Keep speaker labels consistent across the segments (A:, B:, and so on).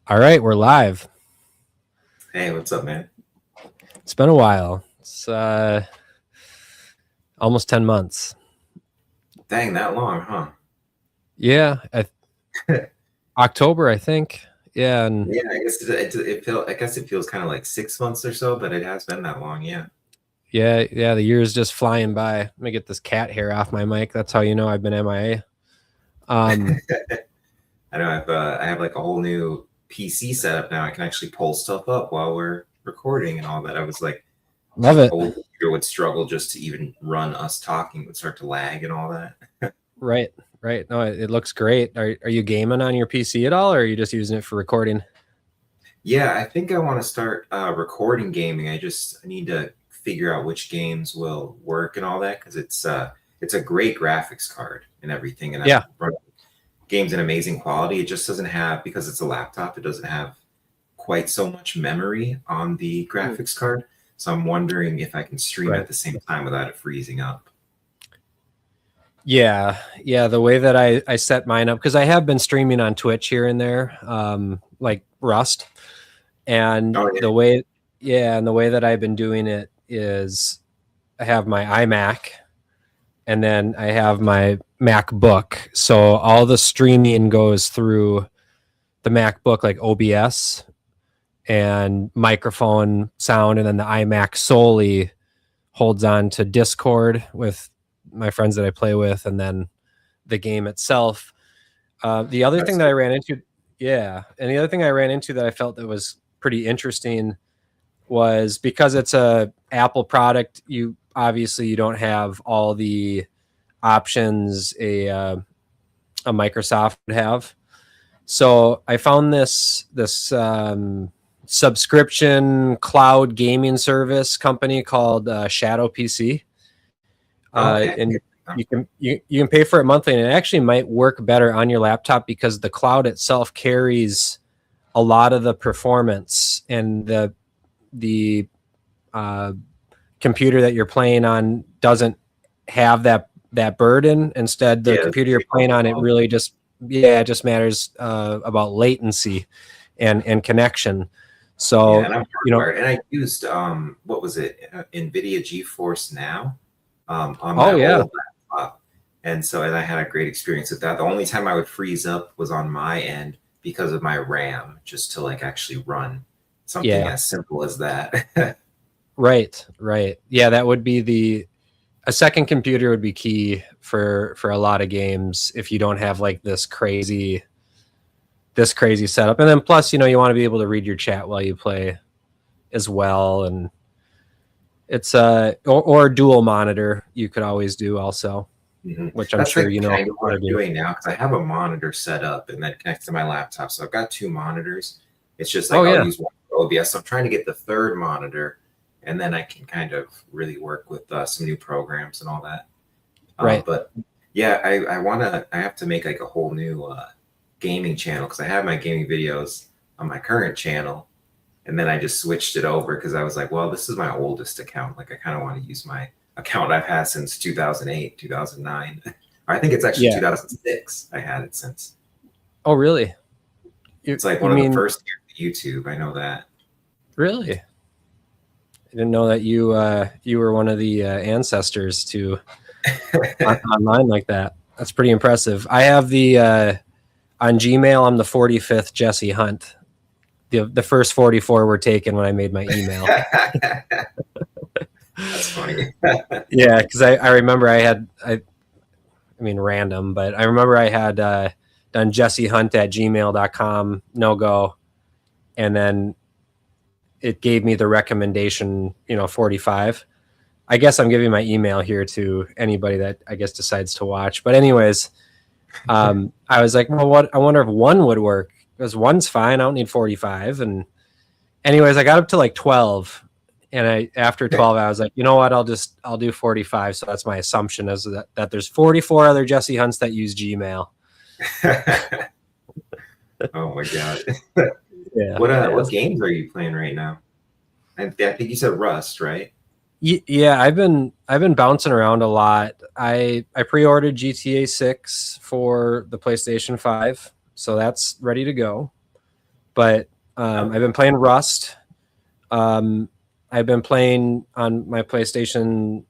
A: All right, we're live.
B: Hey, what's up, man?
A: It's been a while. It's almost 10 months.
B: Dang, that long, huh?
A: Yeah, October, I think. Yeah, and
B: Yeah, I guess it feels kind of like 6 months or so, but it has been that long, yeah.
A: yeah, the year's just flying by. Let me get this cat hair off my mic. That's how you know I've been MIA.
B: I know I have like a whole new PC setup now. I can actually pull stuff up while we're recording and all that. I was like,
A: Love it.
B: old computer would struggle just to even run us talking, would start to lag and all that.
A: Right. No, it looks great. Are you gaming on your PC at all, or are you just using it for recording?
B: Yeah, I think I want to start recording gaming. I need to figure out which games will work and all that because it's a great graphics card and everything, and
A: Yeah.
B: I'm running games in amazing quality. It just doesn't have, because it's a laptop, it doesn't have quite so much memory on the graphics card. So I'm wondering if I can stream
A: Right.
B: at the same time without it freezing up.
A: Yeah, the way that I set mine up, because I have been streaming on Twitch here and there, like Rust. And
B: Oh, yeah.
A: the way that I've been doing it is I have my iMac and then I have my MacBook. So all the streaming goes through the MacBook, like OBS and microphone sound, and then the iMac solely holds on to Discord with my friends that I play with, and then the game itself. The other thing that I ran into, and the other thing I ran into that I felt that was pretty interesting was, because it's a Apple product, you don't have all the options a Microsoft would have. So I found this subscription cloud gaming service company called Shadow PC. And you can pay for it monthly, and it actually might work better on your laptop because the cloud itself carries a lot of the performance, and the computer that you're playing on doesn't have that burden. Instead, the computer you're playing on, it really just matters about latency and connection. So
B: and I used what was it, NVIDIA GeForce Now on my old laptop, and I had a great experience with that. The only time I would freeze up was on my end because of my RAM, just to like actually run something as simple as that.
A: Right. Yeah, that would be a second computer would be key for a lot of games if you don't have like this crazy setup. And then plus, you want to be able to read your chat while you play as well. And it's or dual monitor you could always do also, which I'm sure
B: kind of what I'm doing now, because I have a monitor set up and that connects to my laptop. So I've got two monitors. It's just like I'll use one for OBS. So I'm trying to get the third monitor, and then I can kind of really work with some new programs and all that.
A: Right.
B: But yeah, I have to make like a whole new gaming channel, because I have my gaming videos on my current channel, and then I just switched it over because I was like, well, this is my oldest account. Like I kind of want to use my account I've had since 2008, 2009. I think it's actually 2006 I had it since.
A: Oh, really?
B: It's like one of the first years of YouTube. I know that.
A: Really? I didn't know that you were one of the ancestors to online like that. That's pretty impressive. I have the on Gmail, I'm the 45th Jesse Hunt. The first 44 were taken when I made my email.
B: That's funny.
A: Yeah, because I remember I mean random, but I remember I had done jessehunt@gmail.com, no go, and then it gave me the recommendation, 45. I guess I'm giving my email here to anybody that I guess decides to watch. But anyways, I was like, well, I wonder if one would work, because one's fine. I don't need 45. And anyways, I got up to like 12. And after 12, I was like, you know what? I'll do 45. So that's my assumption, is that there's 44 other Jesse Hunts that use Gmail.
B: Oh my God.
A: Yeah.
B: What games are you playing right now? I think you said Rust, right?
A: Yeah, I've been bouncing around a lot. I pre-ordered GTA 6 for the PlayStation 5, so that's ready to go. but I've been playing Rust. I've been playing on my PlayStation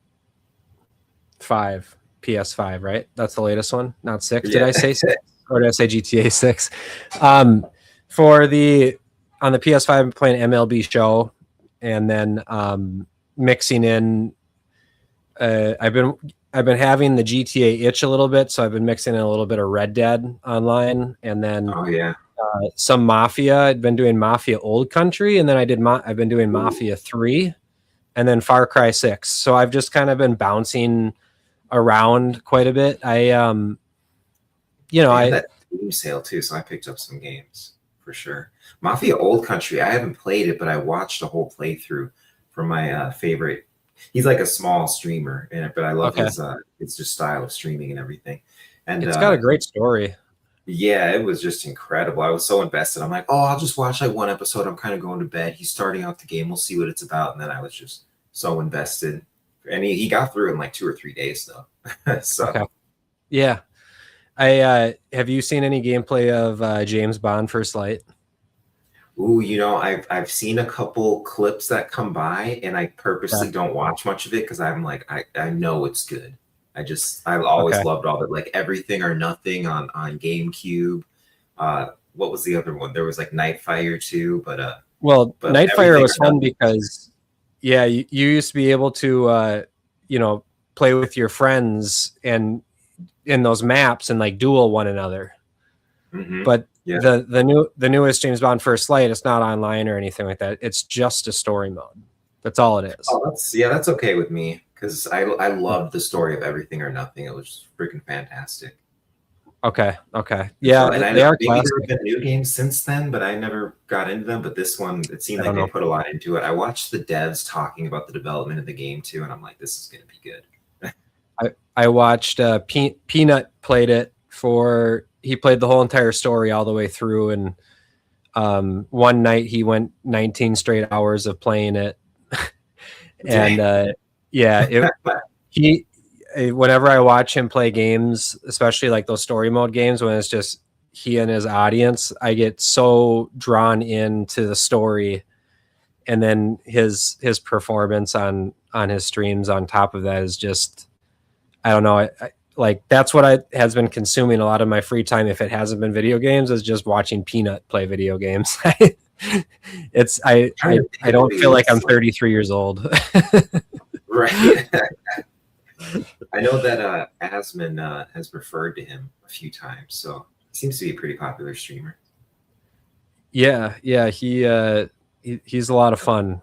A: 5, PS5, right? That's the latest one, not 6. Did I say 6? Or did I say GTA 6? For the on the PS5, I'm playing MLB Show, and then mixing in. I've been having the GTA itch a little bit, so I've been mixing in a little bit of Red Dead online, and then some Mafia. I've been doing Mafia Old Country, and then I've been doing Mafia 3, and then Far Cry 6. So I've just kind of been bouncing around quite a bit. I
B: that Steam sale too, so I picked up some games for sure. Mafia Old Country, I haven't played it, but I watched a whole playthrough from my favorite. He's like a small streamer, but I love his just style of streaming and everything. And
A: it's got a great story.
B: Yeah, it was just incredible. I was so invested. I'm like, oh, I'll just watch like one episode. I'm kind of going to bed. He's starting out the game. We'll see what it's about. And then I was just so invested. And he got through in like 2 or 3 days though. So
A: okay. Yeah. I have you seen any gameplay of James Bond First Light?
B: Ooh, I've seen a couple clips that come by, and I purposely don't watch much of it because I'm like, I know it's good. I've always loved all that, like Everything or Nothing on GameCube. What was the other one? There was like Nightfire too, but
A: Nightfire was fun because you used to be able to play with your friends and in those maps and like duel one another.
B: Mm-hmm.
A: But the newest James Bond First Light, it's not online or anything like that. It's just a story mode. That's all it is.
B: Oh, that's okay with me because I loved the story of Everything or Nothing. It was freaking fantastic.
A: Okay. Yeah,
B: and I know maybe there have been new games since then, but I never got into them. But this one, it seemed like they put a lot into it. I watched the devs talking about the development of the game too, and I'm like, this is going to be good.
A: I watched Peanut played it he played the whole entire story all the way through, and one night he went 19 straight hours of playing it. And whenever I watch him play games, especially like those story mode games, when it's just he and his audience, I get so drawn into the story, and then his performance on his streams on top of that is just, I don't know. Like that's what has been consuming a lot of my free time. If it hasn't been video games, is just watching Peanut play video games. I don't feel like I'm 33 years old.
B: Right. I know that Asmon has referred to him a few times, so he seems to be a pretty popular streamer.
A: Yeah, he's a lot of fun.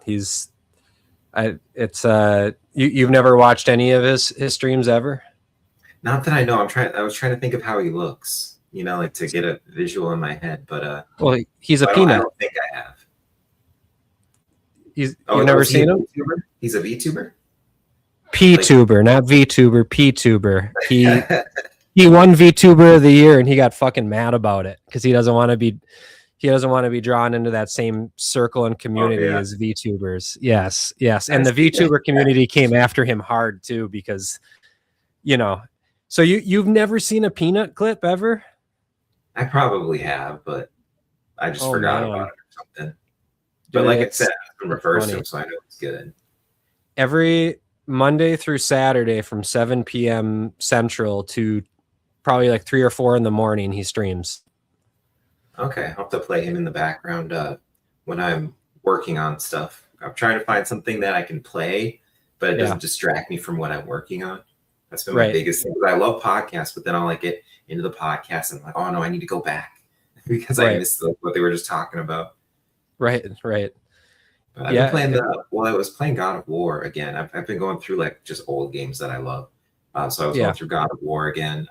A: You've never watched any of his streams ever?
B: Not that I know. I was trying to think of how he looks, like to get a visual in my head, but
A: well, he's a Peanut.
B: I don't think I have.
A: You've never seen him?
B: He's a VTuber?
A: P-tuber, not VTuber, P-tuber. He won VTuber of the year, and he got fucking mad about it because he doesn't want to be drawn into that same circle and community as VTubers. Yes. And the VTuber community came after him hard too because, so you've never seen a Peanut clip ever?
B: I probably have, but I just forgot about it or something. But like I said, I've been referred to him, so I know it's good.
A: Every Monday through Saturday from 7 p.m. Central to probably like 3 or 4 in the morning, he streams.
B: Okay, I'll have to play him in the background when I'm working on stuff. I'm trying to find something that I can play, but it doesn't distract me from what I'm working on. That's been my biggest thing. I love podcasts, but then I'll like get into the podcast and I'm like, oh no, I need to go back because I missed what they were just talking about.
A: Right.
B: But I've been playing I was playing God of War again. I've been going through like just old games that I love. So I was going through God of War again,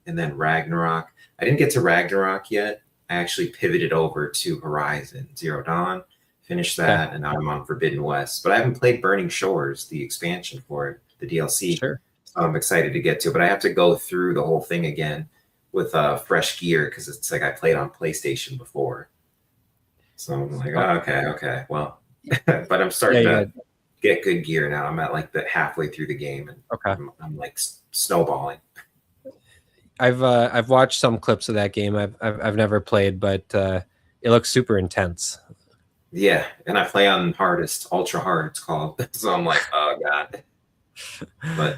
B: and then Ragnarok. I didn't get to Ragnarok yet. I actually pivoted over to Horizon Zero Dawn, finished that, and now I'm on Forbidden West. But I haven't played Burning Shores, the expansion for it, the DLC.
A: Sure.
B: So I'm excited to get to it, but I have to go through the whole thing again with fresh gear because it's like I played on PlayStation before. So I'm like, okay, well, but I'm starting to get good gear now. I'm at like the halfway through the game, and I'm like snowballing.
A: I've watched some clips of that game. I've never played, but it looks super intense.
B: Yeah, and I play on hardest, ultra hard. It's called. So I'm like, oh god. But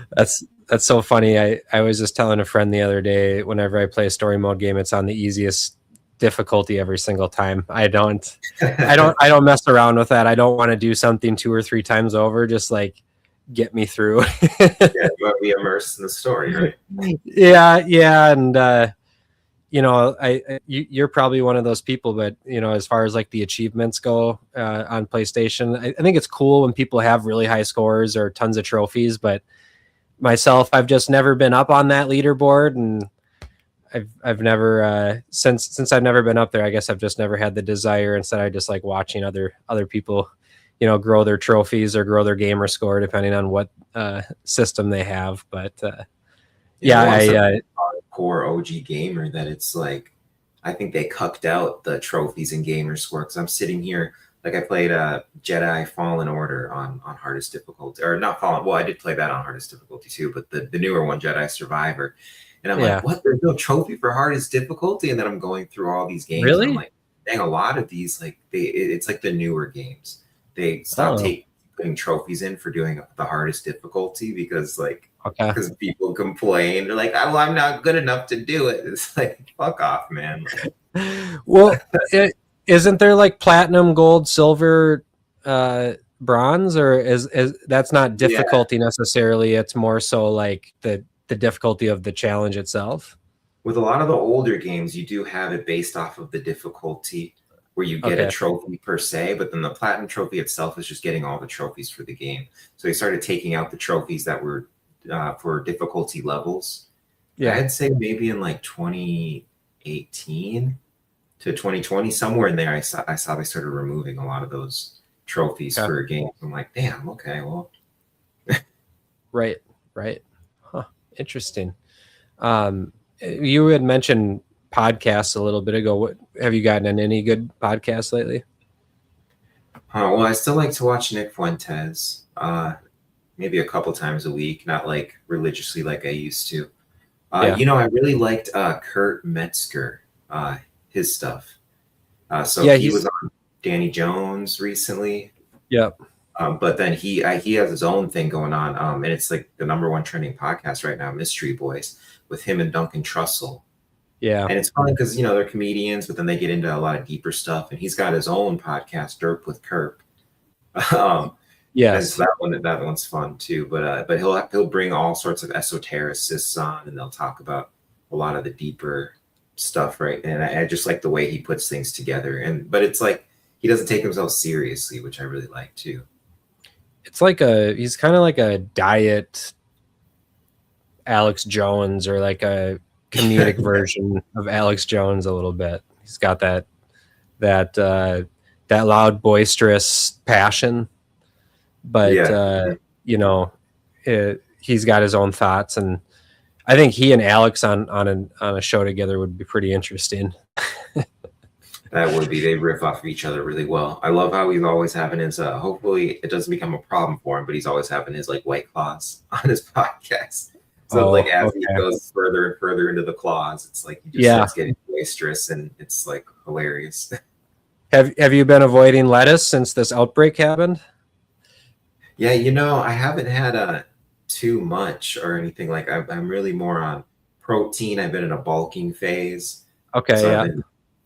A: That's so funny. I was just telling a friend the other day, whenever I play a story mode game, it's on the easiest difficulty every single time. I don't mess around with that. I don't want to do something 2 or 3 times over. Just like get me through.
B: yeah, you want to be immersed in the story, right?
A: Yeah, and you're probably one of those people, but as far as like the achievements go on PlayStation, I think it's cool when people have really high scores or tons of trophies, but myself, I've just never been up on that leaderboard, and I've never since I've never been up there, I guess I've just never had the desire. Instead, I just like watching other people, grow their trophies or grow their gamer score depending on what system they have. But
B: I core OG gamer that it's like I think they cucked out the trophies and gamer score because I'm sitting here like I played Jedi Fallen Order on hardest difficulty, or not Fallen. Well, I did play that on hardest difficulty too, but the newer one, Jedi Survivor. And I'm like, what? There's no trophy for hardest difficulty. And then I'm going through all these games.
A: Really?
B: And I'm like, dang, a lot of these, like it's like the newer games. They stopped putting trophies in for doing the hardest difficulty because because people complain. They're like, oh, well, I'm not good enough to do it. It's like, fuck off, man.
A: Well, isn't there like platinum, gold, silver, bronze, or is that's not difficulty necessarily? It's more so like the difficulty of the challenge itself.
B: With a lot of the older games, you do have it based off of the difficulty where you get a trophy per se, but then the platinum trophy itself is just getting all the trophies for the game. So they started taking out the trophies that were for difficulty levels. Yeah, I'd say maybe in like 2018 to 2020, somewhere in there, I saw they started removing a lot of those trophies for games. I'm like, damn, okay, well.
A: Right. Huh. Interesting. You had mentioned podcasts a little bit ago. What have you gotten in any good podcasts lately?
B: Well, I still like to watch Nick Fuentes, maybe a couple times a week, not like religiously like I used to. I really liked Kurt Metzger, his stuff. He was on Danny Jones recently.
A: Yep.
B: But then he has his own thing going on, and it's like the #1 trending podcast right now, Mystery Boys, with him and Duncan Trussell.
A: Yeah,
B: and it's fun because they're comedians, but then they get into a lot of deeper stuff. And he's got his own podcast, Derp with Kerp.
A: Yes,
B: so that one's fun too. But he'll bring all sorts of esotericists on, and they'll talk about a lot of the deeper stuff, right? And I just like the way he puts things together. But it's like he doesn't take himself seriously, which I really like too.
A: It's like he's kind of like a diet Alex Jones, or like a comedic version of Alex Jones a little bit. He's got that loud, boisterous passion, but he's got his own thoughts, and I think he and Alex on a show together would be pretty interesting.
B: That would be. They riff off of each other really well. I love how he's always having his hopefully it doesn't become a problem for him, but he's always having his like White Claws on his podcast. So as he goes further and further into the claws, it's like he just starts getting boisterous, and it's like hilarious.
A: Have you been avoiding lettuce since this outbreak happened?
B: Yeah, I haven't had too much or anything. Like I'm really more on protein. I've been in a bulking phase.
A: Okay,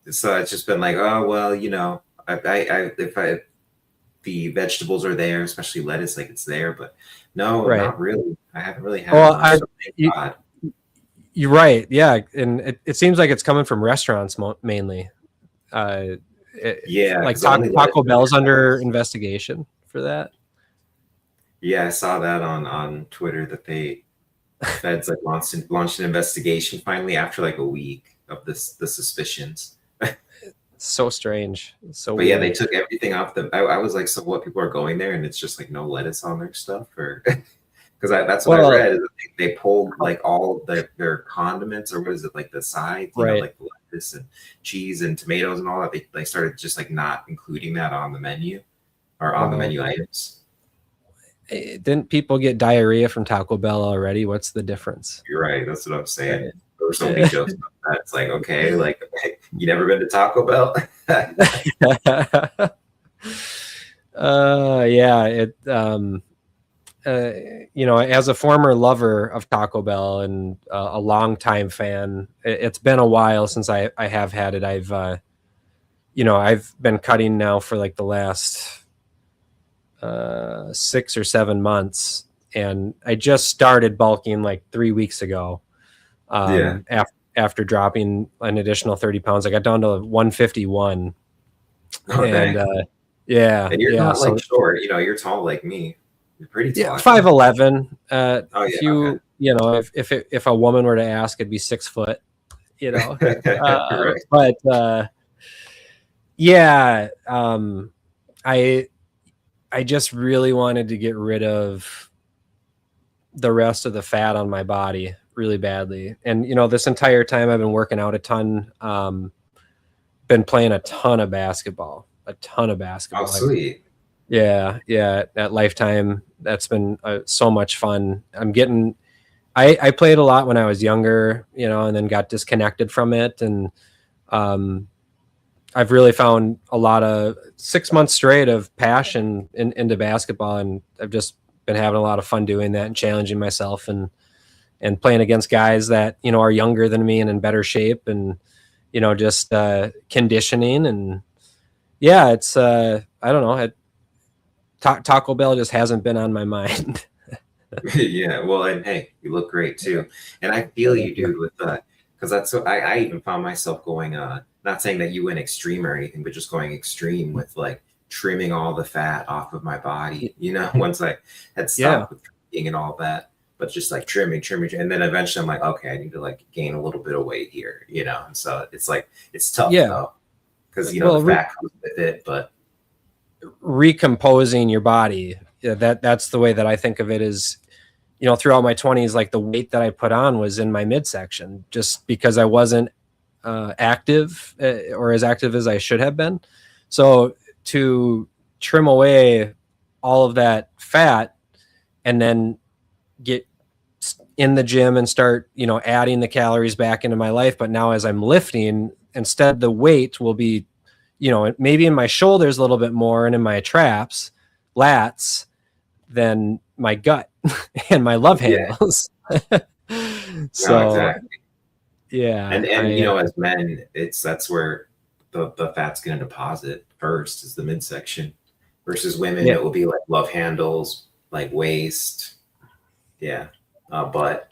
B: so it's just been like, oh well, if the vegetables are there, especially lettuce, like it's there, but no, not really. I haven't really had.
A: Well, you're right. Yeah, and it seems like it's coming from restaurants mainly. Like Taco Bell's under investigation for that.
B: Yeah, I saw that on Twitter that the feds like launched an investigation finally after like a week of the suspicions.
A: So strange.
B: But weird. They took everything off I was like, so what? People are going there and it's just like no lettuce on their stuff, or because that's what I read. Is they pulled like all their condiments, or what is it, like the sides, like lettuce and cheese and tomatoes and all that. They started just like not including that on the menu or on the menu items.
A: Didn't people get diarrhea from Taco Bell already? What's the difference?
B: You're right. That's what I'm saying. There were so many jokes about It's like, okay, like you never been to Taco Bell?
A: Yeah, as a former lover of Taco Bell and a longtime fan, it's been a while since I have had it. I've been cutting now for like the last 6 or 7 months, and I just started bulking like 3 weeks ago.
B: Yeah.
A: After dropping an additional 30 pounds, I got down to 151.
B: Oh,
A: And
B: dang.
A: yeah,
B: And you're
A: yeah.
B: not like
A: So
B: short, you're tall like me. You're pretty
A: yeah,
B: tall, I think.
A: 5'11".
B: Oh
A: If
B: yeah,
A: if a woman were to ask, it'd be 6 foot.
B: okay. Right.
A: But yeah, I I just really wanted to get rid of the rest of the fat on my body really badly. And this entire time I've been working out a ton, been playing a ton of basketball,
B: Oh,
A: Like,
B: sweet.
A: yeah, at Lifetime, that's been so much fun. I played a lot when I was younger, and then got disconnected from it. And I've really found a lot of 6 months straight of passion into basketball. And I've just been having a lot of fun doing that and challenging myself and playing against guys that, are younger than me and in better shape, and, just conditioning. And yeah, it's, I don't know. Taco Bell just hasn't been on my mind.
B: Yeah, well, and hey, you look great too. And I feel you, dude, with because that's what I even found myself going, not saying that you went extreme or anything, but just going extreme with like trimming all the fat off of my body, once I had
A: Yeah.
B: stopped with eating and all that, but just like trimming. And then eventually I'm like, okay, I need to like gain a little bit of weight here, And so it's like, it's tough
A: Yeah.
B: though, because,
A: Well,
B: the fat comes with it, but
A: recomposing your body. Yeah, that's the way that I think of it. Is, throughout my 20s, like the weight that I put on was in my midsection, just because I wasn't active, or as active as I should have been. So to trim away all of that fat and then get in the gym and start, adding the calories back into my life. But now as I'm lifting, instead the weight will be, maybe in my shoulders a little bit more and in my traps, lats, than my gut and my love
B: yeah,
A: handles.
B: no,
A: So
B: exactly.
A: yeah,
B: And as men, that's where the fat's going to deposit first is the midsection, versus women
A: yeah,
B: it will be like love handles, like waist, yeah, butt.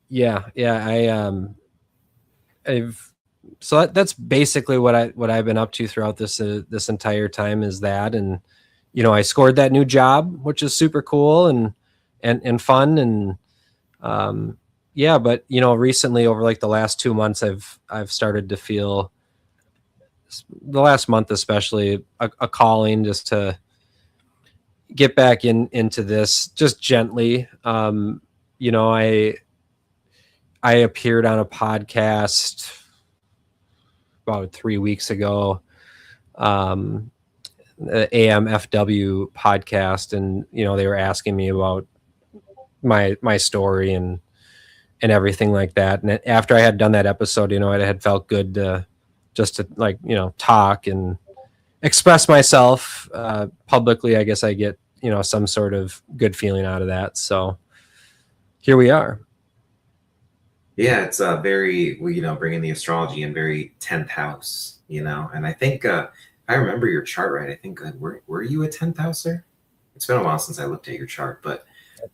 A: yeah. I've so that's basically what I've been up to throughout this entire time, is that. And I scored that new job, which is super cool and fun. And yeah, but recently, over like the last 2 months, I've started to feel, the last month especially, a calling just to get back into this just gently. I appeared on a podcast about 3 weeks ago, the AMFW podcast, and they were asking me about my story and everything like that. And after I had done that episode, it had felt good to just to, like, talk and express myself publicly. I guess I get some sort of good feeling out of that. So here we are.
B: Yeah, it's very, well, bringing the astrology in very 10th house, and I think if I remember your chart right, I think were you a 10th houser? It's been a while since I looked at your chart, but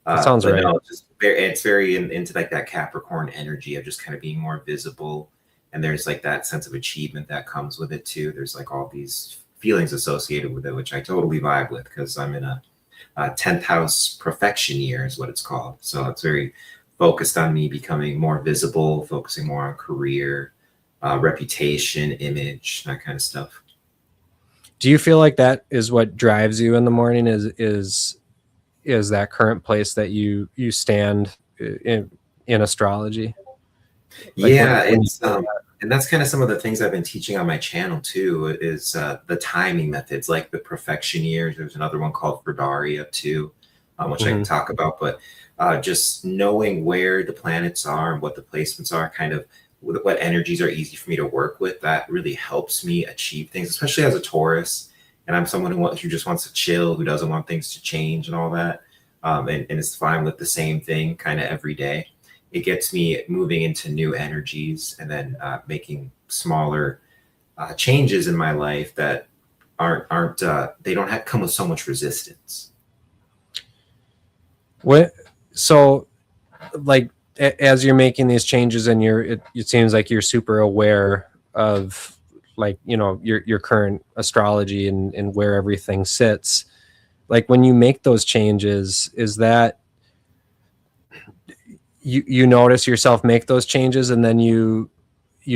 A: That sounds right.
B: no, it's very into like that Capricorn energy of just kind of being more visible. And there's like that sense of achievement that comes with it too. There's like all these feelings associated with it, which I totally vibe with because I'm in a 10th house perfection year is what it's called. So it's very focused on me becoming more visible, focusing more on career, reputation, image, that kind of stuff.
A: Do you feel like that is what drives you in the morning? Is that current place that you stand in astrology? Like
B: Yeah,
A: when
B: it's and that's kind of some of the things I've been teaching on my channel too, is the timing methods, like the perfection years. There's another one called Ferdaria too. which I can
A: Mhm.
B: talk about. But just knowing where the planets are and what the placements are, kind of what energies are easy for me to work with, that really helps me achieve things, especially as a Taurus. And I'm someone who just wants to chill, who doesn't want things to change and all that. And is fine with the same thing kind of every day. It gets me moving into new energies and then making smaller changes in my life that aren't they don't have come with so much resistance.
A: What so like as you're making these changes and it seems like you're super aware of like your current astrology and where everything sits. Like when you make those changes, is that you notice yourself make those changes and then you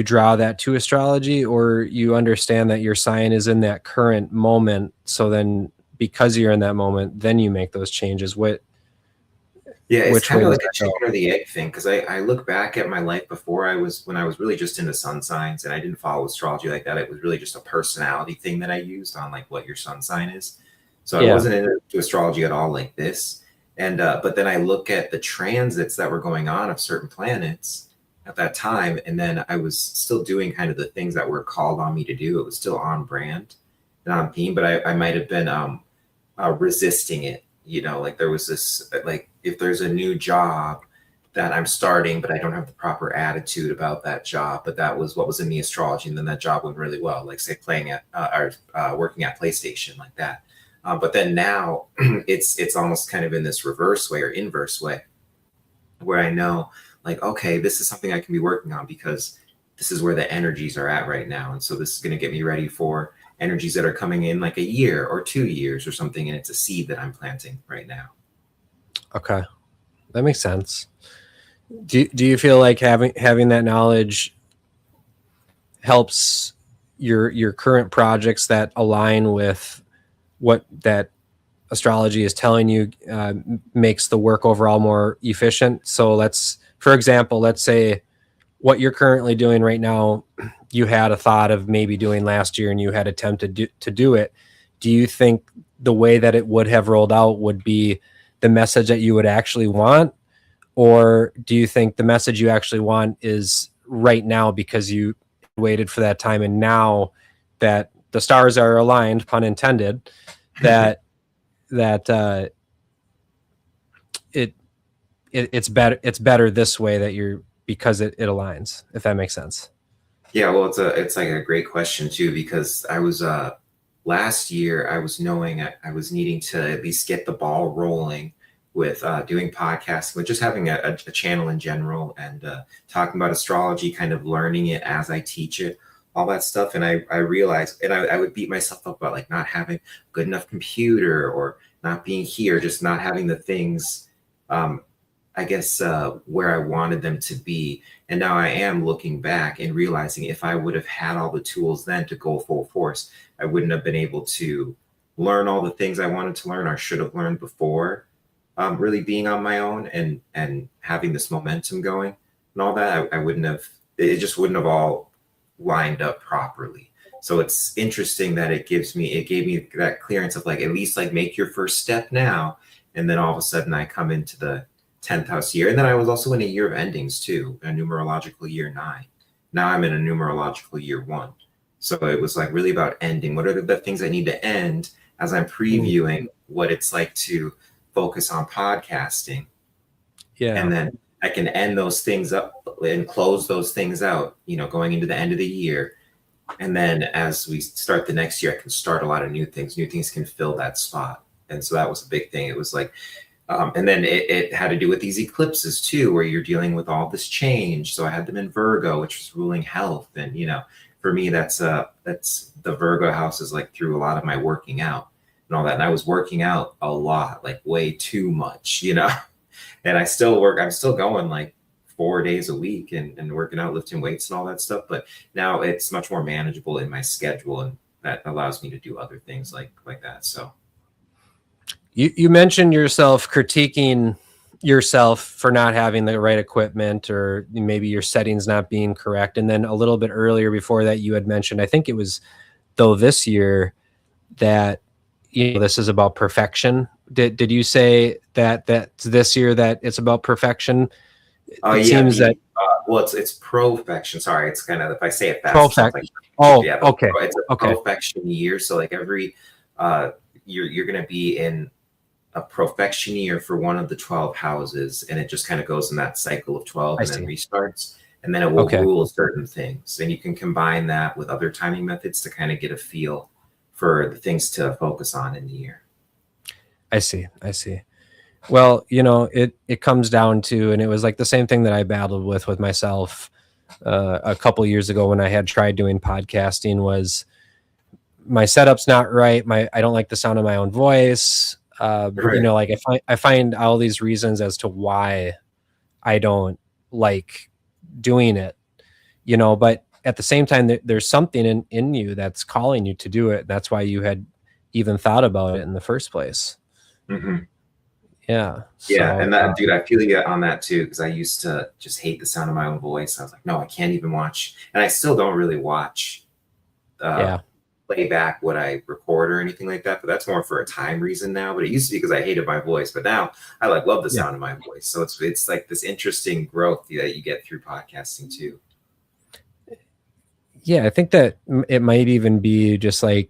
A: draw that to astrology, or you understand that your sign is in that current moment, so then because you're in that moment then you make those changes?
B: Yeah, it's
A: Which way
B: kind of
A: does
B: like a
A: that
B: chicken
A: go?
B: or the egg thing because I look back at my life before when I was really just into sun signs and I didn't follow astrology like that. It was really just a personality thing that I used on like what your sun sign is. So I
A: Yeah.
B: wasn't into astrology at all like this. And but then I look at the transits that were going on of certain planets at that time, and then I was still doing kind of the things that were called on me to do. It was still on brand and on theme, but I might have been resisting it. Like there was this, like if there's a new job that I'm starting, but I don't have the proper attitude about that job, but that was what was in the astrology, and then that job went really well, like say playing at or working at PlayStation, like that. But then now it's almost kind of in this reverse way or inverse way, where I know like, okay, this is something I can be working on because this is where the energies are at right now. And so this is going to get me ready for energies that are coming in like a year or 2 years or something. And it's a seed that I'm planting right now.
A: Okay, that makes sense. Do you feel like having that knowledge helps your current projects that align with what that astrology is telling you, makes the work overall more efficient? So for example, let's say what you're currently doing right now, you had a thought of maybe doing last year and you had attempted to do it. Do you think the way that it would have rolled out would be the message that you would actually want? Or do you think the message you actually want is right now because you waited for that time, and now that the stars are aligned, pun intended, that that it, it's better this way, that you're because it aligns, if that makes sense?
B: Yeah, well, it's like a great question too, because I was last year I was knowing I was needing to at least get the ball rolling with doing podcasting, with just having a channel in general, and talking about astrology, kind of learning it as I teach it, all that stuff. And I realized, and I would beat myself up about like not having good enough computer or not being here, just not having the things, um, I guess, where I wanted them to be. And now I am looking back and realizing if I would have had all the tools then to go full force, I wouldn't have been able to learn all the things I wanted to learn or should have learned before, really being on my own and having this momentum going and all that. I wouldn't have, it just wouldn't have all lined up properly. So it's interesting that it gave me that clearance of like, at least like make your first step now. And then all of a sudden I come into the 10th house year. And then I was also in a year of endings too, a numerological year 9. Now I'm in a numerological year 1. So it was like really about ending. What are the things I need to end as I'm previewing what it's like to focus on podcasting?
A: Yeah.
B: And then I can end those things up and close those things out, going into the end of the year. And then as we start the next year, I can start a lot of new things. New things can fill that spot. And so that was a big thing. It was like, and then it had to do with these eclipses too, where you're dealing with all this change. So I had them in Virgo, which was ruling health. And, for me, that's the Virgo house is like through a lot of my working out and all that. And I was working out a lot, like way too much, and I'm still going like 4 days a week and working out, lifting weights and all that stuff. But now it's much more manageable in my schedule. And that allows me to do other things like that. So
A: You mentioned yourself critiquing yourself for not having the right equipment, or maybe your settings not being correct. And then a little bit earlier before that, you had mentioned, I think it was though this year, that this is about perfection Did you say that this year that it's about perfection?
B: Oh
A: It
B: yeah,
A: seems that
B: well, it's perfection. Sorry, it's kind of, if I say it fast, it sounds
A: perfect.
B: like,
A: Oh,
B: yeah, but
A: okay,
B: it's a
A: okay,
B: perfection year. So like every you're gonna be in a profection year for one of the 12 houses, and it just kind of goes in that cycle of 12
A: I
B: and then
A: see.
B: restarts, and then it will
A: Okay,
B: rule certain things. And you can combine that with other timing methods to kind of get a feel for the things to focus on in the year.
A: I see. I see. Well, you know, it comes down to, and it was like the same thing that I battled with myself a couple years ago when I had tried doing podcasting was my setup's not right. I don't like the sound of my own voice. You
B: Right.
A: know, like I find all these reasons as to why I don't like doing it, you know, but at the same time, there's something in you that's calling you to do it. That's why you had even thought about it in the first place.
B: Hmm.
A: Yeah.
B: Yeah,
A: So,
B: and that, dude, I feel you on that too, because I used to just hate the sound of my own voice. I was like, no, I can't even watch, and I still don't really watch uh,
A: yeah.
B: play back what I record or anything like that. But that's more for a time reason now. But it used to be because I hated my voice, but now I like love the
A: Yeah.
B: sound of my voice. So it's like this interesting growth that you get through podcasting too.
A: Yeah. I think that it might even be just like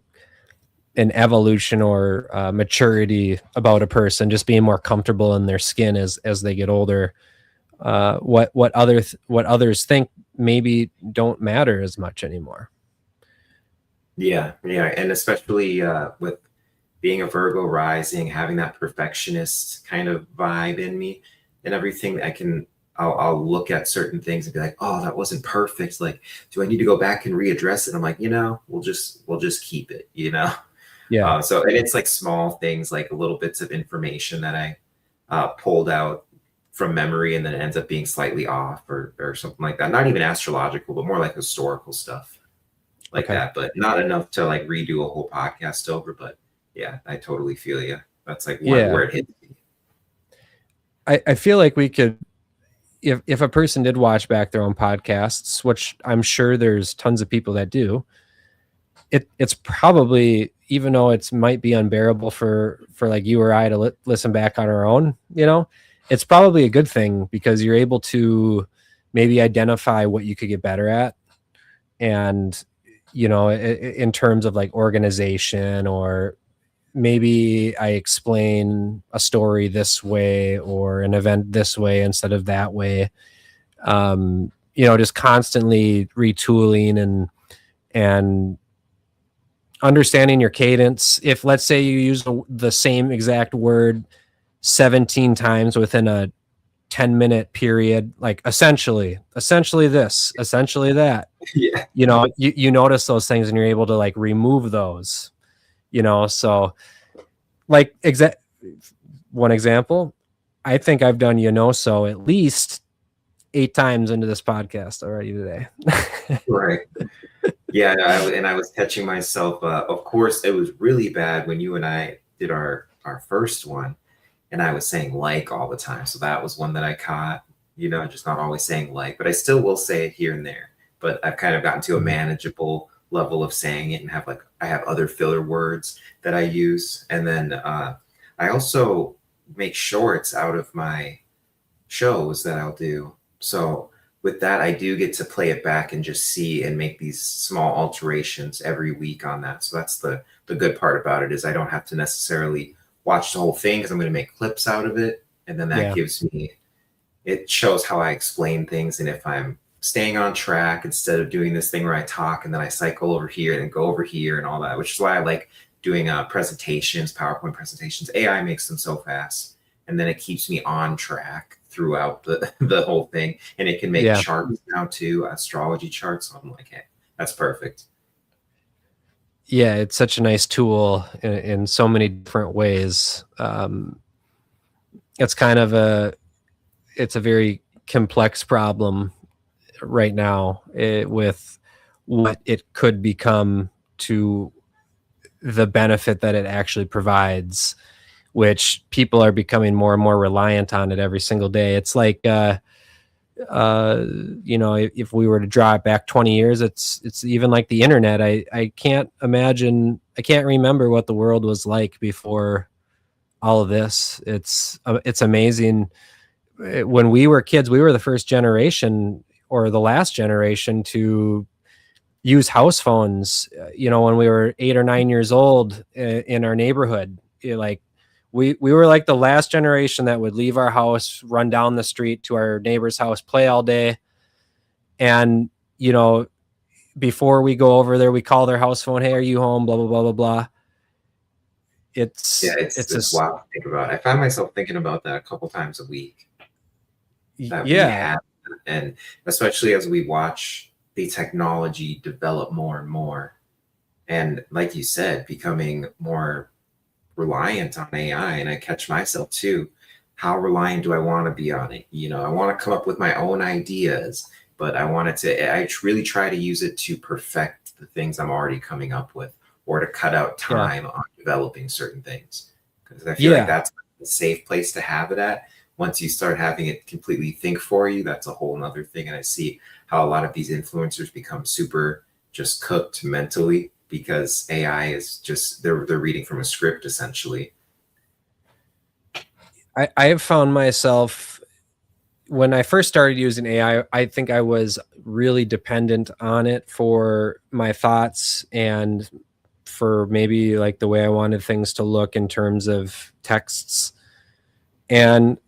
A: an evolution or maturity about a person, just being more comfortable in their skin as they get older. What others think maybe don't matter as much anymore.
B: Yeah, yeah, and especially with being a Virgo rising, having that perfectionist kind of vibe in me and everything, I'll look at certain things and be like, oh, that wasn't perfect. Like, do I need to go back and readdress it? I'm like, we'll just keep it, you know?
A: Yeah.
B: So, and it's like small things, like little bits of information that I pulled out from memory and then it ends up being slightly off or something like that. Not even astrological, but more like historical stuff like
A: Okay.
B: that, but not enough to like redo a whole podcast over. But yeah, I totally feel you. That's like one
A: Yeah.
B: where it hits me.
A: I feel like we could, if a person did watch back their own podcasts, which I'm sure there's tons of people that do, it's probably, even though it's might be unbearable for like you or I to listen back on our own, you know, it's probably a good thing because you're able to maybe identify what you could get better at. And you know, in terms of like organization, or maybe I explain a story this way or an event this way instead of that way. You know, just constantly retooling and understanding your cadence. If let's say you use the same exact word 17 times within a 10-minute period, like essentially this, essentially that,
B: Yeah.
A: you know, you notice those things and you're able to like remove those, you know. So like one example, I think I've done, you know, so at least 8 times into this podcast already today.
B: Right. Yeah. And I was catching myself. Of course, it was really bad when you and I did our first one, and I was saying like all the time. So that was one that I caught. Just not always saying like, but I still will say it here and there. But I've kind of gotten to a manageable level of saying it and I have other filler words that I use. And then I also make shorts out of my shows that I'll do. So with that, I do get to play it back and just see and make these small alterations every week on that. So that's the good part about it, is I don't have to necessarily watch the whole thing because I'm going to make clips out of it. And then that
A: Yeah.
B: gives me, it shows how I explain things. And if I'm staying on track instead of doing this thing where I talk and then I cycle over here and go over here and all that, which is why I like doing presentations, PowerPoint presentations. AI makes them so fast. And then it keeps me on track throughout the whole thing. And it can make
A: Yeah.
B: charts now too, astrology charts. So I'm like, hey, that's perfect.
A: Yeah, it's such a nice tool in so many different ways. It's kind of it's a very complex problem right now, with what it could become to the benefit that it actually provides, which people are becoming more and more reliant on it every single day. It's like, you know, if we were to draw it back 20 years, it's even like the internet. I can't remember what the world was like before all of this. It's amazing. When we were kids, we were the first generation or the last generation to use house phones, when we were 8 or 9 years old in our neighborhood. Like we were like the last generation that would leave our house, run down the street to our neighbor's house, play all day. And, before we go over there, we call their house phone. Hey, are you home? Blah, blah, blah, blah, blah.
B: It's wild to think about. I find myself thinking about that a couple times a week. That we have, and especially as we watch the technology develop more and more, and like you said, becoming more reliant on AI. And I catch myself too. How reliant do I want to be on it? I want to come up with my own ideas, but I really try to use it to perfect the things I'm already coming up with, or to cut out time on developing certain things. Because I feel like that's a safe place to have it at. Once you start having it completely think for you, that's a whole nother thing. And I see how a lot of these influencers become super just cooked mentally because AI is just, they're reading from a script essentially.
A: I have found myself, when I first started using AI, I think I was really dependent on it for my thoughts and for maybe like the way I wanted things to look in terms of texts. And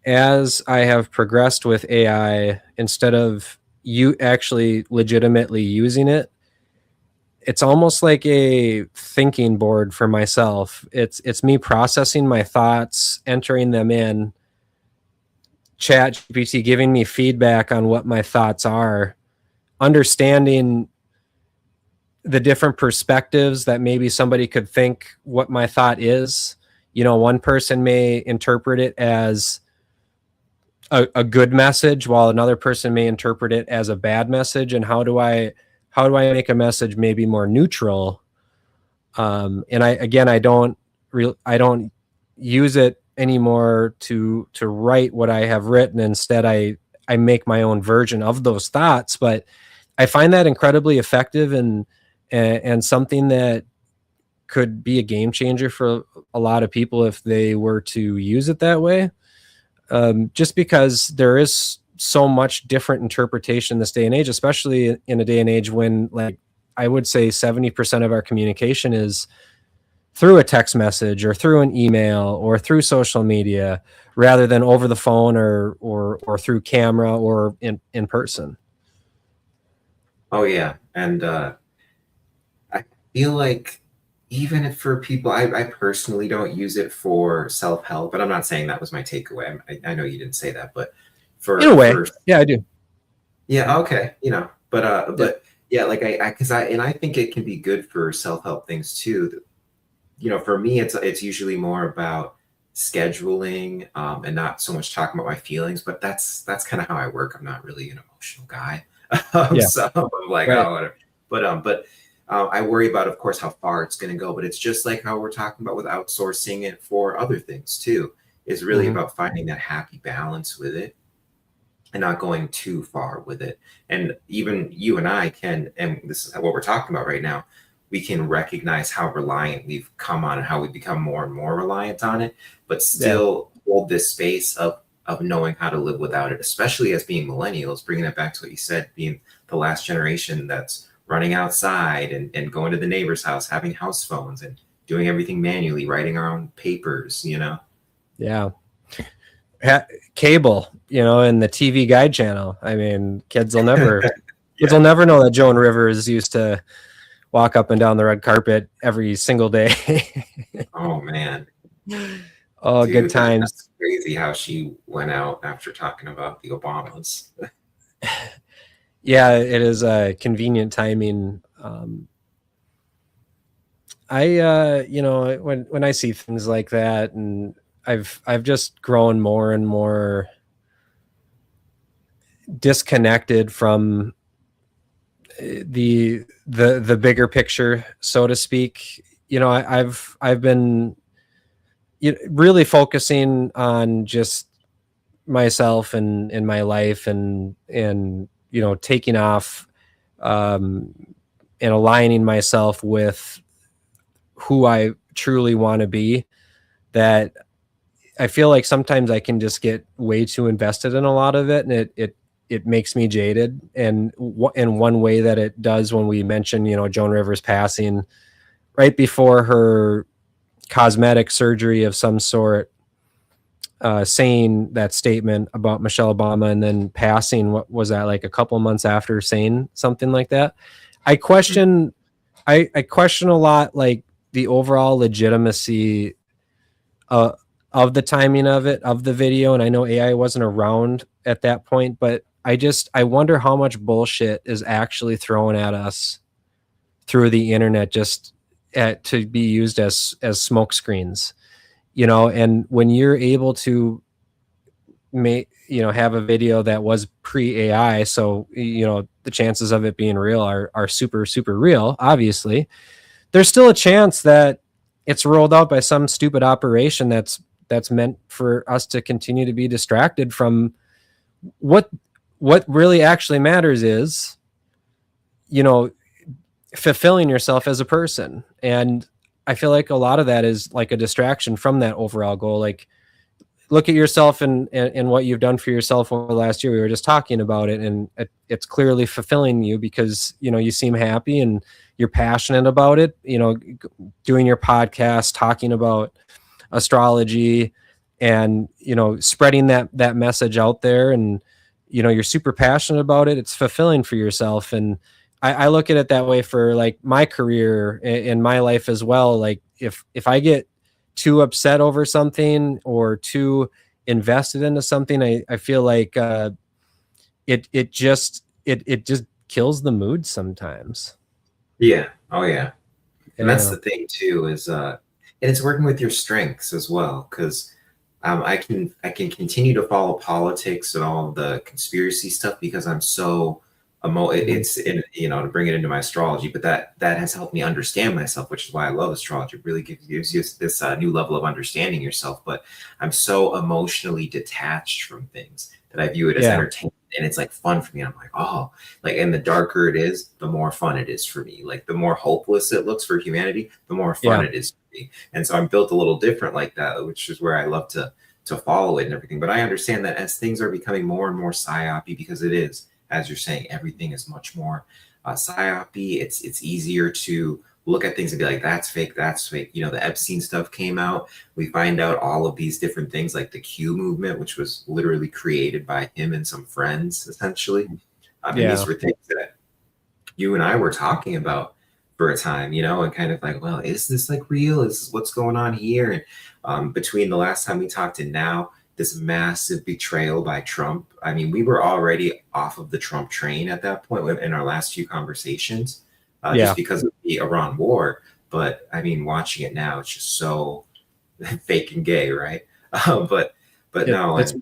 A: as I have progressed with AI, instead of you actually legitimately using it, it's almost like a thinking board for myself. It's me processing my thoughts, entering them in, ChatGPT giving me feedback on what my thoughts are, understanding the different perspectives that maybe somebody could think what my thought is. One person may interpret it as a good message, while another person may interpret it as a bad message. And how do I make a message maybe more neutral? And I don't use it anymore to write what I have written. Instead, I make my own version of those thoughts. But I find that incredibly effective and something that could be a game changer for a lot of people if they were to use it that way. Just because there is so much different interpretation this day and age, especially in a day and age when, like, I would say 70% of our communication is through a text message or through an email or through social media, rather than over the phone or through camera or in person.
B: Oh yeah. And I feel like even if for people, I personally don't use it for self-help, but I'm not saying that was my takeaway. I know you didn't say that, but
A: in a way, yeah, I do.
B: Yeah. Okay. But yeah, like I think it can be good for self-help things too. For me, it's usually more about scheduling, and not so much talking about my feelings, but that's kind of how I work. I'm not really an emotional guy. So I'm like, oh, whatever. But I worry about, of course, how far it's going to go, but it's just like how we're talking about with outsourcing it for other things too. Is really about finding that happy balance with it and not going too far with it. And even you and I can, and this is what we're talking about right now, we can recognize how reliant we've come on and how we become more and more reliant on it, but still hold this space of knowing how to live without it, especially as being millennials, bringing it back to what you said, being the last generation that's running outside and going to the neighbor's house, having house phones and doing everything manually, writing our own papers,
A: Yeah. Cable, and the TV Guide channel. I mean, kids will never know that Joan Rivers used to walk up and down the red carpet every single day.
B: Oh man.
A: Oh, dude, good times.
B: That's crazy how she went out after talking about the Obamas.
A: Yeah, it is a convenient timing. When I see things like that, and I've just grown more and more disconnected from the bigger picture, so to speak. I've been really focusing on just myself and in my life and taking off and aligning myself with who I truly want to be. that I feel like sometimes I can just get way too invested in a lot of it, and it makes me jaded. And in one way that it does, when we mention, Joan Rivers passing right before her cosmetic surgery of some sort, saying that statement about Michelle Obama, and then passing, what was that, like a couple months after saying something like that. I question a lot, like the overall legitimacy of the timing of the video. And I know AI wasn't around at that point, but I wonder how much bullshit is actually thrown at us through the internet, just to be used as smoke screens, and when you're able to have a video that was pre-AI, so the chances of it being real are super, super real. Obviously, there's still a chance that it's rolled out by some stupid operation that's meant for us to continue to be distracted from what really actually matters is, fulfilling yourself as a person. And I feel like a lot of that is like a distraction from that overall goal. Like, look at yourself and what you've done for yourself over the last year. We were just talking about it, and it's clearly fulfilling you because, you seem happy and you're passionate about it, doing your podcast, talking about astrology, and, spreading that message out there. And, you're super passionate about it. It's fulfilling for yourself. And I look at it that way for like my career in my life as well. Like if I get too upset over something or too invested into something, I feel like it just kills the mood sometimes.
B: Yeah. Oh yeah. And that's
A: Yeah.
B: the thing too, is and it's working with your strengths as well, because I can continue to follow politics and all the conspiracy stuff because I'm so it's in, to bring it into my astrology, but that has helped me understand myself, which is why I love astrology. It really gives you this new level of understanding yourself. But I'm so emotionally detached from things that I view it as entertainment, and it's like fun for me. I'm like, oh, like, and the darker it is, the more fun it is for me. Like the more hopeless it looks for humanity, the more fun it is for me. And so I'm built a little different like that, which is where I love to follow it and everything. But I understand that as things are becoming more and more psyopy, because it is, as you're saying, everything is much more psyopy. It's easier to look at things and be like, that's fake, that's fake. The Epstein stuff came out. We find out all of these different things, like the Q movement, which was literally created by him and some friends, essentially. And these were things that you and I were talking about for a time, and kind of like, well, is this like real? Is this what's going on here? And between the last time we talked and now, this massive betrayal by Trump. I mean, we were already off of the Trump train at that point in our last few conversations, just because of the Iran war. But I mean, watching it now, it's just so fake and gay, right? But no, it's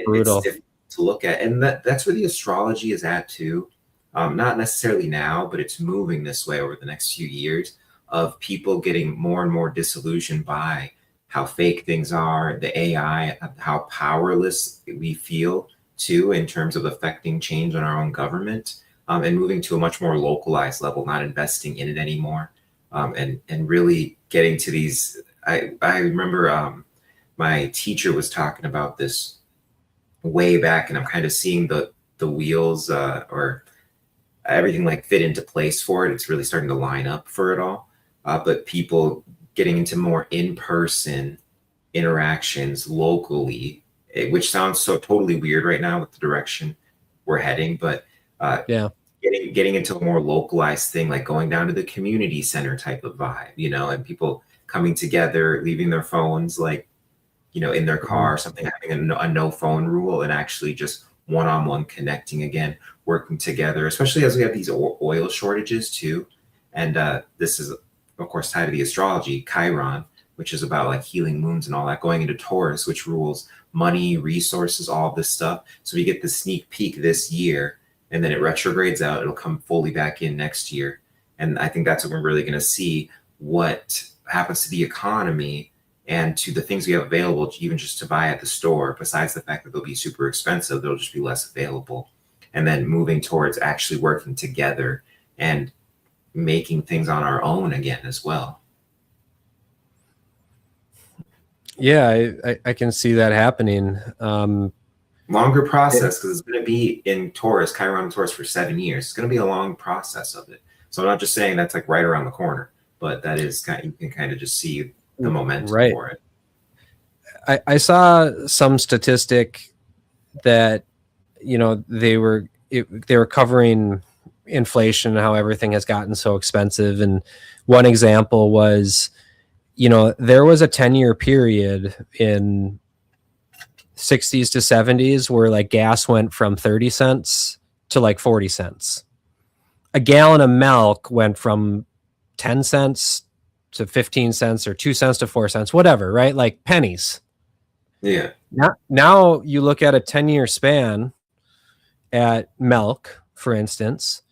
B: brutal. It's difficult to look at, and that's where the astrology is at too. Not necessarily now, but it's moving this way over the next few years, of people getting more and more disillusioned by how fake things are, the AI, how powerless we feel too in terms of affecting change on our own government, and moving to a much more localized level, not investing in it anymore, and really getting to these. I remember my teacher was talking about this way back, and I'm kind of seeing the wheels or everything like fit into place for it. It's really starting to line up for it all. But people getting into more in-person interactions locally, which sounds so totally weird right now with the direction we're heading, but getting into a more localized thing, like going down to the community center type of vibe, and people coming together, leaving their phones, like, in their car or something, having a no phone rule, and actually just one-on-one connecting again, working together, especially as we have these oil shortages too. And this is, of course, tied to the astrology, Chiron, which is about like healing moons and all that, going into Taurus, which rules money, resources, all this stuff. So we get the sneak peek this year, and then it retrogrades out. It'll come fully back in next year. And I think that's when we're really going to see what happens to the economy and to the things we have available, even just to buy at the store, besides the fact that they'll be super expensive, they'll just be less available. And then moving towards actually working together and making things on our own again as well.
A: Yeah, I can see that happening.
B: Longer process because it's going to be in Taurus, Chiron and Taurus for 7 years. It's going to be a long process of it. So I'm not just saying that's like right around the corner, but that is kind of, you can kind of just see the momentum
A: right.
B: for it.
A: I saw some statistic that, you know, they were covering inflation and how everything has gotten so expensive. And one example was, you know, there was a 10-year period in 60s to 70s where like gas went from 30 cents to like 40 cents. A gallon of milk went from 10 cents to 15 cents or 2 cents to 4 cents, whatever, right? Like pennies.
B: Yeah.
A: Now you look at a 10-year span at milk, for instance.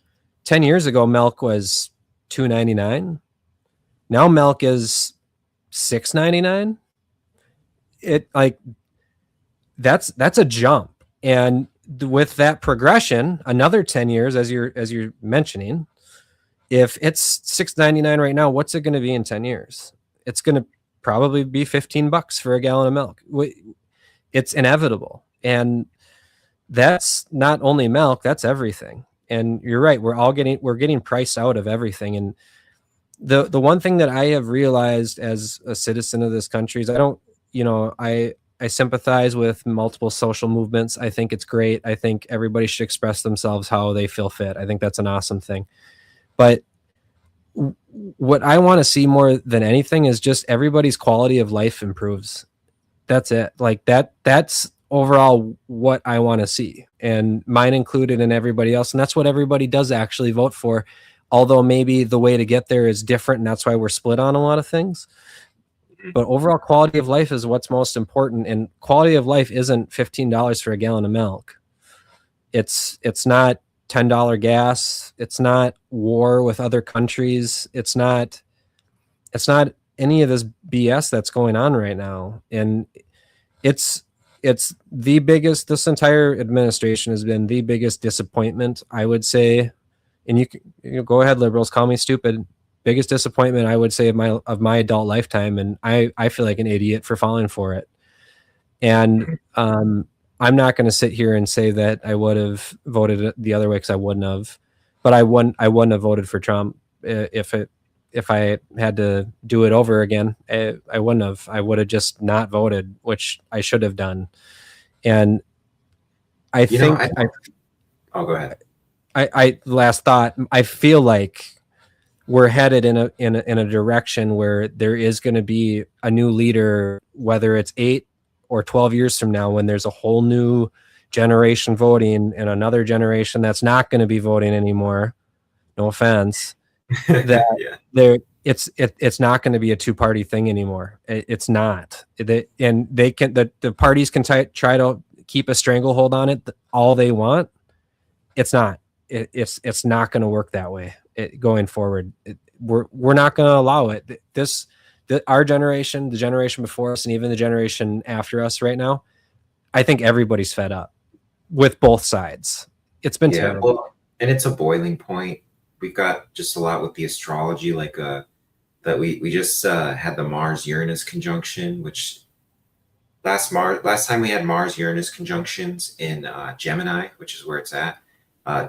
A: 10 years ago, milk was $2.99. Now milk is $6.99. It like that's a jump. And with that progression, another 10 years, as you're mentioning, if it's $6.99 right now, what's it going to be in 10 years? It's going to probably be $15 for a gallon of milk. It's inevitable. And that's not only milk, that's everything. And you're right, we're getting priced out of everything. And the one thing that I have realized as a citizen of this country is I sympathize with multiple social movements. I think it's great. I think everybody should express themselves how they feel fit. I think that's an awesome thing. But what I want to see more than anything is just everybody's quality of life improves. That's it. Like that's overall what I want to see, and mine included, and everybody else. And that's what everybody does actually vote for. Although maybe the way to get there is different, and that's why we're split on a lot of things. But overall quality of life is what's most important. And quality of life isn't $15 for a gallon of milk. It's not $10 gas. It's not war with other countries. It's not any of this BS that's going on right now. And it's the biggest, this entire administration has been the biggest disappointment, I would say. And you go ahead, liberals, call me stupid. Biggest disappointment, I would say, of my adult lifetime. And I feel like an idiot for falling for it. And I'm not going to sit here and say that I would have voted the other way, because I wouldn't have. But I wouldn't have voted for Trump if I had to do it over again. I wouldn't have. I would have just not voted, which I should have done. And I think
B: I'll go ahead.
A: I last thought, I feel like we're headed in a direction where there is going to be a new leader, whether it's 8 or 12 years from now, when there's a whole new generation voting and another generation that's not going to be voting anymore. No offense. That yeah. It's not going to be a two-party thing anymore. It's not. And they can, the parties can try to keep a stranglehold on it all they want. It's not. It's not going to work that way going forward. We're not going to allow it. Our generation, the generation before us, and even the generation after us right now, I think everybody's fed up with both sides. It's been terrible.
B: Well, and it's a boiling point. We've got just a lot with the astrology, like that we just had the Mars-Uranus conjunction, which last time we had Mars-Uranus conjunctions in Gemini, which is where it's at.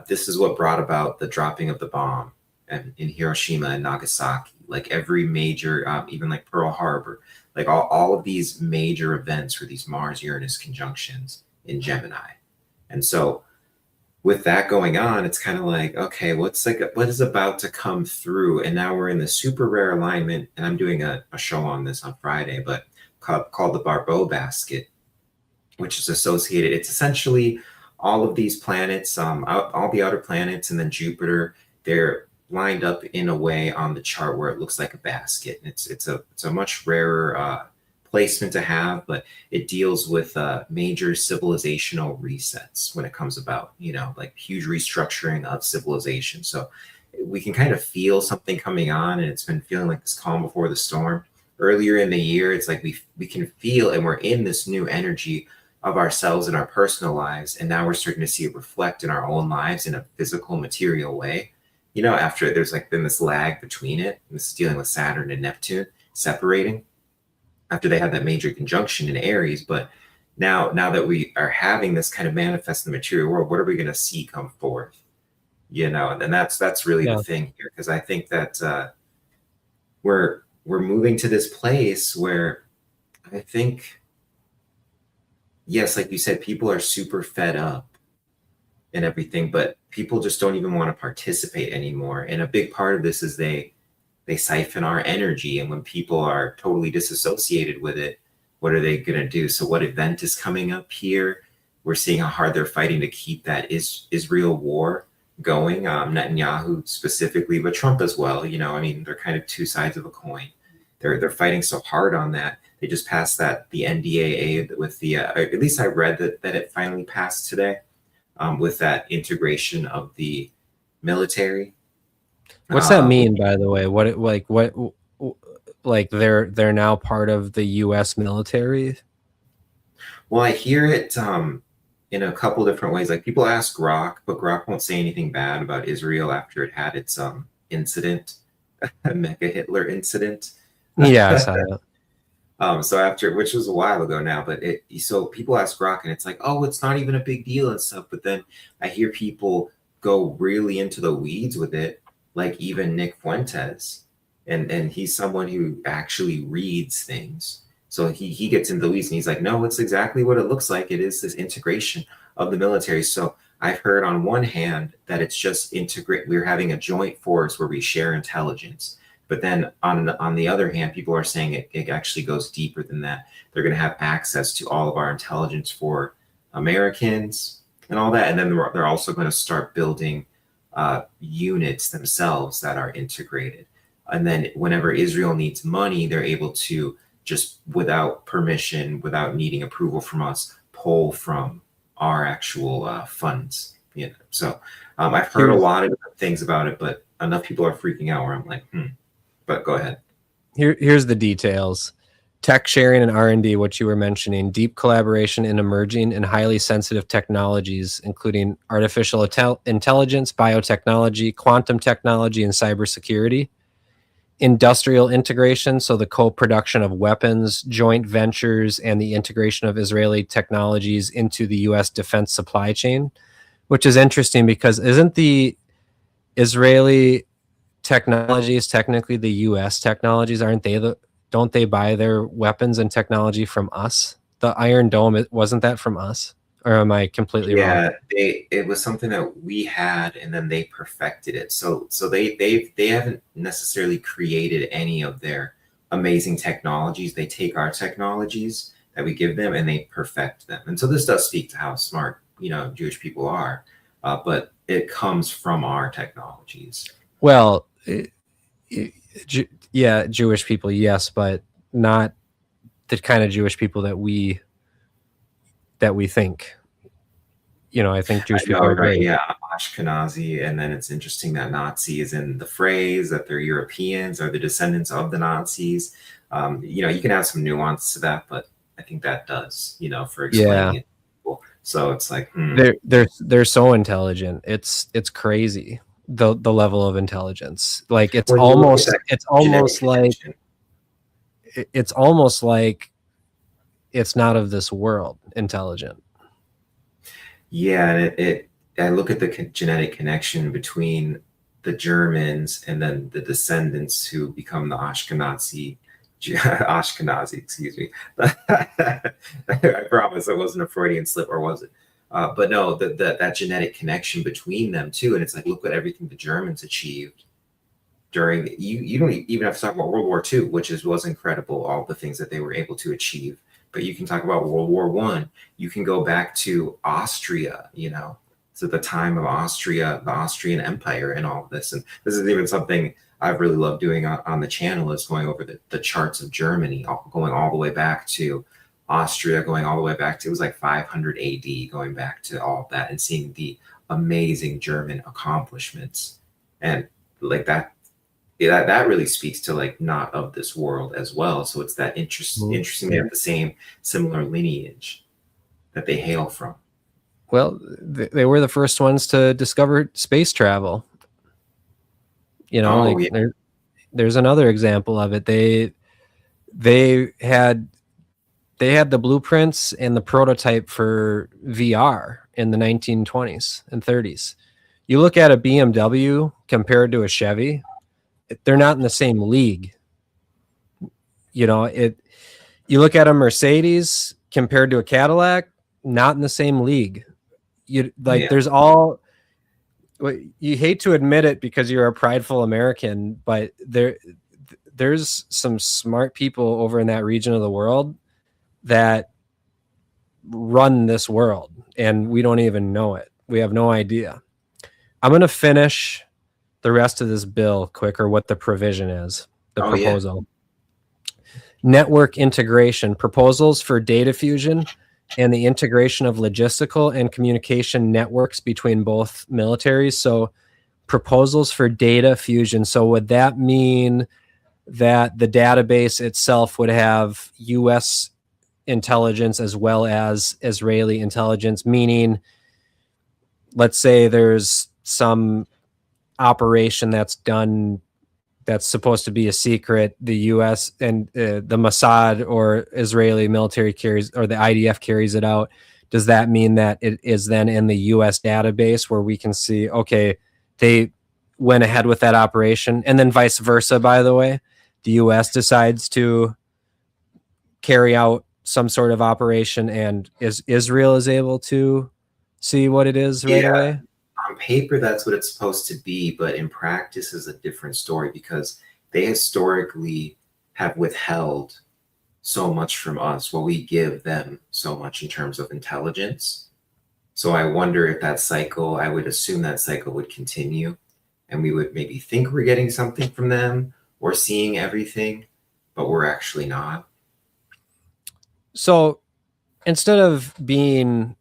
B: This is what brought about the dropping of the bomb in Hiroshima and Nagasaki. Like every major, even like Pearl Harbor, like all of these major events were these Mars-Uranus conjunctions in Gemini. And so with that going on, it's kind of like, okay, what is about to come through? And now we're in the super rare alignment, and I'm doing a show on this on Friday, but called the Barbeau basket, which is associated. It's essentially all of these planets, all the outer planets, and then Jupiter, they're lined up in a way on the chart where it looks like a basket. And it's a much rarer placement to have, but it deals with major civilizational resets when it comes about, like huge restructuring of civilization. So we can kind of feel something coming on, and it's been feeling like this calm before the storm. Earlier in the year, it's like we can feel, and we're in this new energy of ourselves in our personal lives, and now we're starting to see it reflect in our own lives in a physical, material way. After there's like been this lag between it, and this is dealing with Saturn and Neptune separating. after they had that major conjunction in Aries. But now that we are having this kind of manifest in the material world, what are we going to see come forth? And that's really the
A: Yeah.
B: thing here, because I think that we're moving to this place where I think, yes, like you said, people are super fed up and everything, but people just don't even want to participate anymore. And a big part of this is they siphon our energy, and when people are totally disassociated with it, what are they going to do? So what event is coming up here? We're seeing how hard they're fighting to keep that Israel war going. Netanyahu specifically, but Trump as well. I mean, they're kind of two sides of a coin. They're fighting so hard on that. They just passed the NDAA with or at least I read that it finally passed today, with that integration of the military.
A: What's that mean, by the way? Like they're now part of the U.S. military?
B: Well, I hear it in a couple different ways. Like, people ask Grok, but Grok won't say anything bad about Israel after it had its incident, Mecha Hitler incident.
A: Yeah, I saw that.
B: So after, which was a while ago now, but so people ask Grok, and it's like, oh, it's not even a big deal and stuff. But then I hear people go really into the weeds with it, like even Nick Fuentes, and he's someone who actually reads things. So he gets into the weeds, and he's like, no, it's exactly what it looks like. It is this integration of the military. So I've heard on one hand that it's just integrate. We're having a joint force where we share intelligence. But then on the other hand, people are saying it actually goes deeper than that. They're going to have access to all of our intelligence for Americans and all that. And then they're also going to start building units themselves that are integrated. And then whenever Israel needs money, they're able to just, without permission, without needing approval from us, pull from our actual funds. So I've heard a lot of things about it, but enough people are freaking out where I'm like, But go ahead.
A: Here's the details. Tech sharing and R&D, what you were mentioning, deep collaboration in emerging and highly sensitive technologies, including artificial intelligence, biotechnology, quantum technology, and cybersecurity. Industrial integration, so the co-production of weapons, joint ventures, and the integration of Israeli technologies into the U.S. defense supply chain, which is interesting because isn't the Israeli technologies technically the U.S. technologies? Aren't they don't they buy their weapons and technology from us? The Iron Dome, wasn't that from us? Or am I completely wrong?
B: Yeah, it was something that we had, and then they perfected it. So they haven't necessarily created any of their amazing technologies. They take our technologies that we give them and they perfect them. And so this does speak to how smart Jewish people are, but it comes from our technologies.
A: Well, yeah, Jewish people, yes, but not the kind of Jewish people that we think. I think Jewish people are great.
B: Yeah, Ashkenazi, and then it's interesting that Nazi is in the phrase, that they're Europeans or the descendants of the Nazis. You can add some nuance to that, but I think that does, for explaining it. So it's like
A: they're so intelligent. It's crazy. The level of intelligence, like it's almost like it's not of this world intelligent.
B: Yeah, and I look at the genetic connection between the Germans and then the descendants who become the Ashkenazi, excuse me. I promise it wasn't a Freudian slip, or was it? But no, that genetic connection between them too. And it's like, look at everything the Germans achieved during you don't even have to talk about World War II, which was incredible, all the things that they were able to achieve. But you can talk about World War I. You can go back to Austria, to the time of Austria, the Austrian Empire, and all of this. And this is even something I've really loved doing on the channel, is going over the charts of Germany, going all the way back to Austria, going all the way back to, it was like 500 AD, going back to all of that and seeing the amazing German accomplishments. And like that really speaks to like not of this world as well. So it's that interesting they have the same similar lineage that they hail from.
A: Well, they were the first ones to discover space travel. There's another example of it. they had the blueprints and the prototype for VR in the 1920s and 30s. You look at a BMW compared to a Chevy, they're not in the same league. You know, you look at a Mercedes compared to a Cadillac, not in the same league. You like,
B: Yeah.
A: there's all, you hate to admit it because you're a prideful American, but there's some smart people over in that region of the world that run this world, and we don't even know it. We have no idea. I'm going to finish the rest of this bill quick, or what the provision is, the proposal. Network integration, proposals for data fusion and the integration of logistical and communication networks between both militaries. So proposals for data fusion. So would that mean that the database itself would have US intelligence as well as Israeli intelligence? Meaning, let's say there's some operation that's done that's supposed to be a secret, the US and the Mossad or Israeli military carries, or the IDF carries it out. Does that mean that it is then in the US database where we can see, okay, they went ahead with that operation? And then vice versa, by the way, the US decides to carry out some sort of operation and Israel is able to see what it is right away?
B: On paper, that's what it's supposed to be, but in practice is a different story, because they historically have withheld so much from us while we give them so much in terms of intelligence. So I wonder if that cycle, I would assume that cycle would continue, and we would maybe think we're getting something from them or seeing everything, but we're actually not.
A: So instead of being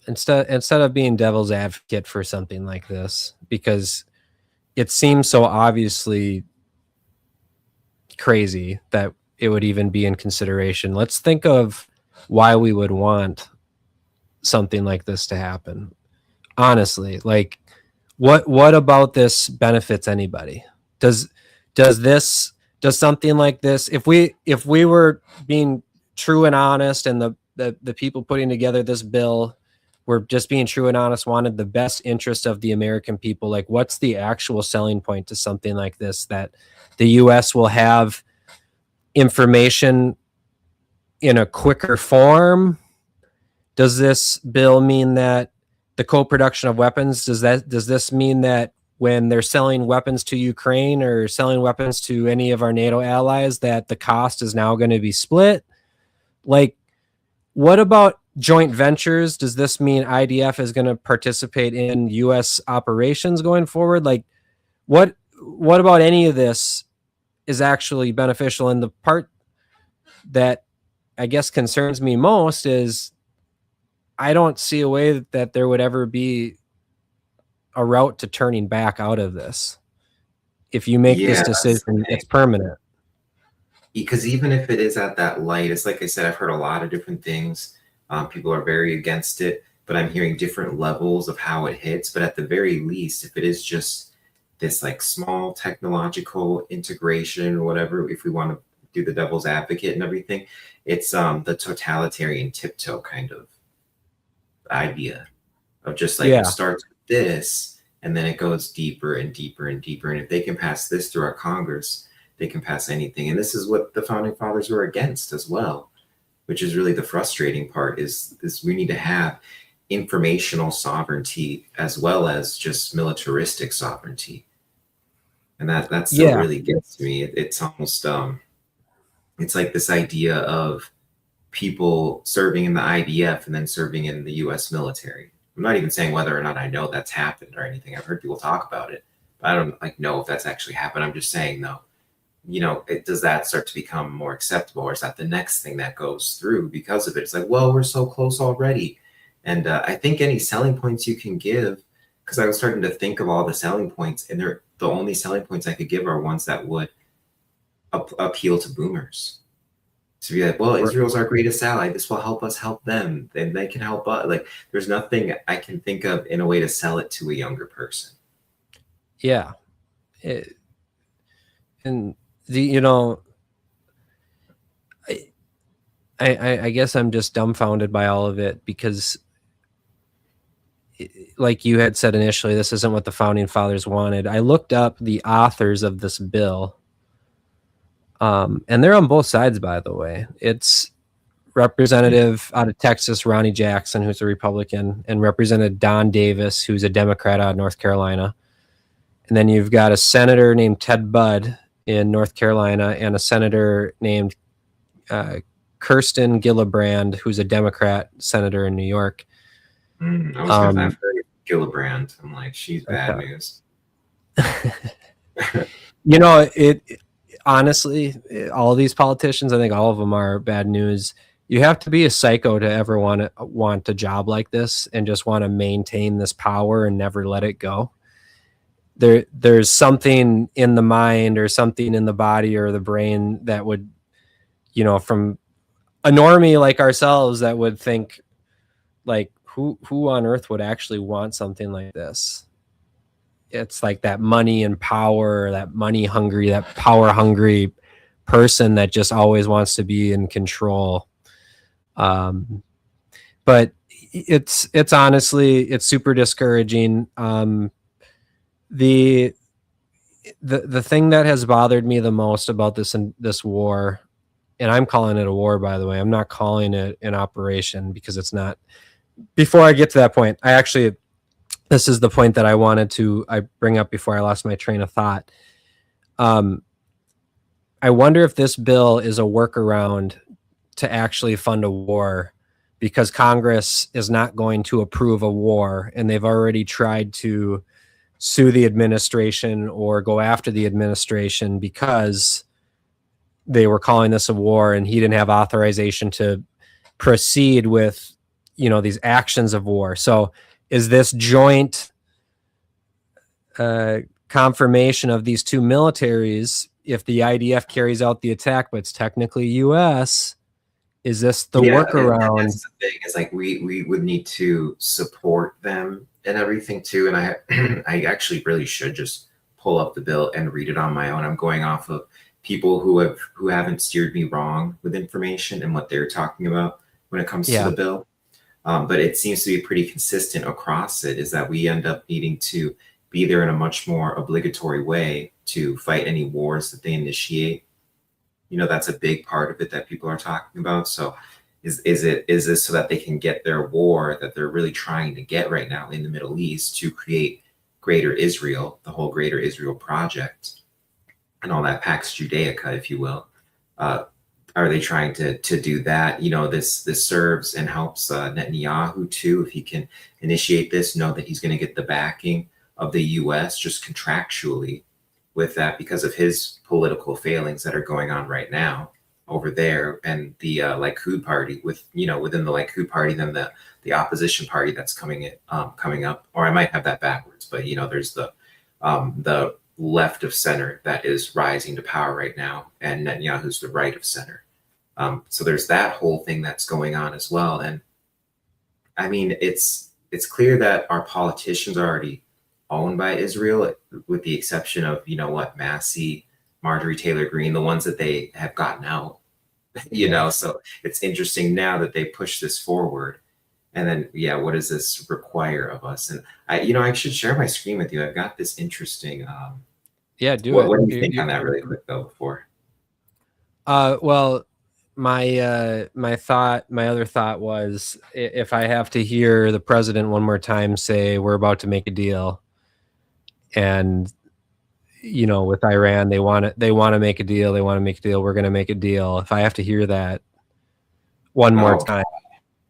A: instead of being devil's advocate for something like this, because it seems so obviously crazy that it would even be in consideration, let's think of why we would want something like this to happen. Honestly, like, what about this benefits anybody? Does something like this, if we were being true and honest, and the people putting together this bill were just being true and honest, wanted the best interest of the American people, like, what's the actual selling point to something like this, that the US will have information in a quicker form? Does this bill mean that the co-production of weapons, does this mean that when they're selling weapons to Ukraine or selling weapons to any of our NATO allies, that the cost is now going to be split? Like, what about joint ventures? Does this mean IDF is going to participate in US operations going forward? Like, what about any of this is actually beneficial? And the part that I guess concerns me most is I don't see a way that there would ever be a route to turning back out of this. If you make this decision, it's permanent.
B: Because even if it is at that light, it's like I said, I've heard a lot of different things. People are very against it, but I'm hearing different levels of how it hits. But at the very least, if it is just this like small technological integration or whatever, if we want to do the devil's advocate and everything, it's the totalitarian tiptoe kind of idea of just like, it starts with this and then it goes deeper and deeper and deeper. And if they can pass this through our Congress, they can pass anything. And this is what the founding fathers were against as well, which is really the frustrating part, is this: we need to have informational sovereignty as well as just militaristic sovereignty. And that still really gets to me. It's almost it's like this idea of people serving in the IDF and then serving in the US military. I'm not even saying whether or not I know that's happened or anything. I've heard people talk about it, but I don't like know if that's actually happened. I'm just saying, though, you know, does that start to become more acceptable, or is that the next thing that goes through because of it? It's like, well, we're so close already. And I think any selling points you can give, because I was starting to think of all the selling points, and the only selling points I could give are ones that would appeal to boomers. To be like, well, Israel's our greatest ally. This will help us help them. Then they can help us. Like, there's nothing I can think of in a way to sell it to a younger person.
A: Yeah. it, and the you know I, I guess I'm just dumbfounded by all of it because, like you had said initially, this isn't what the founding fathers wanted. I looked up the authors of this bill, and they're on both sides, by the way. It's Representative out of Texas, Ronnie Jackson, who's a Republican, and Representative Don Davis, who's a Democrat out of North Carolina. And then you've got a senator named Ted Budd in North Carolina and a senator named Kirsten Gillibrand, who's a Democrat senator in New York.
B: I was gonna, I've heard of Gillibrand. I'm like, she's bad news.
A: You know, it honestly, all of these politicians, I think all of them are bad news. You have to be a psycho to ever want a job like this and just want to maintain this power and never let it go. There's something in the mind or something in the body or the brain that would, you know, from a normie like ourselves, that would think like, who on earth would actually want something like this? It's like that money and power, that money hungry, that power hungry person that just always wants to be in control. But it's honestly, it's super discouraging. The thing that has bothered me the most about this war, and I'm calling it a war, by the way, I'm not calling it an operation because it's not. Before I get to that point, this is the point that I bring up before I lost my train of thought. I wonder if this bill is a workaround to actually fund a war, because Congress is not going to approve a war, and they've already tried to sue the administration or go after the administration because they were calling this a war and he didn't have authorization to proceed with, you know, these actions of war. So is this joint confirmation of these two militaries, if the IDF carries out the attack, but it's technically U.S., is this the workaround?
B: That's the thing. Is like we would need to support them and everything too. And I actually really should just pull up the bill and read it on my own. I'm going off of people who haven't steered me wrong with information and what they're talking about when it comes to the bill. But it seems to be pretty consistent across it, is that we end up needing to be there in a much more obligatory way to fight any wars that they initiate. You know, that's a big part of it that people are talking about. So is this so that they can get their war that they're really trying to get right now in the Middle East to create Greater Israel, the whole Greater Israel project, and all that Pax Judaica, if you will? Are they trying to do that? You know, this serves and helps Netanyahu too, if he can initiate this, know that he's going to get the backing of the U.S. just contractually with that, because of his political failings that are going on right now over there, and the Likud party within the Likud party, then the opposition party that's coming up, or I might have that backwards, but you know, there's the left of center that is rising to power right now, and Netanyahu's the right of center. So there's that whole thing that's going on as well. And I mean, it's clear that our politicians are already owned by Israel, with the exception of, you know what, Massey, Marjorie Taylor Greene, the ones that they have gotten out, you know. So it's interesting now that they push this forward. And then, yeah, what does this require of us? And I should share my screen with you. I've got this interesting.
A: Yeah, do
B: what,
A: it.
B: What do you think on that really quick though before?
A: Well, my other thought was, if I have to hear the president one more time say we're about to make a deal, and you know, with Iran, they want to make a deal, we're going to make a deal. If I have to hear that one more time,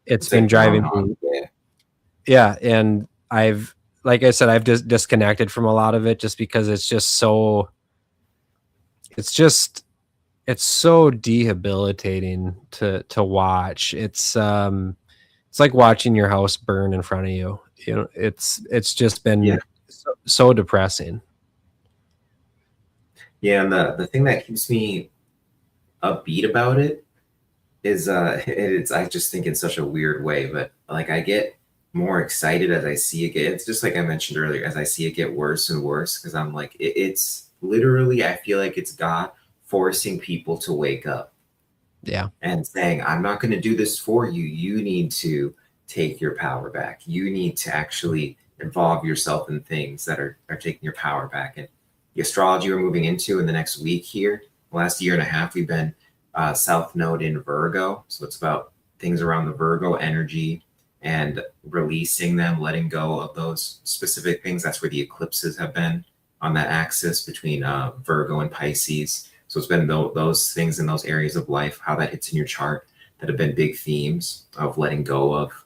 A: it's been driving me. Yeah, and like I said, I've just disconnected from a lot of it, just because it's so debilitating to watch. It's like watching your house burn in front of you. You know, it's just been so depressing.
B: Yeah, and the thing that keeps me upbeat about it is I just think in such a weird way, but like I get more excited as I see it get. It's just like I mentioned earlier, as I see it get worse and worse, because I'm like, it's literally, I feel like it's God forcing people to wake up
A: Yeah.
B: and saying, I'm not going to do this for you. You need to take your power back. You need to actually involve yourself in things that are taking your power back. And the astrology we're moving into in the next week here, the last year and a half, we've been South Node in Virgo. So it's about things around the Virgo energy and releasing them, letting go of those specific things. That's where the eclipses have been on that axis between Virgo and Pisces. So it's been those things in those areas of life, how that hits in your chart, that have been big themes of letting go of,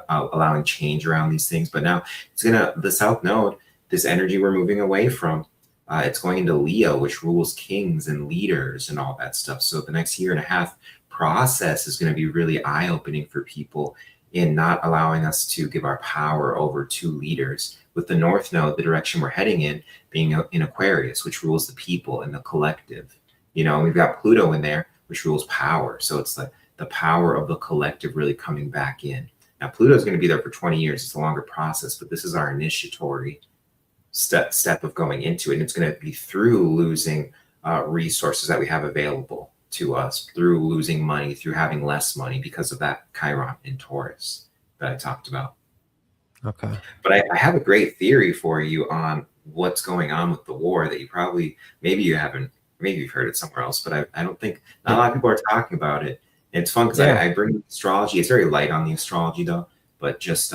B: allowing change around these things. But now it's the South Node, this energy we're moving away from, it's going into Leo, which rules kings and leaders and all that stuff. So the next year and a half process is going to be really eye-opening for people in not allowing us to give our power over to leaders. With the North Node, the direction we're heading in, being in Aquarius, which rules the people and the collective. You know, we've got Pluto in there, which rules power. So it's like the power of the collective really coming back in. Now, Pluto is going to be there for 20 years. It's a longer process, but this is our initiatory step of going into it. And it's going to be through losing resources that we have available to us, through losing money, through having less money because of that Chiron in Taurus that I talked about.
A: Okay.
B: But I have a great theory for you on what's going on with the war that you probably, maybe you've heard it somewhere else, but I don't think, not a lot of people are talking about it. And it's fun because I bring astrology. It's very light on the astrology though, but just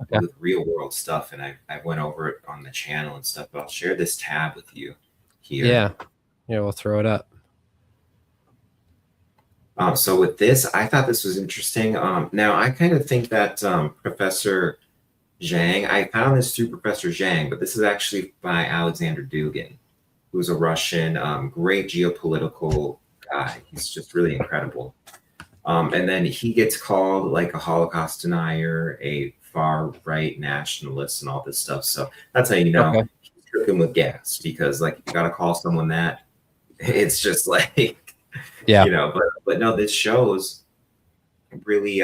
B: with real world stuff. And I went over it on the channel and stuff, but I'll share this tab with you here.
A: Yeah. We'll throw it up.
B: So with this, I thought this was interesting. Now I kind of think that Professor Zhang, I found this through Professor Zhang, but this is actually by Alexander Dugin, who's a Russian, great geopolitical guy. He's just really incredible. And then he gets called like a Holocaust denier, a far right nationalist, and all this stuff. So that's how you know he's cooking with gas, because like you got to call someone that. It's just like, you know. But no, this shows really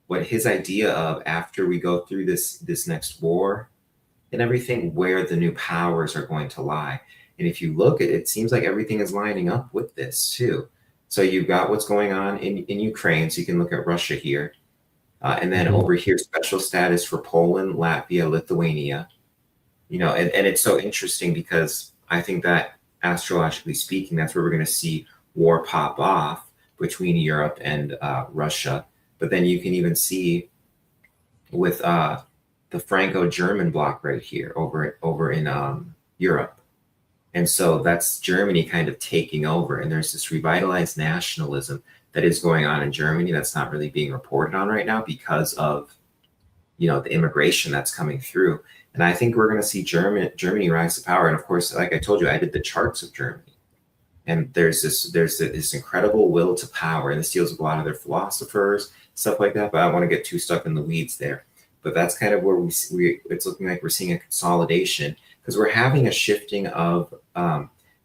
B: what his idea of, after we go through this next war and everything, where the new powers are going to lie. And if you look at it, it seems like everything is lining up with this too. So you've got what's going on in Ukraine. So you can look at Russia here. And then over here, special status for Poland, Latvia, Lithuania. You know, and it's so interesting because I think that astrologically speaking, that's where we're going to see war pop off between Europe and Russia. But then you can even see with the Franco-German bloc right here over in Europe. And so that's Germany kind of taking over. And there's this revitalized nationalism that is going on in Germany that's not really being reported on right now because of, you know, the immigration that's coming through. And I think we're going to see Germany rise to power. And of course, like I told you, I did the charts of Germany. And there's this incredible will to power. And this deals with a lot of their philosophers, stuff like that. But I don't want to get too stuck in the weeds there. But that's kind of where it's looking like we're seeing a consolidation, because we're having a shifting of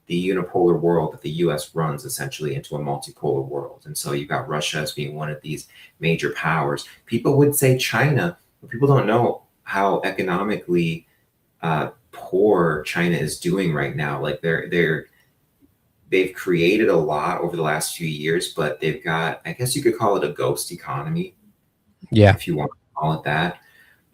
B: the unipolar world that the U.S. runs essentially into a multipolar world. And so you've got Russia as being one of these major powers. People would say China, but people don't know how economically poor China is doing right now. Like they've created a lot over the last few years, but they've got, I guess you could call it a ghost economy.
A: Yeah.
B: If you want to call it that.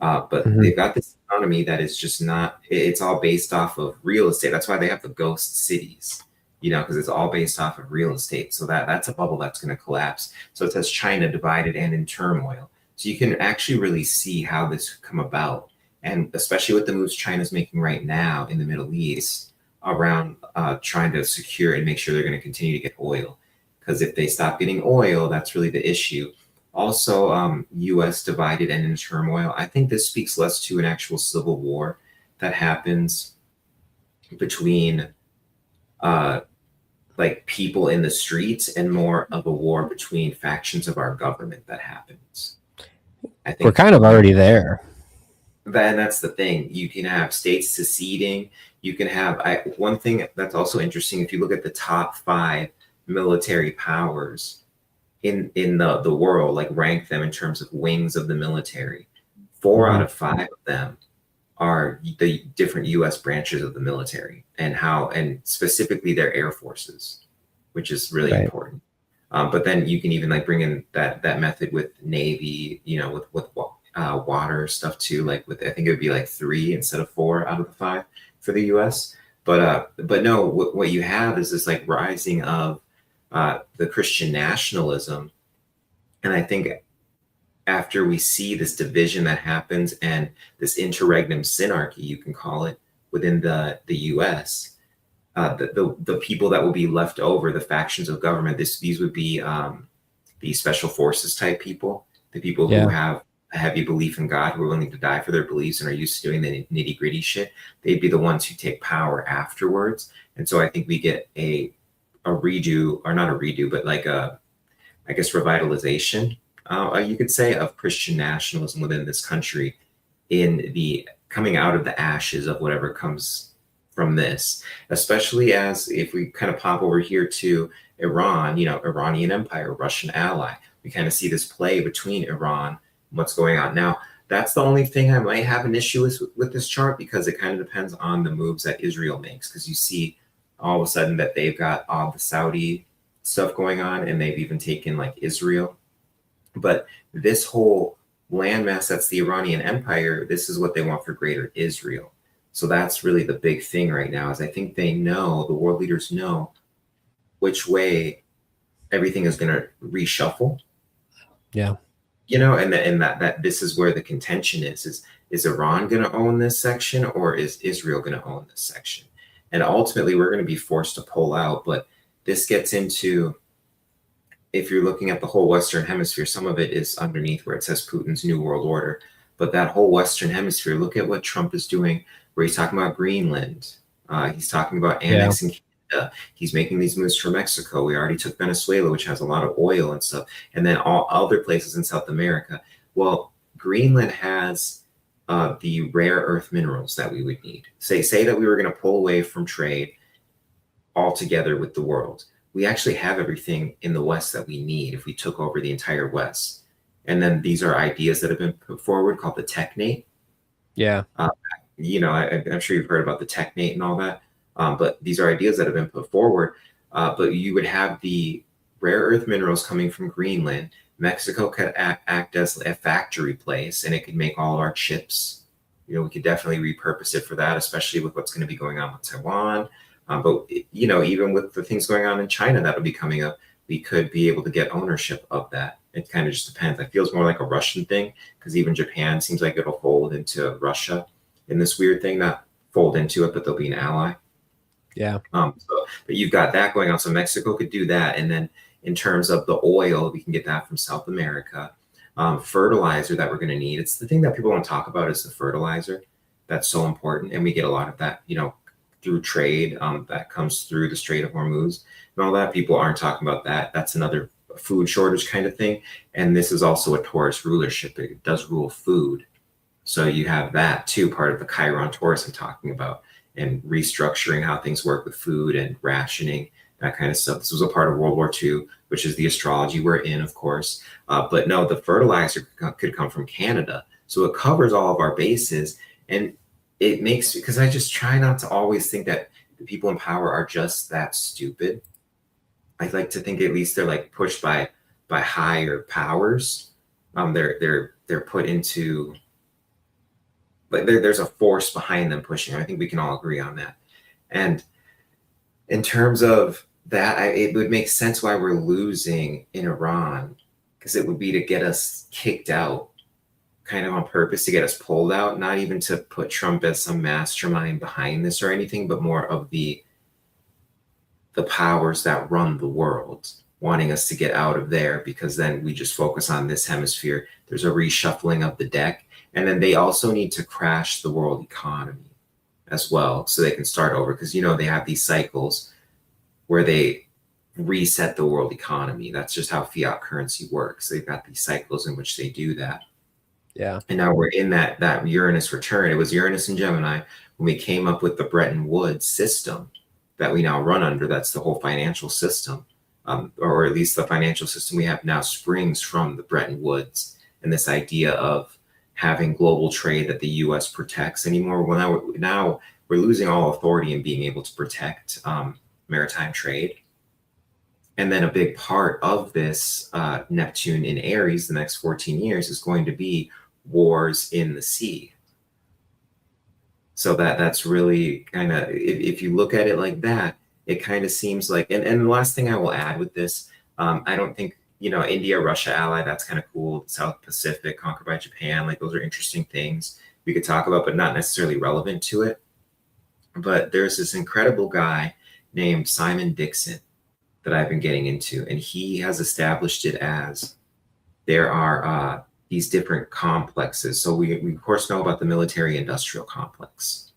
B: But they've got this economy that is just not, it's all based off of real estate. That's why they have the ghost cities, you know, because it's all based off of real estate. So that's a bubble that's going to collapse. So it says China divided and in turmoil. So you can actually really see how this come about. And especially with the moves China's making right now in the Middle East around trying to secure and make sure they're going to continue to get oil. Because if they stop getting oil, that's really the issue. Also, U.S. divided and in turmoil. I think this speaks less to an actual civil war that happens between like people in the streets, and more of a war between factions of our government that happens. I think
A: we're kind of already there.
B: That's the thing. You can have states seceding. You can have one thing that's also interesting. If you look at the top 5 military powers in the world, like rank them in terms of wings of the military, 4 out of 5 of them are the different U.S. branches of the military and specifically their air forces, which is really
A: Right.
B: important. But then you can even like bring in that method with Navy, with water stuff too. Like with I think it would be like 3 instead of 4 out of the 5 for the U.S. But no, what you have is this like rising of the Christian nationalism, and I think after we see this division that happens and this interregnum synarchy, you can call it, within the U.S., the people that will be left over, the factions of government, these would be the special forces type people, the people who
A: Yeah.
B: have a heavy belief in God, who are willing to die for their beliefs and are used to doing the nitty gritty shit. They'd be the ones who take power afterwards. And so I think we get a redo, or not a redo, but like I guess revitalization, you could say, of Christian nationalism within this country in the coming out of the ashes of whatever comes from this, especially as if we kind of pop over here to Iran, Iranian Empire, Russian ally, we kind of see this play between Iran and what's going on. Now, that's the only thing I might have an issue with this chart, because it kind of depends on the moves that Israel makes, because you see all of a sudden that they've got all the Saudi stuff going on, and they've even taken like Israel. But this whole landmass that's the Iranian Empire, this is what they want for greater Israel. So that's really the big thing right now, is I think they know, the world leaders know which way everything is going to reshuffle.
A: Yeah.
B: And that this is where the contention is Iran going to own this section, or is Israel going to own this section? And ultimately we're going to be forced to pull out. But this gets into, if you're looking at the whole Western Hemisphere, some of it is underneath where it says Putin's New World Order. But that whole Western Hemisphere, look at what Trump is doing, where he's talking about Greenland. He's talking about annexing Canada. He's making these moves for Mexico. We already took Venezuela, which has a lot of oil and stuff. And then all other places in South America. Well, Greenland has the rare earth minerals that we would need. Say that we were going to pull away from trade altogether with the world. We actually have everything in the West that we need if we took over the entire West. And then these are ideas that have been put forward called the Technate.
A: Yeah.
B: I'm sure you've heard about the Technate and all that. But these are ideas that have been put forward. But you would have the rare earth minerals coming from Greenland. Mexico could act as a factory place, and it could make all of our chips. We could definitely repurpose it for that, especially with what's going to be going on with Taiwan. But even with the things going on in China that'll be coming up, we could be able to get ownership of that. It kind of just depends. It feels more like a Russian thing, because even Japan seems like it'll fold into Russia in this weird thing, not fold into it, but they'll be an ally.
A: Yeah.
B: But you've got that going on. So Mexico could do that. And then in terms of the oil, we can get that from South America. Fertilizer that we're going to need. It's the thing that people don't talk about, is the fertilizer. That's so important. And we get a lot of that, through trade that comes through the Strait of Hormuz and all that. People aren't talking about that. That's another food shortage kind of thing. And this is also a Taurus rulership. It does rule food. So you have that too, part of the Chiron Taurus I'm talking about, and restructuring how things work with food and rationing, that kind of stuff. This was a part of World War II, which is the astrology we're in, of course. But no, the fertilizer could come from Canada. So it covers all of our bases. And it makes, because I just try not to always think that the people in power are just that stupid. I like to think at least they're like pushed by higher powers. They're put into, like, there's a force behind them pushing. I think we can all agree on that. And in terms of that, it would make sense why we're losing in Iran, because it would be to get us kicked out, kind of on purpose, to get us pulled out, not even to put Trump as some mastermind behind this or anything, but more of the powers that run the world wanting us to get out of there, because then we just focus on this hemisphere. There's a reshuffling of the deck. And then they also need to crash the world economy as well, so they can start over, because they have these cycles where they reset the world economy. That's just how fiat currency works. They've got these cycles in which they do that.
A: Yeah.
B: And now we're in that Uranus return. It was Uranus and Gemini when we came up with the Bretton Woods system that we now run under. That's the whole financial system, or at least the financial system we have now springs from the Bretton Woods, and this idea of having global trade that the U.S. protects anymore. Well, now we're losing all authority in being able to protect maritime trade. And then a big part of this Neptune in Aries, the next 14 years, is going to be wars in the sea. So that's really kind of, if you look at it like that, it kind of seems like, and the last thing I will add with this, I don't think, India, Russia ally, that's kind of cool. South Pacific conquered by Japan, like those are interesting things we could talk about, but not necessarily relevant to it. But there's this incredible guy named Simon Dixon that I've been getting into, and he has established it as there are these different complexes. So we of course know about the military industrial complex.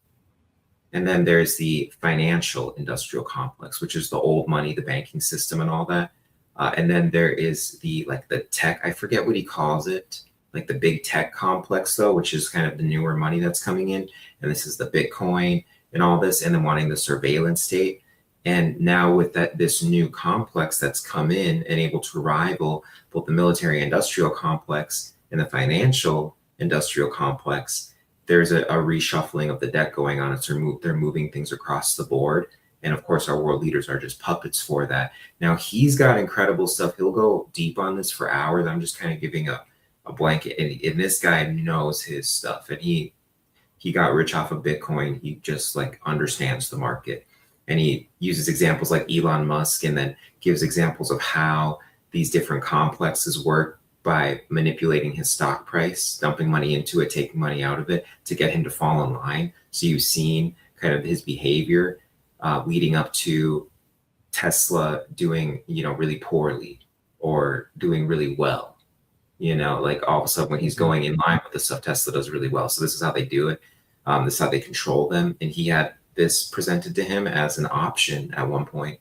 B: And then there's the financial industrial complex, which is the old money, the banking system and all that. And then there is the tech, I forget what he calls it, like the big tech complex though, which is kind of the newer money that's coming in. And this is the Bitcoin and all this, and then wanting the surveillance state. And now with this new complex that's come in and able to rival both the military industrial complex and the financial industrial complex, there's a reshuffling of the deck going on. They're moving things across the board. And of course, our world leaders are just puppets for that. Now, he's got incredible stuff. He'll go deep on this for hours. I'm just kind of giving a blanket. And this guy knows his stuff. And he got rich off of Bitcoin. He just understands the market. And he uses examples like Elon Musk, and then gives examples of how these different complexes work by manipulating his stock price, dumping money into it, taking money out of it to get him to fall in line. So you've seen kind of his behavior leading up to Tesla doing, really poorly or doing really well. All of a sudden when he's going in line with the stuff, Tesla does really well. So this is how they do it. This is how they control them. And he had this presented to him as an option at one point,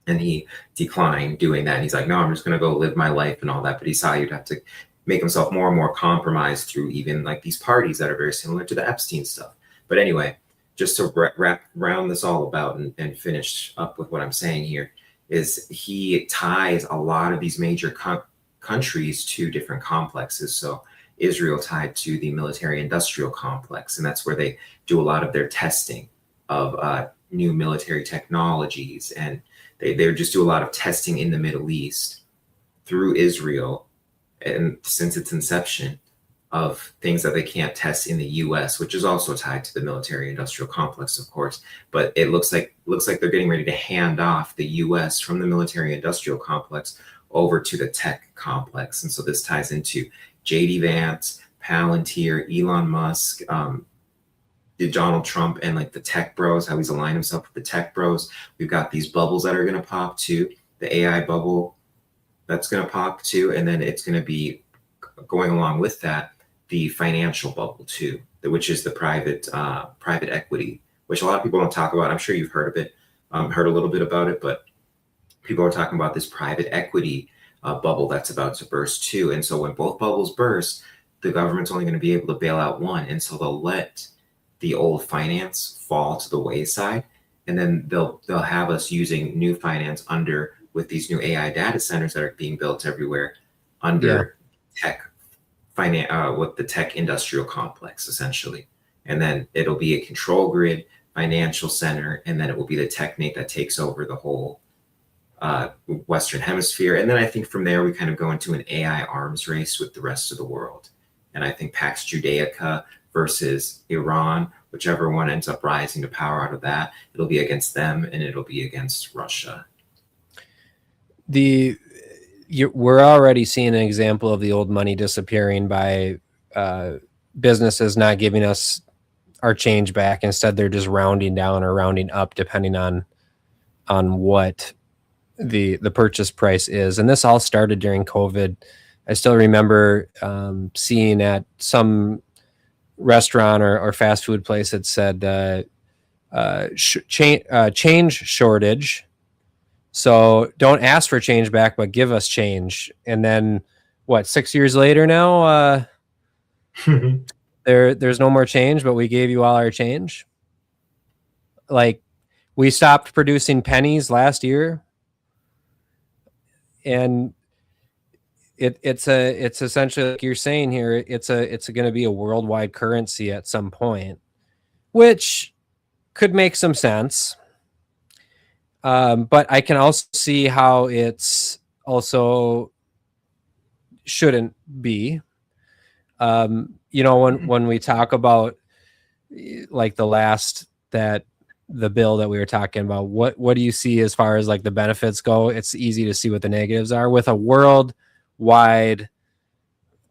B: and he declined doing that. And he's like, no, I'm just going to go live my life and all that. But he saw you'd have to make himself more and more compromised through even these parties that are very similar to the Epstein stuff. But anyway, just to round this all about and finish up with what I'm saying here, is he ties a lot of these major countries to different complexes. So Israel tied to the military industrial complex, and that's where they do a lot of their testing of new military technologies, and they just do a lot of testing in the Middle East through Israel, and since its inception, of things that they can't test in the US, which is also tied to the military industrial complex, of course. But it looks like they're getting ready to hand off the US from the military industrial complex over to the tech complex. And so this ties into JD Vance, Palantir, Elon Musk, Donald Trump, and the tech bros, how he's aligned himself with the tech bros. We've got these bubbles that are going to pop too, the AI bubble that's going to pop too, and then it's going to be going along with that, the financial bubble too, which is the private equity, which a lot of people don't talk about. I'm sure you've heard of it, heard a little bit about it, but people are talking about this private equity bubble that's about to burst too. And so when both bubbles burst, the government's only going to be able to bail out one, and so they'll let the old finance fall to the wayside, and then they'll have us using new finance with these new AI data centers that are being built everywhere under tech finance, with the tech industrial complex essentially. And then it'll be a control grid financial center, and then it will be the technate that takes over the whole Western hemisphere. And then I think from there we kind of go into an AI arms race with the rest of the world. And I think Pax Judaica versus Iran, whichever one ends up rising to power out of that, it'll be against them, and it'll be against Russia.
A: We're already seeing an example of the old money disappearing by businesses not giving us our change back. Instead, they're just rounding down or rounding up depending on what the purchase price is. And this all started during COVID. I still remember seeing at some restaurant or fast food place that said change shortage. So don't ask for change back, but give us change. And then 6 years later now, there's no more change, but we gave you all our change. We stopped producing pennies last year. And it's essentially like you're saying here. It's going to be a worldwide currency at some point, which could make some sense. But I can also see how it's also shouldn't be. When we talk about like the bill that we were talking about, what do you see as far as like the benefits go? It's easy to see what the negatives are. With a worldwide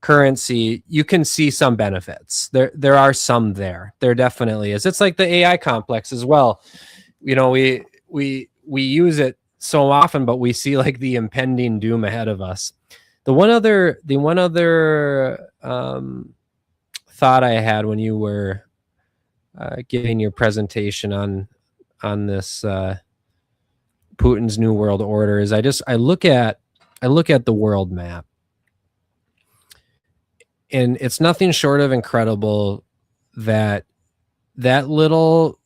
A: currency, you can see some benefits. There are some there. There definitely is. It's like the AI complex as well. We use it so often, but we see like the impending doom ahead of us. The one other thought I had when you were giving your presentation on this Putin's New World Order is I look at the world map, and it's nothing short of incredible that little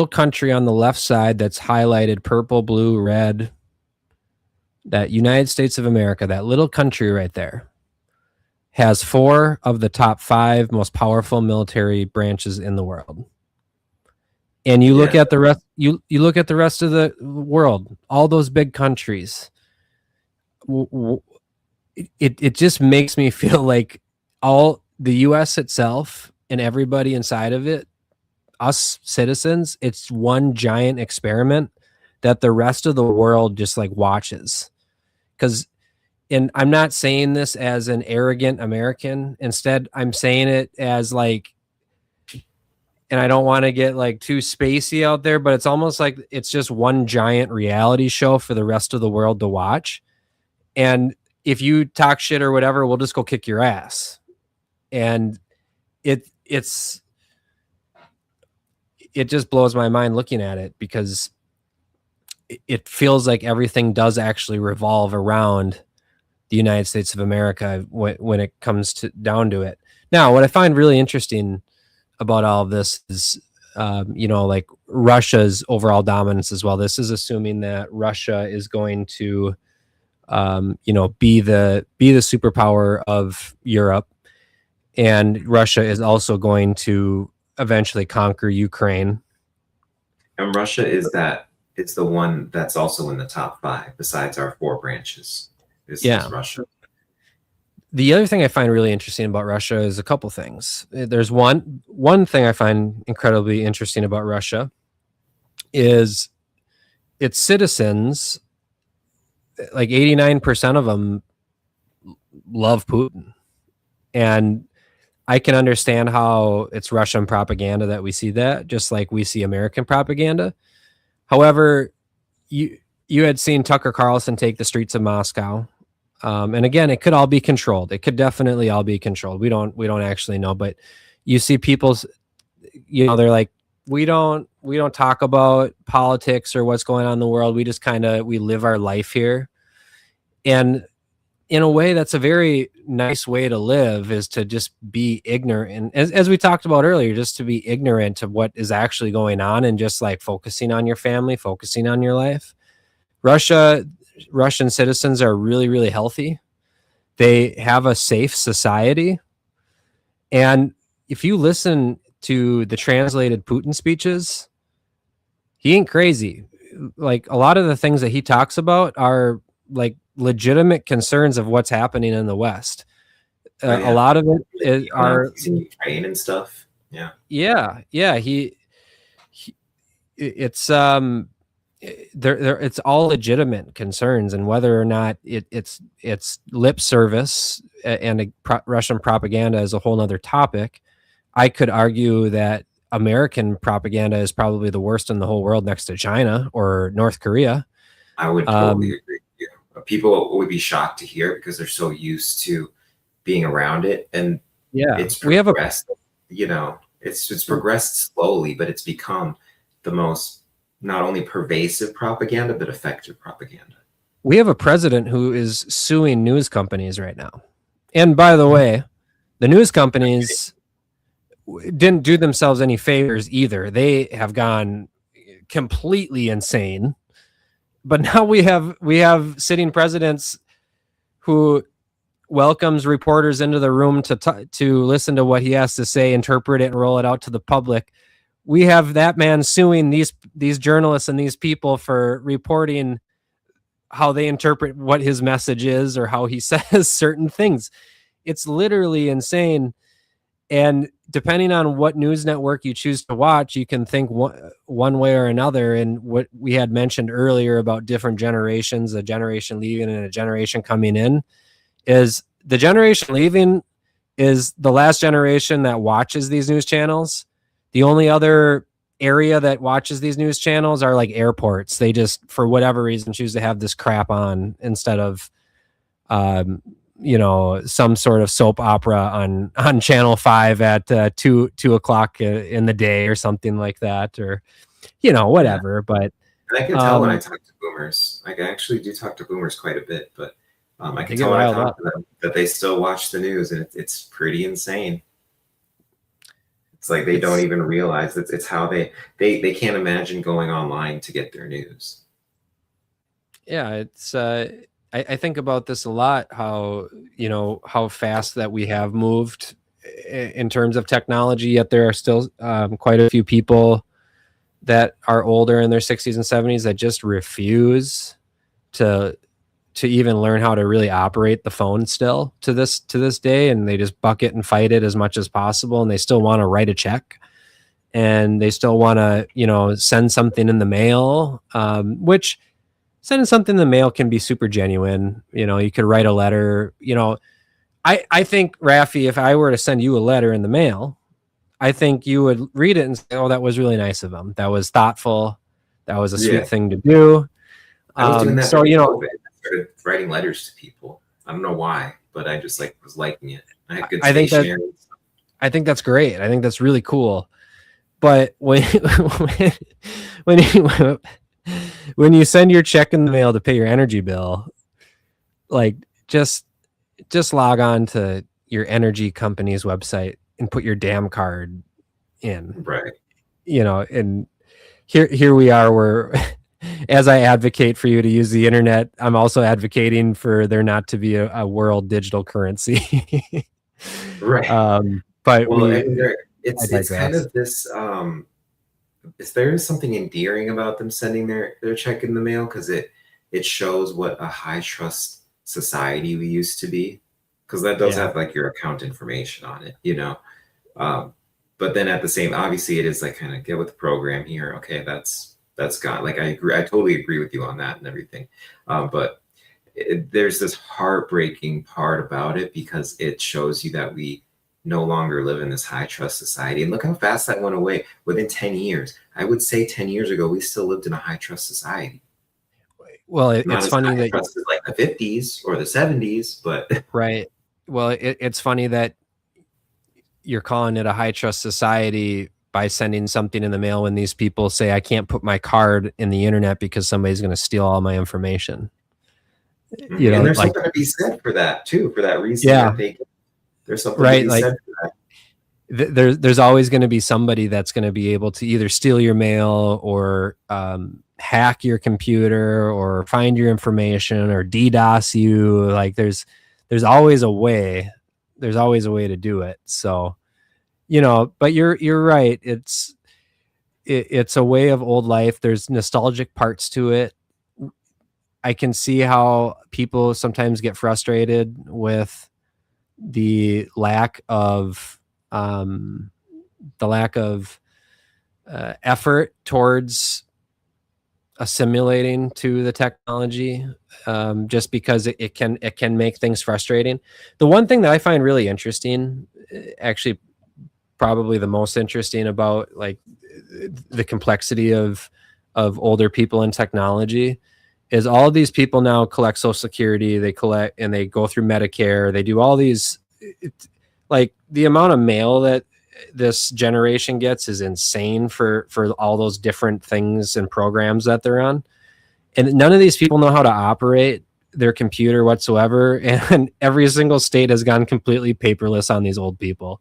A: country on the left side that's highlighted purple, blue, red, that United States of America, that little country right there, has 4 of the top 5 most powerful military branches in the world. And you look at the rest, you look at the rest of the world, all those big countries. It just makes me feel like all the US itself and everybody inside of it, us citizens, it's one giant experiment that the rest of the world just like watches. And I'm not saying this as an arrogant American. Instead, I'm saying it as like, and I don't want to get like too spacey out there, but it's almost like it's just one giant reality show for the rest of the world to watch. And if you talk shit or whatever, we'll just go kick your ass. And it just blows my mind looking at it, because it feels like everything does actually revolve around the United States of America when it comes down to it. Now, what I find really interesting about all of this is, like Russia's overall dominance as well. This is assuming that Russia is going to, be the superpower of Europe, and Russia is also going to eventually conquer Ukraine.
B: And Russia is the one that's also in the top 5 besides our 4 branches. Is Russia.
A: The other thing I find really interesting about Russia is a couple things. There's one thing I find incredibly interesting about Russia is its citizens, like 89% of them love Putin. And I can understand how it's Russian propaganda that we see that, just like we see American propaganda. However, you had seen Tucker Carlson take the streets of Moscow. And again, it could all be controlled. It could definitely all be controlled. We don't actually know, but you see people's, they're like, we don't talk about politics or what's going on in the world. We just we live our life here. And in a way, that's a very nice way to live, is to just be ignorant. And as we talked about earlier, just to be ignorant of what is actually going on and just like focusing on your family, focusing on your life. Russian citizens are really, really healthy. They have a safe society. And if you listen to the translated Putin speeches, he ain't crazy. Like, a lot of the things that he talks about are like legitimate concerns of what's happening in the West. A lot of it are
B: Ukraine and stuff. Yeah.
A: It's it's all legitimate concerns, and whether or not it's lip service and Russian propaganda is a whole nother topic. I could argue that American propaganda is probably the worst in the whole world, next to China or North Korea.
B: I would totally agree with you. People would be shocked to hear it because they're so used to being around it, and it's progressed. It's progressed slowly, but it's become the most not only pervasive propaganda, but effective propaganda.
A: We have a president who is suing news companies right now. And by the way, the news companies didn't do themselves any favors either. They have gone completely insane. But now we have sitting presidents who welcomes reporters into the room to listen to what he has to say, interpret it, and roll it out to the public. We have that man suing these journalists and these people for reporting how they interpret what his message is or how he says certain things. It's literally insane. And depending on what news network you choose to watch, you can think one way or another. And what we had mentioned earlier about different generations, a generation leaving and a generation coming in, is the generation leaving is the last generation that watches these news channels. The only other area that watches these news channels are like airports. They just, for whatever reason, choose to have this crap on instead of, some sort of soap opera on Channel 5 at 2 o'clock in the day or something like that, or, whatever. Yeah. But
B: and I can tell when I talk to boomers. Like, I actually do talk to boomers quite a bit, but I can tell when I talk to them that they still watch the news, and it's pretty insane. It's like they don't even realize that it's how they can't imagine going online to get their news.
A: Yeah, it's I think about this a lot, how fast that we have moved in terms of technology, yet there are still quite a few people that are older in their 60s and 70s that just refuse to even learn how to really operate the phone still to this day. And they just buck it and fight it as much as possible. And they still want to write a check, and they still want to, send something in the mail, which sending something in the mail can be super genuine. You could write a letter, I think, Rafi, if I were to send you a letter in the mail, I think you would read it and say, oh, that was really nice of them. That was thoughtful. That was a sweet thing to do.
B: I was doing that. So, started writing letters to people. I don't know why, but I just was liking it. I had good stationery.
A: I think that's great. I think that's really cool. But when you send your check in the mail to pay your energy bill, like just log on to your energy company's website and put your damn card in.
B: Right.
A: And here we are, where as I advocate for you to use the internet, I'm also advocating for there not to be a world digital currency.
B: Right.
A: But
B: it's kind of this, there is something endearing about them sending their check in the mail, because it shows what a high trust society we used to be, because that does have your account information on it, but then at the same, obviously it is kind of get with the program here. Okay, that's gone. I agree. I totally agree with you on that and everything. But there's this heartbreaking part about it, because it shows you that we no longer live in this high trust society. And look how fast that went away within 10 years. I would say 10 years ago, we still lived in a high trust society.
A: Well, it's funny that
B: trust is like the 50s or the 70s, but
A: right. Well, it's funny that you're calling it a high trust society by sending something in the mail when these people say, I can't put my card in the internet because somebody's going to steal all my information.
B: And there's something to be said for that too, for that reason.
A: Yeah.
B: There's something to be said for
A: that. There's always going to be somebody that's going to be able to either steal your mail or hack your computer or find your information or DDoS you. There's always a way. There's always a way to do it. So, but you're right. It's a way of old life. There's nostalgic parts to it. I can see how people sometimes get frustrated with the lack of effort towards assimilating to the technology, just because it can make things frustrating. The one thing that I find really interesting, actually probably the most interesting about the complexity of older people in technology, is all of these people now collect Social Security, they collect and they go through Medicare, they do all these, the amount of mail that this generation gets is insane for all those different things and programs that they're on. And none of these people know how to operate their computer whatsoever. And every single state has gone completely paperless on these old people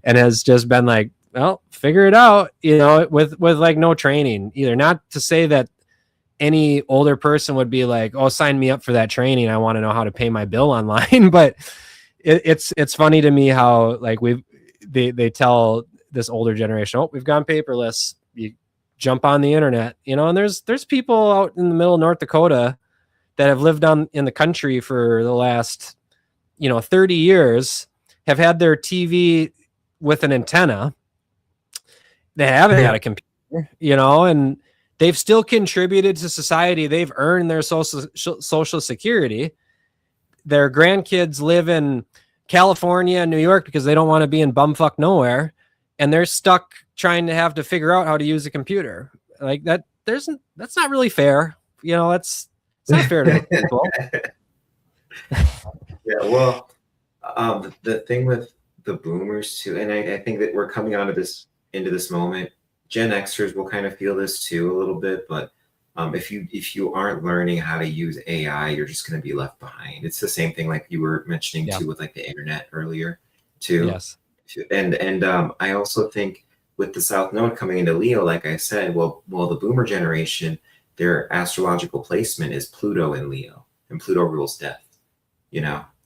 A: and has just been well, figure it out, with no training either. Not to say that any older person would be like, oh, sign me up for that training. I want to know how to pay my bill online. But it's funny to me how like they tell this older generation, oh, we've gone paperless. You jump on the internet, you know, and there's people out in the middle of North Dakota that have lived in the country for the last, 30 years, have had their TV with an antenna. They haven't had a computer, and they've still contributed to society. They've earned their social security. Their grandkids live in California and New York because they don't want to be in bumfuck nowhere, and they're stuck trying to have to figure out how to use a computer like that. That's not really fair. It's not fair to people.
B: Yeah, well, the thing with the boomers too, and I think that we're coming into this moment. Gen Xers will kind of feel this too a little bit, but if you aren't learning how to use AI, you're just going to be left behind. It's the same thing like you were mentioning too with like the internet earlier too.
A: Yes.
B: And I also think with the South Node coming into Leo, like I said, well, the boomer generation, their astrological placement is Pluto in Leo, and Pluto rules death,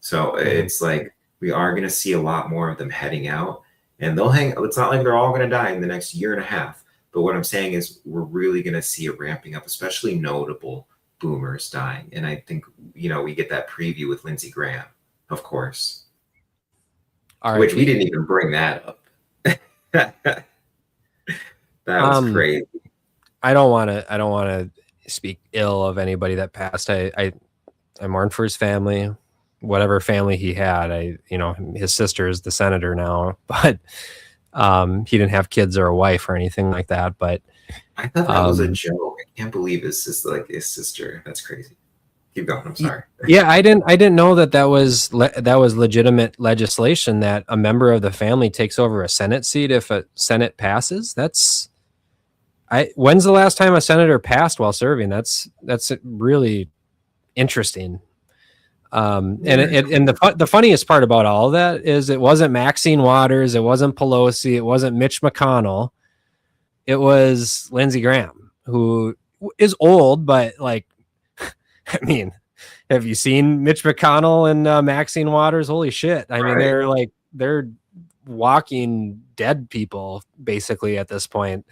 B: So it's like we are going to see a lot more of them heading out, and they'll hang. It's not like they're all going to die in the next year and a half. But what I'm saying is we're really going to see it ramping up, especially notable boomers dying. And I think, we get that preview with Lindsey Graham, of course, which we didn't even bring that up. That was crazy.
A: I don't want to speak ill of anybody that passed. I mourn for his family, whatever family he had. His sister is the senator now, but he didn't have kids or a wife or anything like that. But
B: I thought that was a joke. I can't believe it's just like his sister. That's crazy. Keep going. I'm sorry.
A: Yeah, I didn't know that was legitimate legislation that a member of the family takes over a Senate seat if a Senate passes. When's the last time a senator passed while serving? That's really interesting. And the funniest part about all of that is it wasn't Maxine Waters, it wasn't Pelosi, it wasn't Mitch McConnell, it was Lindsey Graham, who is old, but like, I mean, have you seen Mitch McConnell and Maxine Waters? Holy shit! I mean, they're walking dead people basically at this point.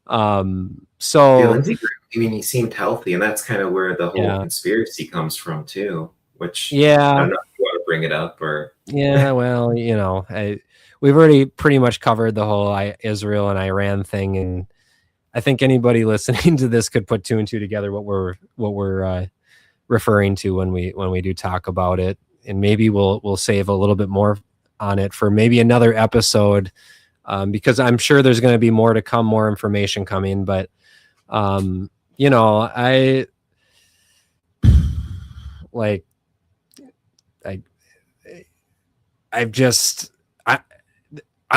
B: Lindsey Graham, I mean, he seemed healthy, and that's kind of where the whole conspiracy comes from too. Which I don't know if you want to bring it up or
A: well, we've already pretty much covered the whole Israel and Iran thing, and I think anybody listening to this could put two and two together what we're referring to when we do talk about it, and maybe we'll save a little bit more on it for maybe another episode, because I'm sure there's going to be more to come, more information coming, but I'm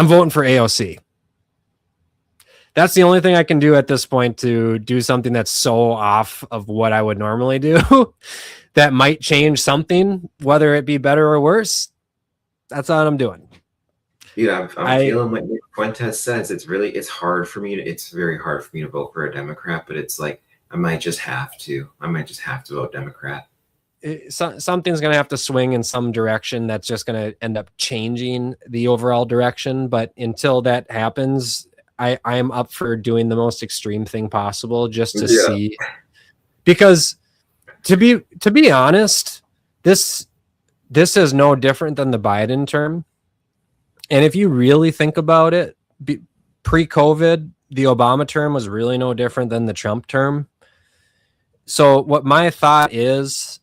A: voting for AOC. That's the only thing I can do at this point to do something that's so off of what I would normally do that might change something, whether it be better or worse. That's all I'm doing.
B: Yeah, I'm feeling like Nick Fuentes says. It's very hard for me to vote for a Democrat, but it's like I might just have to vote Democrat.
A: Something's going to have to swing in some direction that's just going to end up changing the overall direction. But until that happens, I'm up for doing the most extreme thing possible just to see, because to be honest, this is no different than the Biden term. And if you really think about it, pre-COVID, the Obama term was really no different than the Trump term. So what my thought is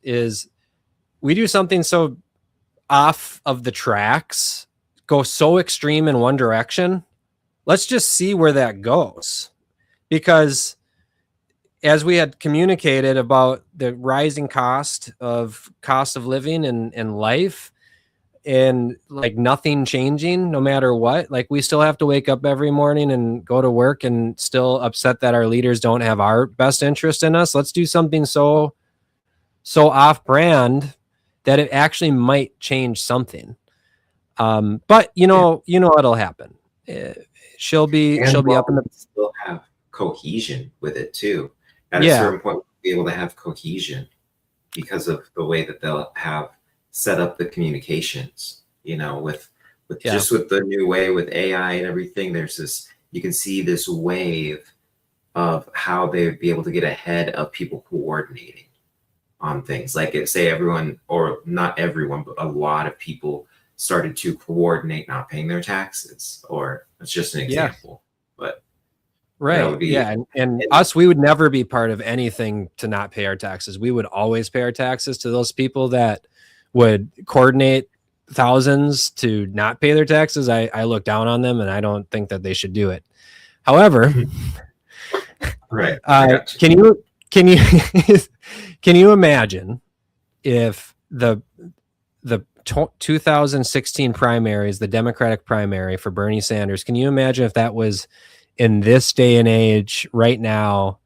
A: we do something so off of the tracks, go so extreme in one direction. Let's just see where that goes. Because as we had communicated about the rising cost of living and life, and like nothing changing no matter what, like we still have to wake up every morning and go to work and still upset that our leaders don't have our best interest in us. Let's do something so off brand that it actually might change something. But what'll happen. She'll be up in the
B: still have cohesion with it too. At a certain point, be able to have cohesion because of the way that they'll have set up the communications, you know, with
A: Yeah.
B: just with the new way with AI and everything, there's this, you can see this wave of how they would be able to get ahead of people coordinating on things. Like if, say everyone, or not everyone, but a lot of people started to coordinate not paying their taxes, or it's just an
A: Yeah.
B: example. But that
A: Right.
B: would be,
A: Yeah. And
B: and
A: us, we would never be part of anything to not pay our taxes. We would always pay our taxes. To those people that would coordinate thousands to not pay their taxes, I look down on them, and I don't think that they should do it. However,
B: right. I got you.
A: can you can you imagine if the 2016 primaries, the Democratic primary for Bernie Sanders, can you imagine if that was in this day and age right now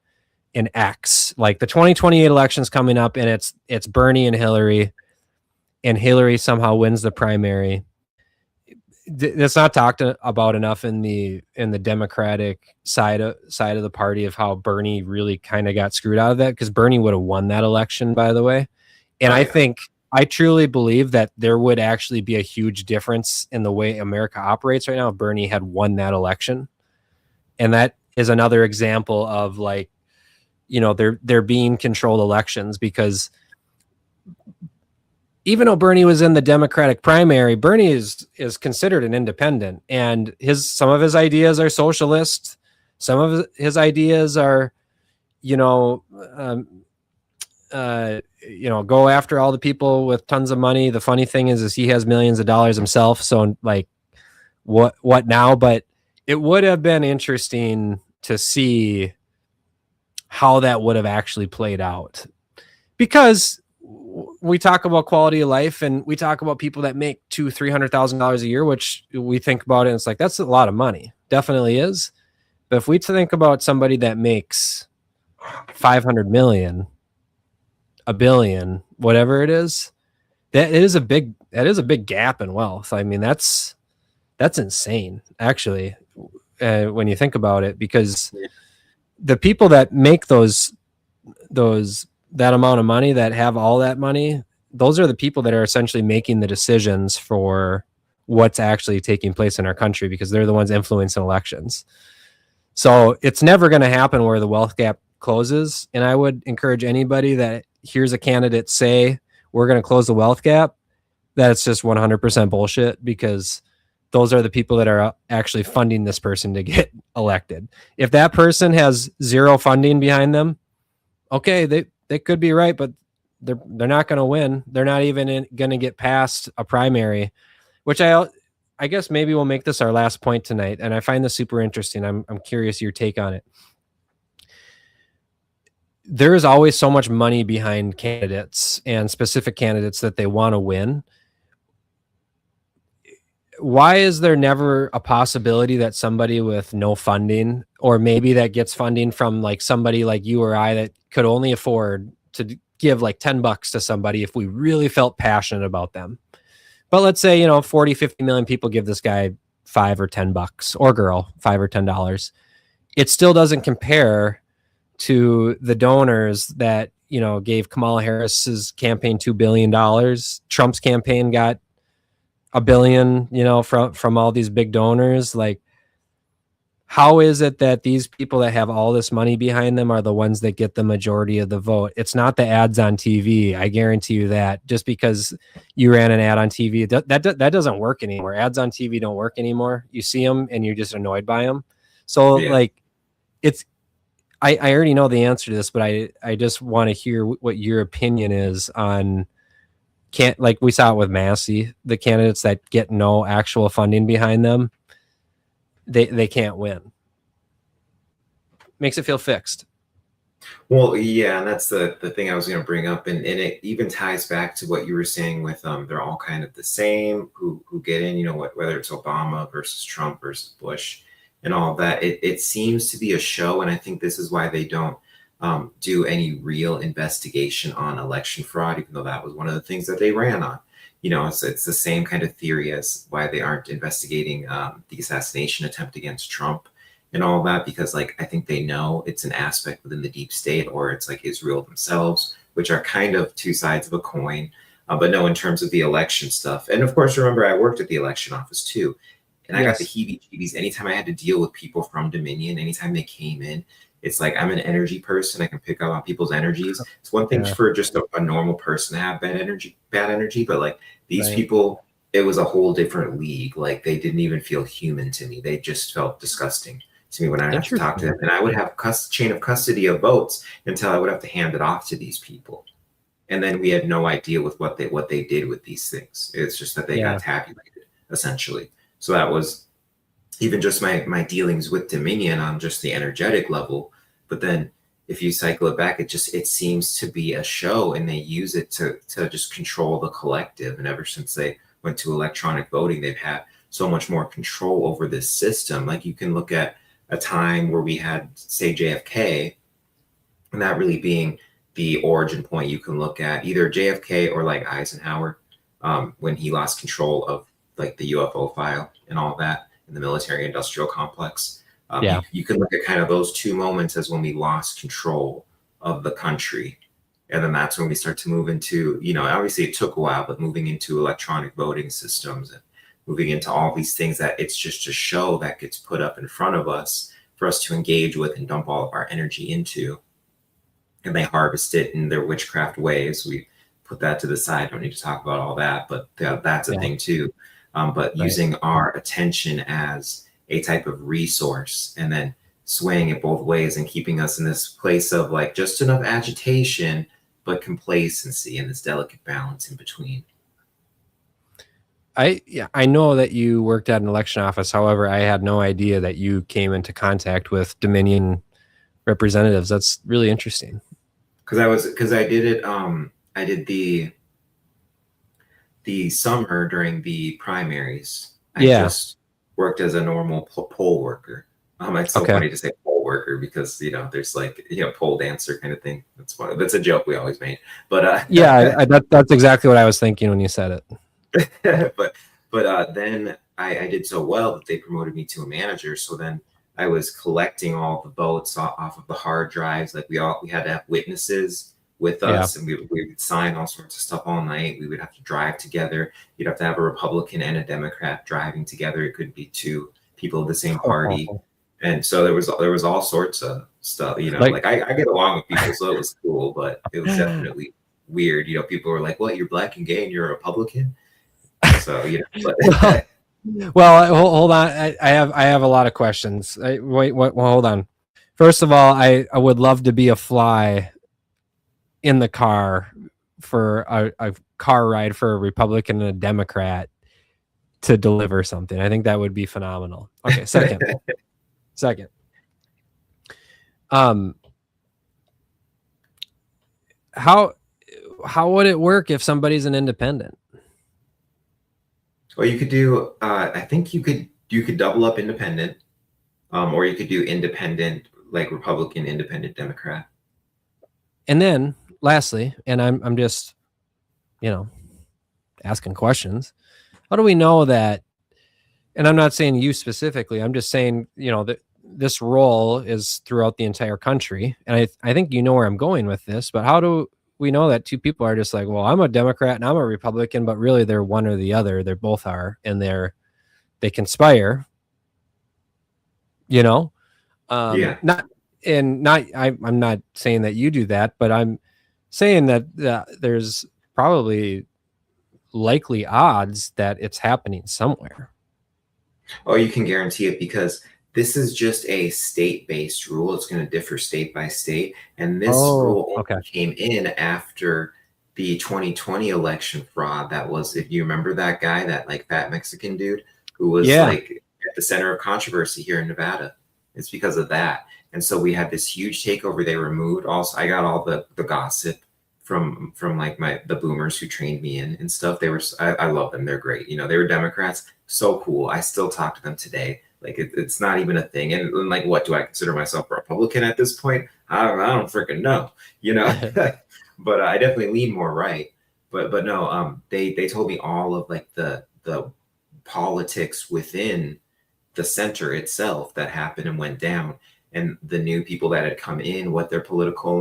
A: in X? Like the 2028 elections coming up, and it's Bernie and Hillary somehow wins the primary. That's not talked about enough in the Democratic side of the party, of how Bernie really kind of got screwed out of that, because Bernie would have won that election, by the way. And I think, I truly believe that there would actually be a huge difference in the way America operates right now if Bernie had won that election. And that is another example of, like, you know, they're being controlled elections, because even though Bernie was in the Democratic primary, Bernie is considered an independent, and some of his ideas are socialist. Some of his ideas are, go after all the people with tons of money. The funny thing is he has millions of dollars himself. So, like, what now? But it would have been interesting to see how that would have actually played out, because we talk about quality of life, and we talk about people that make $200,000-$300,000 a year, which we think about it, and it's like, that's a lot of money. Definitely is. But if we think about somebody that makes 500 million, a billion, whatever it is, that is a big gap in wealth. I mean, that's insane, actually, when you think about it, because the people that make that amount of money, that have all that money, those are the people that are essentially making the decisions for what's actually taking place in our country, because they're the ones influencing elections. So it's never going to happen where the wealth gap closes. And I would encourage anybody that hears a candidate say, we're going to close the wealth gap, that's just 100% bullshit, because those are the people that are actually funding this person to get elected. If that person has zero funding behind them, okay, they could be right, but they're not going to win. They're not even going to get past a primary, which I guess maybe we'll make this our last point tonight. And I find this super interesting. I'm curious your take on it. There is always so much money behind candidates, and specific candidates that they want to win. Why is there never a possibility that somebody with no funding, or maybe that gets funding from, like, somebody like you or I that could only afford to give like $10 to somebody if we really felt passionate about them? But let's say, 40, 50 million people give this guy $5 or $10, or girl $5 or $10. It still doesn't compare to the donors that, gave Kamala Harris's campaign $2 billion. Trump's campaign got $1 billion, from all these big donors. Like, how is it that these people that have all this money behind them are the ones that get the majority of the vote? It's not the ads on TV. I guarantee you that. Just because you ran an ad on TV, that doesn't work anymore. Ads on TV don't work anymore. You see them and you're just annoyed by them. So, like, I already know the answer to this, but I just want to hear what your opinion is on, like we saw it with Massey, the candidates that get no actual funding behind them, they can't win. Makes it feel fixed.
B: Well, yeah, and that's the thing I was going to bring up, and it even ties back to what you were saying with they're all kind of the same who get in, whether it's Obama versus Trump versus Bush and all of that. It seems to be a show, and I think this is why they don't do any real investigation on election fraud, even though that was one of the things that they ran on. It's the same kind of theory as why they aren't investigating the assassination attempt against Trump. and all that, because like I think they know it's an aspect within the deep state, or it's like Israel themselves, which are kind of two sides of a coin. But no, in terms of the election stuff, and of course, remember I worked at the election office too, and I got the
A: Yes.
B: heebie-jeebies anytime I had to deal with people from Dominion. Anytime they came in, it's like I'm an energy person. I can pick up on people's energies. It's one thing
A: Yeah.
B: for just a normal person to have bad energy, but like these
A: Right.
B: people, it was a whole different league. Like they didn't even feel human to me. They just felt disgusting to me when I have to talk to
A: Interesting.
B: them. And I would have chain of custody of votes until I would have to hand it off to these people. And then we had no idea with what they did with these things. It's just that they
A: Yeah.
B: got tabulated essentially. So that was even just my dealings with Dominion on just the energetic level. But then if you cycle it back, it seems to be a show, and they use it to just control the collective. And ever since they went to electronic voting, they've had so much more control over this system. Like you can look at a time where we had, say, JFK, and that really being the origin point. You can look at either JFK or like Eisenhower, when he lost control of like the UFO file and all that in the military industrial complex.
A: Yeah.
B: You can look at kind of those two moments as when we lost control of the country. And then that's when we start to move into, obviously it took a while, but moving into electronic voting systems and moving into all these things that it's just a show that gets put up in front of us for us to engage with and dump all of our energy into. And they harvest it in their witchcraft ways. We put that to the side. Don't need to talk about all that, but that's a
A: Yeah.
B: thing too. But
A: Right.
B: using our attention as a type of resource and then swaying it both ways and keeping us in this place of like just enough agitation, but complacency and this delicate balance in between.
A: I know that you worked at an election office. However, I had no idea that you came into contact with Dominion representatives. That's really interesting.
B: Because I did it. I did the summer during the primaries. I
A: Yeah.
B: just worked as a normal poll worker. It's so
A: Okay.
B: funny to say poll worker because there's like pole dancer kind of thing. That's funny. That's a joke we always made. But
A: Yeah, that's exactly what I was thinking when you said it.
B: but then I did so well that they promoted me to a manager. So then I was collecting all the votes off of the hard drives. Like we had to have witnesses with
A: Yeah.
B: us, and we would sign all sorts of stuff all night. We would have to drive together. You'd have to have a Republican and a Democrat driving together. It couldn't be two people of the same party. And so there was all sorts of stuff. Like I get along with people, so it was cool, but it was definitely weird. People were like, "What? You're black and gay, and you're a Republican?" So but
A: Well, hold on. I have a lot of questions. Wait, well, hold on. First of all, I would love to be a fly in the car for a car ride for a Republican and a Democrat to deliver something. I think that would be phenomenal. Okay, second. How would it work if somebody's an independent?
B: Well, you could do. I think you could double up independent, or you could do independent, like Republican, independent, Democrat.
A: And then, lastly, and I'm just, asking questions. How do we know that? And I'm not saying you specifically. I'm just saying, that this role is throughout the entire country. And I think you know where I'm going with this. But how do we know that two people are just like, well, I'm a Democrat and I'm a Republican, but really they're one or the other. They both are, and they conspire.
B: Yeah.
A: I'm not saying that you do that, but I'm saying that there's probably likely odds that it's happening somewhere.
B: Oh, you can guarantee it because this is just a state-based rule. It's going to differ state by state, and this rule only came in after the 2020 election fraud. That was, if you remember that guy, that like fat Mexican dude who was like at the center of controversy here in Nevada. It's because of that. And so we had this huge takeover. They removed also, I got all the gossip from like the boomers who trained me in and stuff. I love them. They're great. They were Democrats. So cool. I still talk to them today. Like it's not even a thing. And like, what do I consider myself a Republican at this point? I don't freaking know, but I definitely lean more right. But no, they told me all of like the politics within the center itself that happened and went down, and the new people that had come in, what their political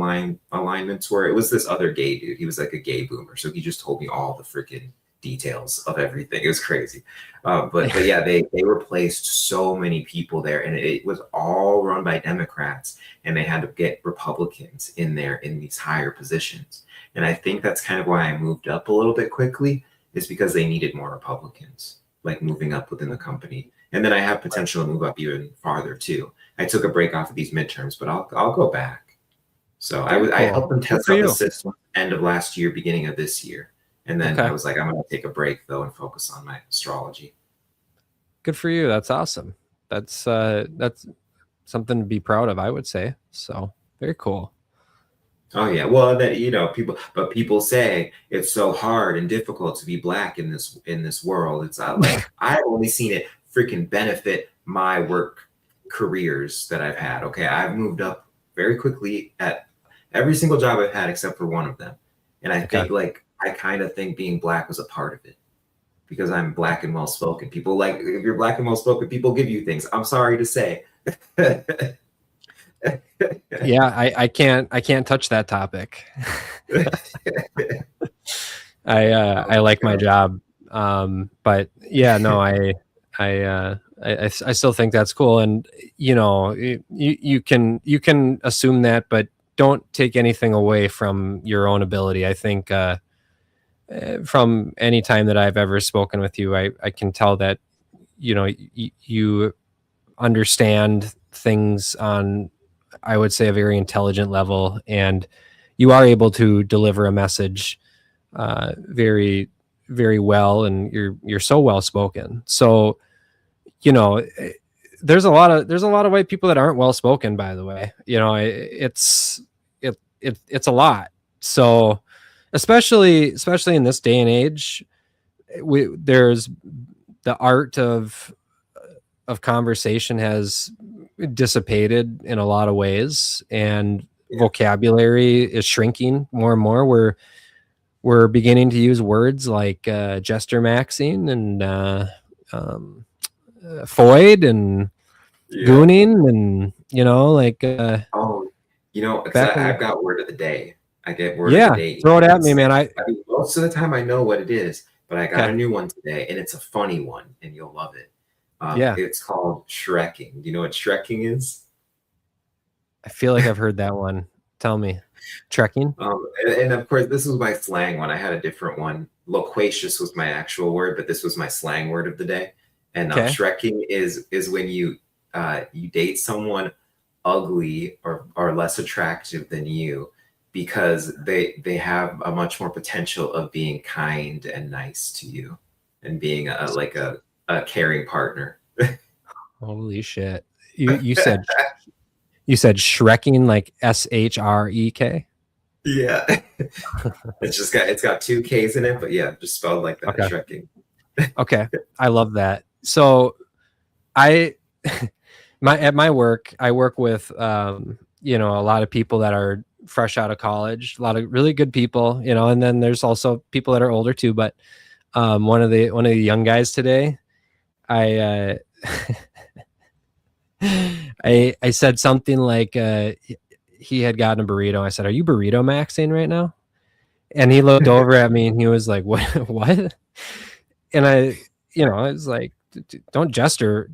B: alignments were. It was this other gay dude. He was like a gay boomer, so he just told me all the freaking details of everything. It was crazy. But yeah, they replaced so many people there, and it was all run by Democrats, and they had to get Republicans in there in these higher positions. And I think that's kind of why I moved up a little bit quickly, is because they needed more Republicans, like moving up within the company. And then I have potential to move up even farther too. I took a break off of these midterms, but I'll go back. So I helped them test out the system end of last year, beginning of this year. And then I was like, I'm going to take a break though and focus on my astrology.
C: Good for you. That's awesome. That's something to be proud of, I would say. So very cool.
B: Oh yeah. Well, that, you know, people say it's so hard and difficult to be Black in this world. It's not like I've only seen it freaking benefit my work careers that I've had. Okay. I've moved up very quickly at every single job I've had except for one of them. And I think like, I kind of think being Black was a part of it because I'm Black and well-spoken. People like, if you're Black and well-spoken, people give you things. I'm sorry to say.
C: Yeah, I can't touch that topic. I like my job, but yeah, no, I still think that's cool, and you know, you can assume that, but don't take anything away from your own ability. I think from any time that I've ever spoken with you, I can tell that you know you understand things on, I would say, a very intelligent level, and you are able to deliver a message very, very well, and you're so well spoken. So, you know, there's a lot of white people that aren't well spoken, by the way. You know, it's a lot. So, especially in this day and age, there's the art of conversation has dissipated in a lot of ways, and vocabulary is shrinking more and more. We're beginning to use words like jester maxing and foid and gooning, and you know, like
B: you know, I've got word of the day. I get word of the day.
C: Throw it at me, man. I
B: mean, most of the time I know what it is, but I got a new one today, and it's a funny one, and you'll love it. It's called Shrekking. Do you know what Shrekking is?
C: I feel like I've heard that one. Tell me. Trekking?
B: And of course, this was my slang one. I had a different one. Loquacious was my actual word, but this was my slang word of the day. And Shrekking is when you date someone ugly or less attractive than you, because they have a much more potential of being kind and nice to you and being a caring partner.
C: Holy shit. You said Shrekking, like SHREK?
B: Yeah. it's got 2 K's in it, but yeah, just spelled like that. Okay. Shrekking.
C: Okay. I love that. So at my work, I work with you know, a lot of people that are fresh out of college, a lot of really good people, you know, and then there's also people that are older too. But one of the young guys today, I said something like he had gotten a burrito. I said, "Are you burrito maxing right now?" And he looked over at me and he was like, "What?" And I was like, "Don't jester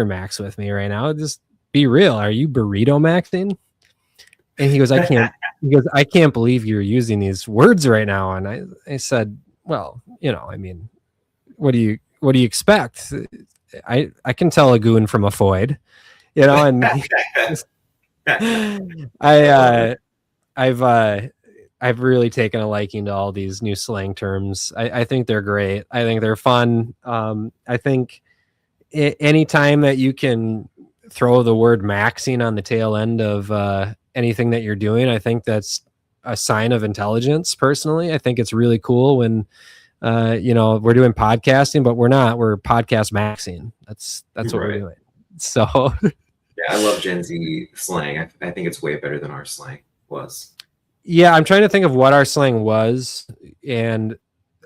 C: max with me right now. Just be real. Are you burrito maxing?" And he goes, "I can't." He goes, "I can't believe you're using these words right now." And I said, "Well, you know, I mean, what do you expect? I can tell a goon from a foid, you know." And I've really taken a liking to all these new slang terms. I think they're great. I think they're fun. I think anytime that you can throw the word maxing on the tail end of anything that you're doing, I think that's a sign of intelligence. Personally, I think it's really cool when you know, we're doing podcasting, but we're podcast maxing. That's what we're doing. So
B: yeah, I love Gen Z slang. I think it's way better than our slang was.
C: Yeah, I'm trying to think of what our slang was, and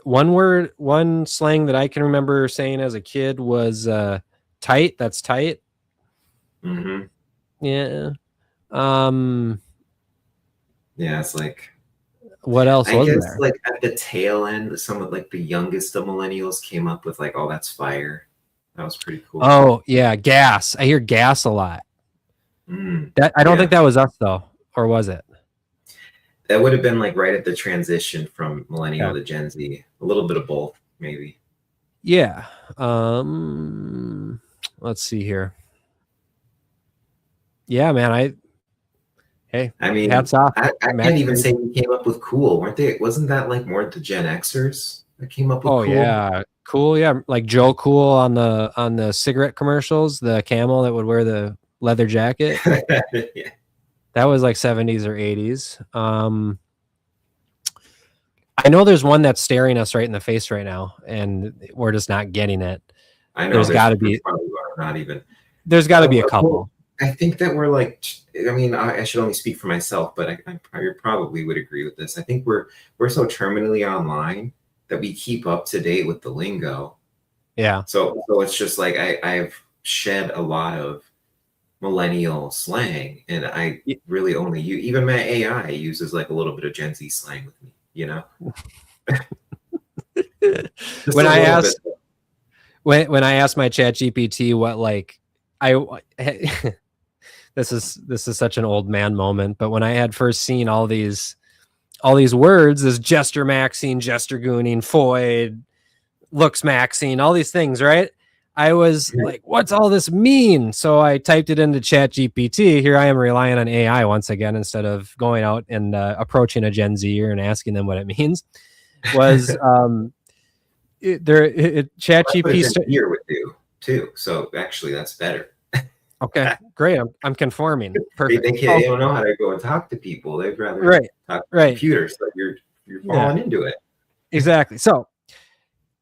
C: one slang that I can remember saying as a kid was tight. That's tight.
B: Hmm.
C: Yeah.
B: Yeah, it's like,
C: What else
B: I
C: was
B: guess
C: there?
B: like at the tail end, some of like the youngest of millennials came up with like, oh, that's fire. That was pretty cool.
C: Oh yeah, gas. I hear gas a lot.
B: Mm,
C: That I don't think
B: yeah.
C: that was us though, or was it?
B: That would have been like right at the transition from millennial
C: Okay.
B: to Gen Z. A little bit of both, maybe.
C: Yeah. Let's see here. Yeah, man. Hey,
B: I mean,
C: hats off.
B: I can't
C: Max
B: even
C: Reed.
B: say we came up with cool, weren't they? Wasn't that like more the Gen Xers that came up with
C: Oh
B: cool?
C: yeah, cool. Yeah, like Joe Cool on the cigarette commercials, the camel that would wear the leather jacket.
B: Yeah.
C: That was like 70s or 80s. I know there's one that's staring us right in the face right now, and we're just not getting it.
B: I know
C: There's got to
B: there's
C: be
B: probably not even.
C: there's got to be a
B: Well,
C: couple.
B: I think that we're like, I mean, I should only speak for myself, but I probably would agree with this. I think we're so terminally online that we keep up to date with the lingo.
C: Yeah.
B: So it's just like I've shed a lot of millennial slang, and I really only use, even my AI uses like a little bit of Gen Z slang with me, you know. Just
C: when
B: a
C: I
B: little
C: asked
B: bit.
C: when I asked my chat GPT what like I this is such an old man moment, but when I had first seen all these words, this jester maxing, jester gooning, foid, looks maxing, all these things, right? I was like, what's all this mean? So I typed it into chat GPT. Here I am relying on AI once again, instead of going out and approaching a Gen Zer and asking them what it means. Was chat
B: That's what it's
C: GPT
B: in here with you too. So actually, that's better.
C: okay, great. I'm conforming.
B: They
C: Perfect.
B: think they don't know how to go and talk to people. They'd rather
C: Right.
B: talk to
C: Right.
B: computers. So you're falling into it.
C: Exactly. So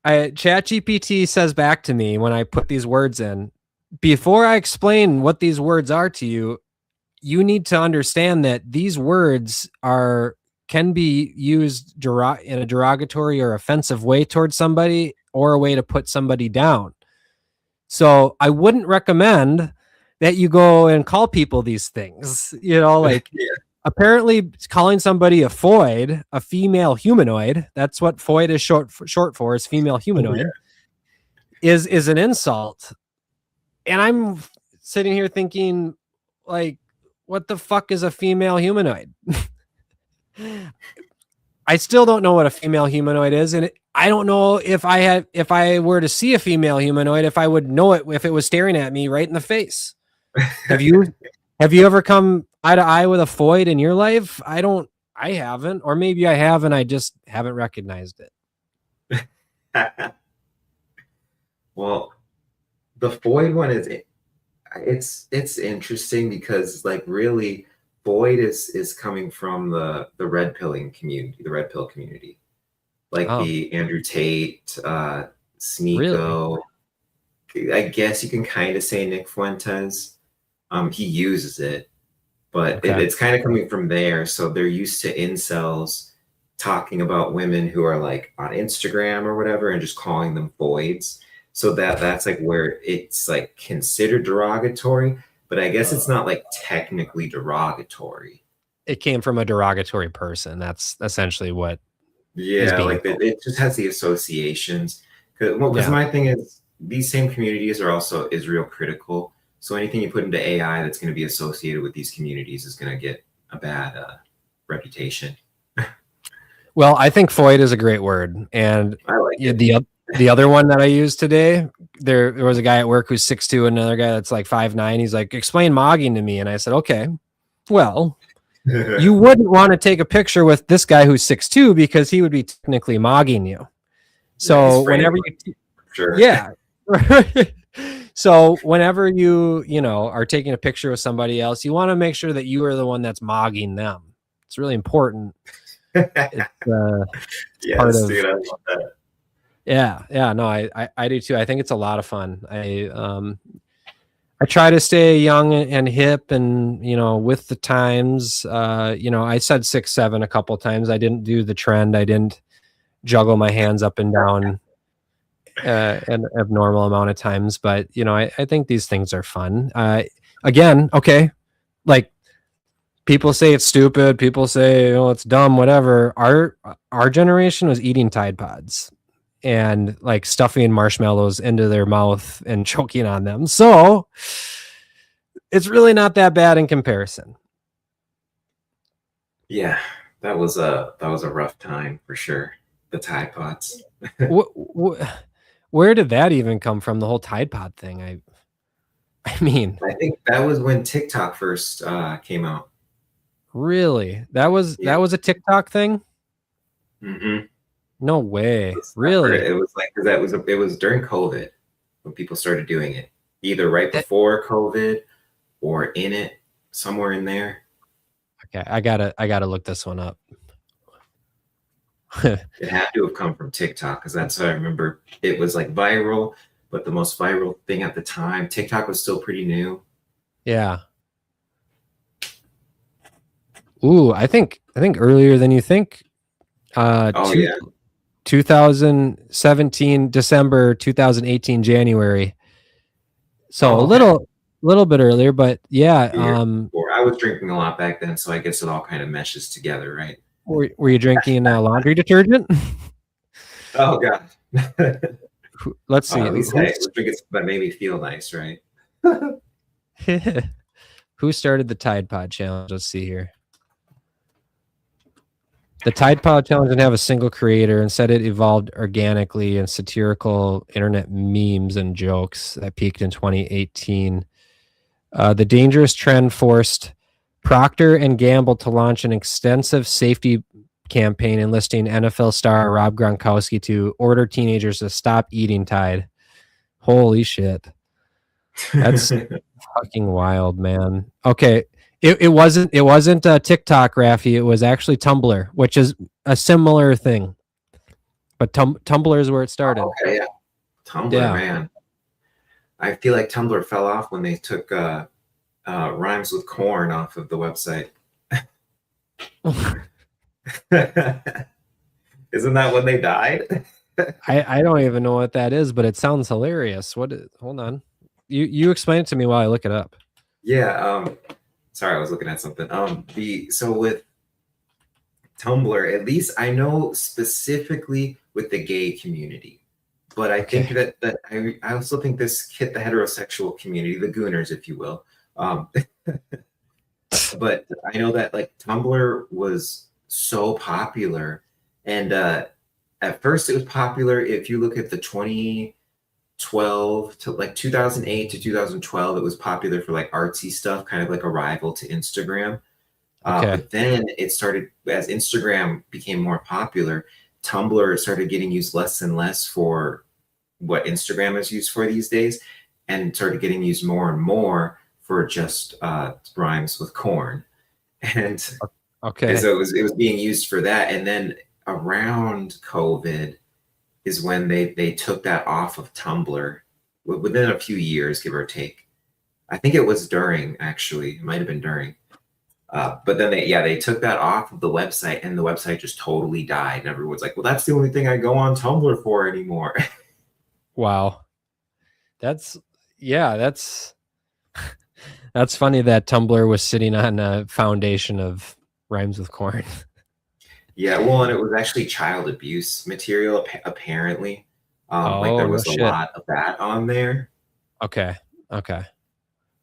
C: ChatGPT says back to me when I put these words in, before I explain what these words are to you, you need to understand that these words can be used in a derogatory or offensive way towards somebody, or a way to put somebody down. So I wouldn't recommend that you go and call people these things, like
B: Yeah.
C: apparently calling somebody a foid, a female humanoid, that's what foid is short for, is female humanoid, is an insult. And I'm sitting here thinking, like, what the fuck is a female humanoid? I still don't know what a female humanoid is, and I don't know if I were to see a female humanoid, if I would know it if it was staring at me right in the face. Have you ever come eye to eye with a foid in your life? I haven't, or maybe I have and I just haven't recognized it.
B: Well, the Void one it's interesting because like really Void is coming from the red pilling community, the red pill community. Like the Andrew Tate, Sneeko. Really? I guess you can kind of say Nick Fuentes. He uses it, but it's kind of coming from there. So they're used to incels talking about women who are like on Instagram or whatever and just calling them voids. So that's like where it's like considered derogatory, but I guess it's not like technically derogatory.
C: It came from a derogatory person. That's essentially what.
B: Yeah, like it just has the associations. Because my thing is, these same communities are also Israel critical. So anything you put into AI that's going to be associated with these communities is going to get a bad reputation.
C: Well, I think Foid is a great word, and
B: I like it.
C: The other one that I used today, there was a guy at work who's 6'2", and another guy that's like 5'9". He's like, explain mogging to me, and I said, okay, well, you wouldn't want to take a picture with this guy who's 6'2", because he would be technically mogging you. So whenever you,
B: sure,
C: yeah. So whenever you are taking a picture with somebody else, you want to make sure that you are the one that's mogging them. It's really important. It's
B: yes, dude, I love that.
C: Yeah, no, I do too. I think it's a lot of fun. I try to stay young and hip and, with the times. I said 6'7" a couple times. I didn't do the trend. I didn't juggle my hands up and down. an abnormal amount of times. But I think these things are fun. Again, okay, like people say it's stupid, people say it's dumb, whatever. Our generation was eating Tide Pods and like stuffing marshmallows into their mouth and choking on them. So it's really not that bad in comparison.
B: Yeah, that was a rough time for sure. The Tide Pods.
C: Where did that even come from? The whole Tide Pod thing. I mean,
B: I think that was when TikTok first came out.
C: Really? That was a TikTok thing?
B: Mm-hmm.
C: No way. Really?
B: It was like it was during COVID when people started doing it, either right before COVID or in it, somewhere in there.
C: Okay, I gotta look this one up.
B: It had to have come from TikTok because that's how I remember it was like viral, but the most viral thing at the time, TikTok was still pretty new.
C: Yeah. Ooh, I think earlier than you think. 2017 December, 2018 January. So a little bit earlier, but yeah.
B: I was drinking a lot back then, so I guess it all kind of meshes together, right?
C: Were you drinking laundry detergent?
B: Oh god.
C: Let's see.
B: At least I was drinking something that made me feel nice, right?
C: Who started the Tide Pod challenge? Let's see here. The Tide Pod challenge didn't have a single creator. Instead, it evolved organically in satirical internet memes and jokes that peaked in 2018. The dangerous trend forced Procter & Gamble to launch an extensive safety campaign enlisting NFL star Rob Gronkowski to order teenagers to stop eating Tide. Holy shit. That's fucking wild, man. Okay. It wasn't TikTok, Rafi. It was actually Tumblr, which is a similar thing. But Tumblr is where it started.
B: Okay, yeah. Tumblr, man. I feel like Tumblr fell off when they took Rhymes with Corn off of the website. Isn't that when they died?
C: I don't even know what that is, but it sounds hilarious. Hold on. You explain it to me while I look it up.
B: Yeah, sorry, I was looking at something. So with Tumblr, at least I know specifically with the gay community, but I think that I also think this hit the heterosexual community, the Gooners, if you will. But I know that like Tumblr was so popular, and at first it was popular. If you look at the 2012 to like 2008 to 2012, it was popular for like artsy stuff, kind of like a rival to Instagram. But then it started, as Instagram became more popular, Tumblr started getting used less and less for what Instagram is used for these days, and started getting used more and more for just Rhymes with Corn. And so it was being used for that. And then around COVID is when they took that off of Tumblr within a few years, give or take. I think it was during, actually. It might have been during. But then they took that off of the website, and the website just totally died. And everyone's like, well, that's the only thing I go on Tumblr for anymore.
C: Wow. That's funny that Tumblr was sitting on a foundation of Rhymes with Corn.
B: Yeah, well, and it was actually child abuse material, apparently. Like there was a lot of that on there.
C: Okay.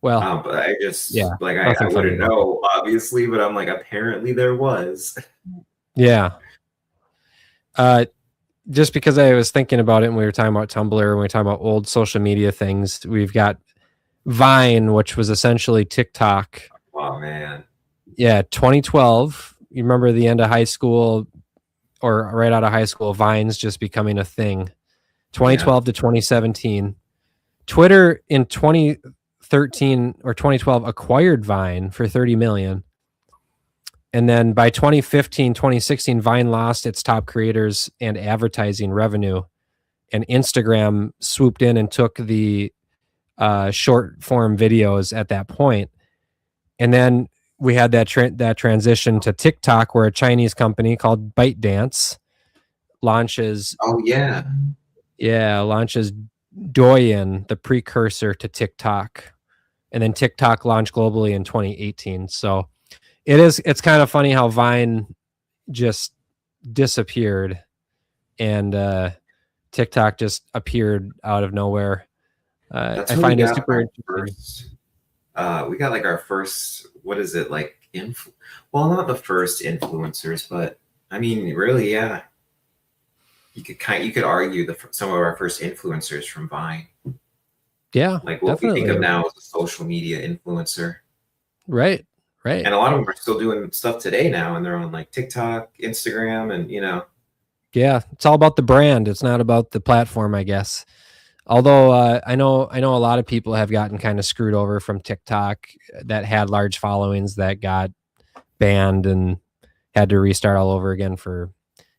C: Well,
B: but I just I wouldn't know, obviously, but I'm like, apparently there was.
C: Yeah. Just because I was thinking about it when we were talking about Tumblr, when we were talking about old social media things, we've got Vine, which was essentially TikTok.
B: Oh man.
C: Yeah, 2012. You remember the end of high school or right out of high school, Vine's just becoming a thing. 2012 to 2017. Twitter in 2013 or 2012 acquired Vine for 30 million. And then by 2015, 2016, Vine lost its top creators and advertising revenue. And Instagram swooped in and took the short form videos at that point. And then we had that transition to TikTok, where a Chinese company called ByteDance launches.
B: Oh yeah.
C: Yeah, launches Douyin, the precursor to TikTok, and then TikTok launched globally in 2018. So it's kind of funny how Vine just disappeared and TikTok just appeared out of nowhere.
B: That's
C: I
B: when we
C: find it
B: got
C: super
B: our
C: interesting.
B: first. We got like our first. What is it like? Well, not the first influencers, but I mean, really, yeah. You could argue some of our first influencers from Vine,
C: Yeah,
B: like what we think
C: definitely.
B: of now as a social media influencer,
C: Right, right.
B: and a lot of them are still doing stuff today now, and they're on like TikTok, Instagram, and
C: Yeah, it's all about the brand. It's not about the platform, I guess. Although I know a lot of people have gotten kind of screwed over from TikTok that had large followings that got banned and had to restart all over again for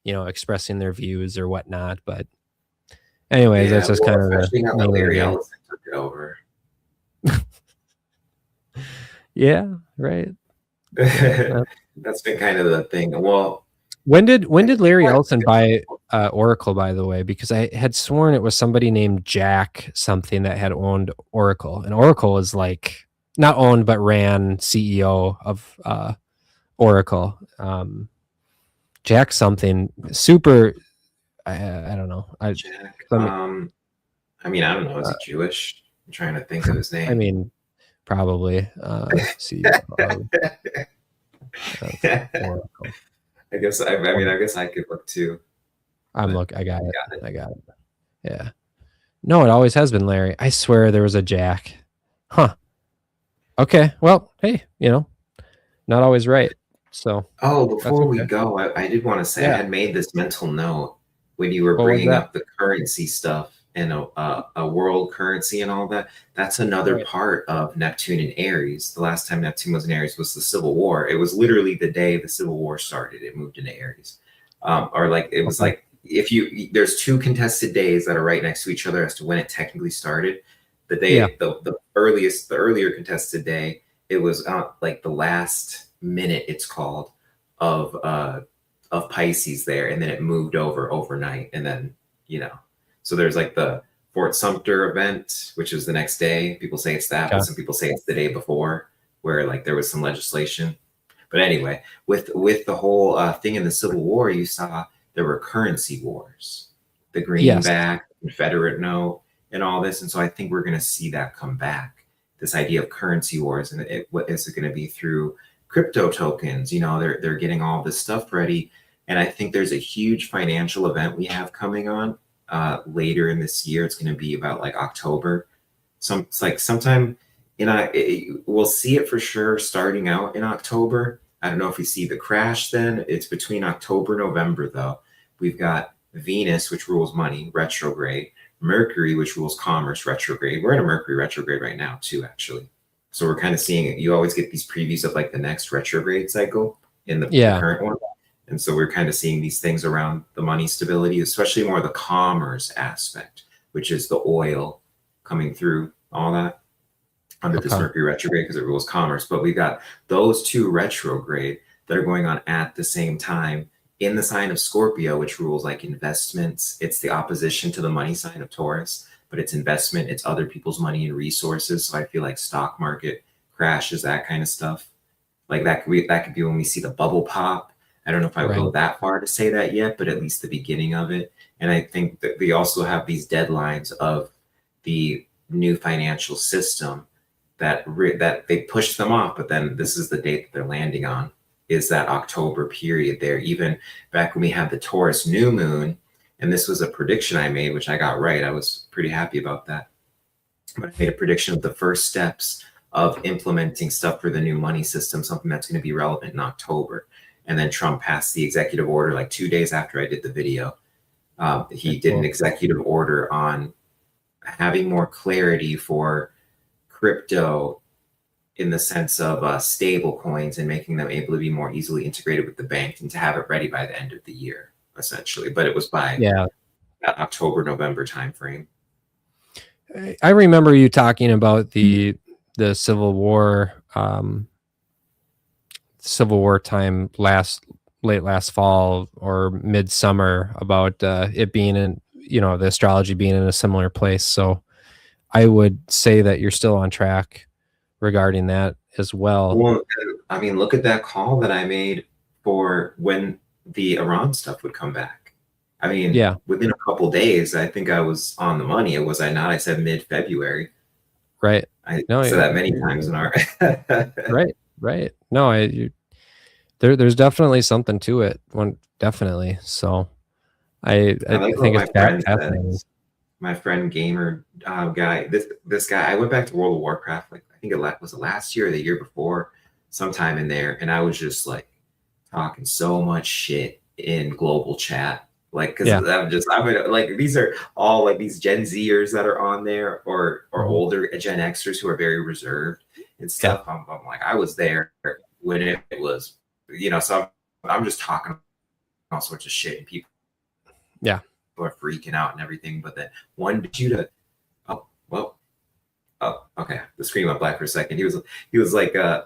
C: expressing their views or whatnot. But anyways, that's
B: yeah.
C: just
B: Well,
C: kind of the
B: especially now that
C: name of the
B: Larry
C: game.
B: Ellison took it over.
C: Yeah, right. Yeah.
B: That's been kind of the thing. Well,
C: When did Larry
B: what?
C: Ellison buy Oracle, by the way? Because I had sworn it was somebody named Jack something that had owned Oracle, and Oracle is like not owned but ran CEO of Oracle. Jack something super. I don't know.
B: Jack.
C: Let me,
B: I mean, I don't know. Is he Jewish? I'm trying to think of his
C: I
B: name.
C: mean, probably CEO of Oracle.
B: I guess. I mean, I guess I could look too.
C: I'm
B: But
C: look. I got it.
B: got it.
C: I got it. Yeah. No, it always has been Larry. I swear there was a Jack. Huh. Okay. Well, hey, not always right. So
B: Oh,
C: that's
B: before we
C: okay.
B: go, I did want to say I
C: Yeah.
B: had made this mental note when you were
C: What was
B: bringing
C: that?
B: up the currency stuff and a world currency and all that. That's another
C: Right.
B: part of Neptune and Aries. The last time Neptune was in Aries was the Civil War. It was literally the day the Civil War started. It moved into Aries, or like it was
C: Okay.
B: like if there's two contested days that are right next to each other as to when it technically started. The
C: Yeah.
B: day the earlier contested day, it was like the last minute. It's called of Pisces there, and then it moved over overnight, and then so there's like the Fort Sumter event, which is the next day. People say it's that,
C: Okay.
B: but some people say it's the day before, where like there was some legislation. But anyway, with the whole thing in the Civil War, you saw there were currency wars, the
C: Yes.
B: greenback, Confederate note, and all this, and so I think we're going to see that come back. This idea of currency wars, and what is it going to be through crypto tokens? They're getting all this stuff ready, and I think there's a huge financial event we have coming on later in this year. It's going to be about like October. It's like sometime we'll see it for sure starting out in October. I don't know if we see the crash then. It's between October, November though. We've got Venus, which rules money, retrograde. Mercury, which rules commerce, retrograde. We're in a Mercury retrograde right now too, actually. So we're kind of seeing it. You always get these previews of like the next retrograde cycle in the current one. And so we're kind of seeing these things around the money stability, especially more the commerce aspect, which is the oil coming through, all that under this Mercury retrograde because it rules commerce. But we got those two retrograde that are going on at the same time in the sign of Scorpio, which rules like investments. It's the opposition to the money sign of Taurus, but it's investment, it's other people's money and resources. So I feel like stock market crashes, that kind of stuff. Like that could be when we see the bubble pop. I don't know if I would go that far to say that yet, but at least the beginning of it. And I think that we also have these deadlines of the new financial system that they pushed them off, but then this is the date that they're landing on, is that October period there. Even back when we had the Taurus new moon, and this was a prediction I made, which I got right. I was pretty happy about that. But I made a prediction of the first steps of implementing stuff for the new money system, something that's going to be relevant in October. And then Trump passed the executive order like 2 days after I did the video. He did an executive order on having more clarity for crypto in the sense of stable coins and making them able to be more easily integrated with the bank and to have it ready by the end of the year, essentially. But it was by that October, November timeframe.
C: I remember you talking about the Civil War time late last fall or midsummer about it being the astrology being in a similar place. So I would say that you're still on track regarding that as well.
B: Well, I mean, look at that call that I made for when the Iran stuff would come back. I mean,
C: Yeah.
B: within a couple days, I think I was on the money. Was I not? I said mid-February.
C: Right.
B: I
C: No,
B: said that many times in our
C: right. No, there's definitely something to it. Definitely. So I
B: like
C: think
B: what
C: it's
B: my friend
C: fascinating.
B: says. My friend gamer guy. This guy. I went back to World of Warcraft. Like I think was it last year or the year before, sometime in there, and I was just like talking so much shit in global chat. Like, because like these are all like these Gen Zers that are on there, or older Gen Xers who are very reserved and stuff. I'm like, I was there when it was, so I'm just talking all sorts of shit, and people are freaking out and everything. But then wanted you to, okay, the screen went black for a second. He was like, I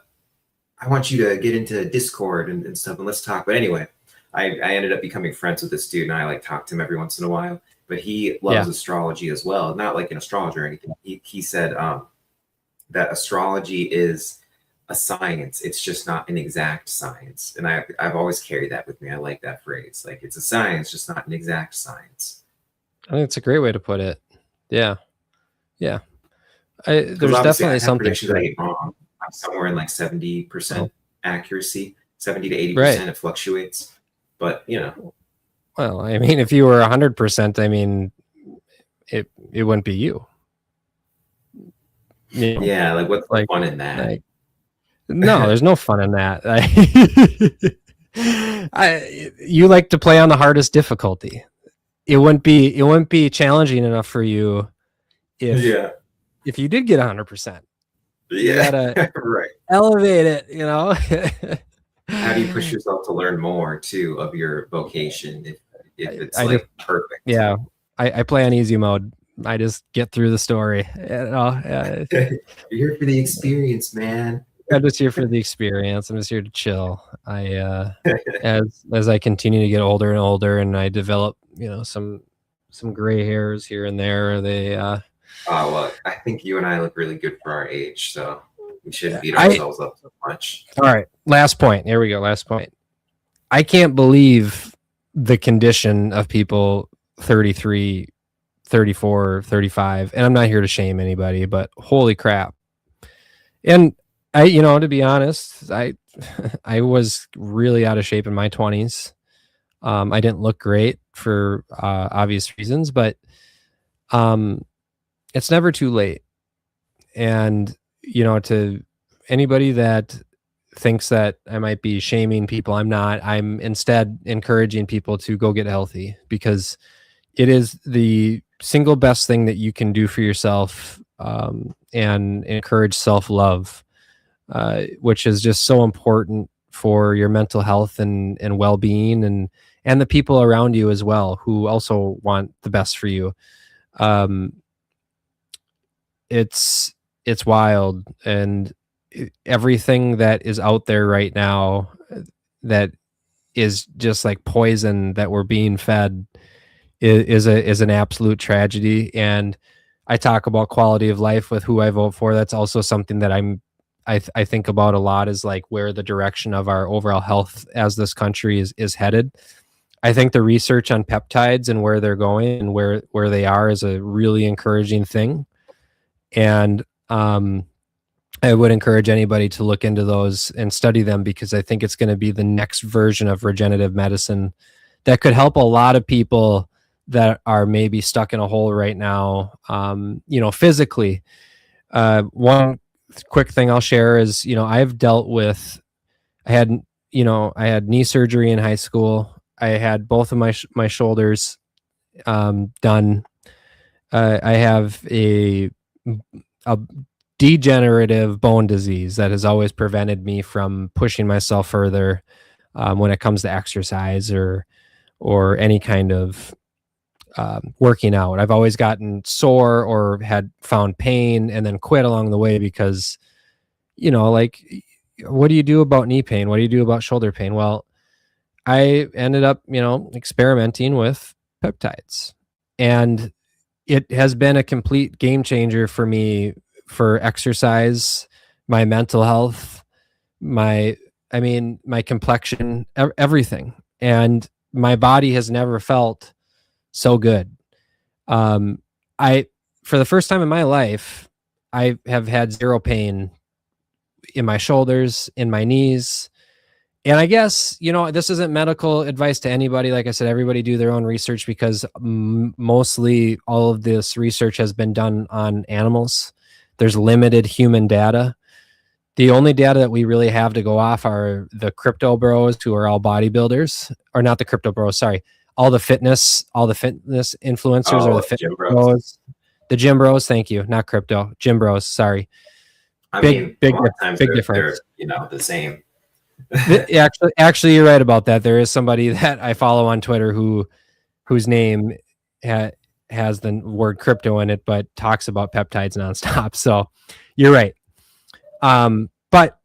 B: want you to get into Discord and stuff, and let's talk. But anyway, I ended up becoming friends with this dude, and I like talk to him every once in a while. But he loves astrology as well. Not like an astrologer or anything. He said that astrology is a science. It's just not an exact science. And I've always carried that with me. I like that phrase. Like, it's a science, just not an exact science.
C: I think it's a great way to put it. Yeah. There's definitely something
B: that I get wrong. I'm somewhere in like 70% accuracy, 70 to 80%. It fluctuates. But
C: well, I mean, if you were 100%, I mean, it wouldn't be you.
B: Yeah, like what's the fun in that?
C: Like, no, there's no fun in that. You like to play on the hardest difficulty. It wouldn't be challenging enough for you if you did get 100%. You gotta
B: right.
C: elevate it.
B: How do you push yourself to learn more too of your vocation if it's perfect?
C: Yeah, I play on easy mode. I just get through the story.
B: You're here for the experience, man.
C: I'm just here for the experience. I'm just here to chill. As I continue to get older and older, and I develop, some gray hairs here and there. They
B: well, I think you and I look really good for our age, so we shouldn't beat ourselves up so much.
C: All right, last point. Here we go. Last point. I can't believe the condition of people 33, 34, 35, and I'm not here to shame anybody, but holy crap. And I, to be honest, I was really out of shape in my 20s. I didn't look great for obvious reasons, but it's never too late. And to anybody that thinks that I might be shaming people, I'm not. I'm instead encouraging people to go get healthy, because it is the single best thing that you can do for yourself, and encourage self-love, which is just so important for your mental health and well-being, and the people around you as well, who also want the best for you. It's wild, and everything that is out there right now that is just like poison that we're being fed is an absolute tragedy. And I talk about quality of life with who I vote for. That's also something that I think about a lot, is like where the direction of our overall health as this country is headed. I think the research on peptides and where they're going and where they are is a really encouraging thing. And I would encourage anybody to look into those and study them, because I think it's going to be the next version of regenerative medicine that could help a lot of people that are maybe stuck in a hole right now, physically. One quick thing I'll share is, I've dealt with, I had knee surgery in high school. I had both of my shoulders done. I have a degenerative bone disease that has always prevented me from pushing myself further when it comes to exercise or any kind of working out. I've always gotten sore or had found pain and then quit along the way, because, like, what do you do about knee pain? What do you do about shoulder pain? Well, I ended up, experimenting with peptides, and it has been a complete game changer for me, for exercise, my mental health, my complexion, everything. And my body has never felt so good. I For the first time in my life, I have had zero pain in my shoulders, in my knees. And I guess, this isn't medical advice to anybody. Like I said, everybody do their own research, because mostly all of this research has been done on animals. There's limited human data. The only data that we really have to go off are the crypto bros, who are all bodybuilders, or not the crypto bros, sorry, all the fitness influencers, or the fitness bros. The gym bros, thank you, not crypto, gym bros, sorry. Big difference.
B: They're, the same.
C: Actually, you're right about that. There is somebody that I follow on Twitter whose name has the word crypto in it, but talks about peptides nonstop. So you're right. But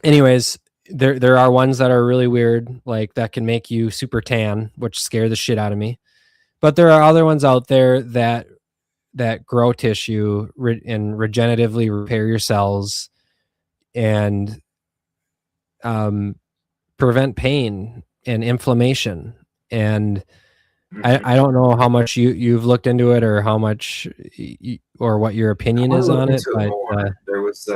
C: anyways, there are ones that are really weird, like that can make you super tan, which scare the shit out of me. But there are other ones out there that grow tissue and regeneratively repair your cells and prevent pain and inflammation. And I don't know how much you've looked into it, or how much or what your opinion is on it. But
B: there was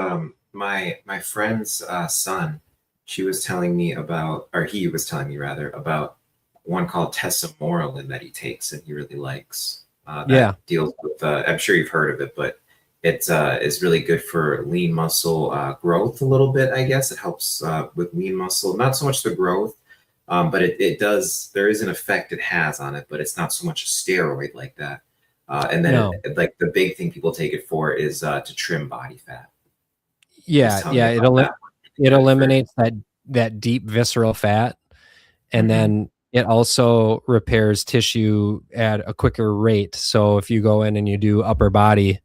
B: my friend's son. She was telling me about, or he was telling me rather, about one called tesamorelin that he takes and he really likes. That deals with, I'm sure you've heard of it, but it is really good for lean muscle growth a little bit, I guess. It helps with lean muscle, not so much the growth, but it does, there is an effect it has on it, but it's not so much a steroid like that. And then like the big thing people take it for is to trim body fat.
C: Yeah. It eliminates that deep visceral fat. And then it also repairs tissue at a quicker rate. So if you go in and you do upper body,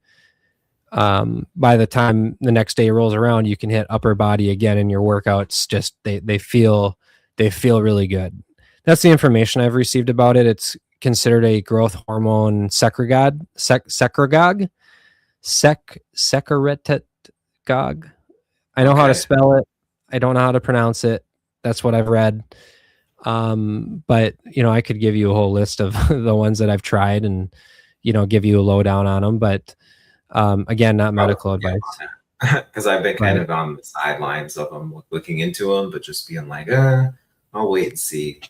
C: by the time the next day rolls around, you can hit upper body again, and your workouts just they feel really good. That's the information I've received about it. It's considered a growth hormone secretagogue. I know how to spell it. I don't know how to pronounce it. That's what I've read. But I could give you a whole list of the ones that I've tried and, give you a lowdown on them. But again, not medical advice.
B: Because I've been kind of on the sidelines of them, looking into them, but just being like, I'll wait and see.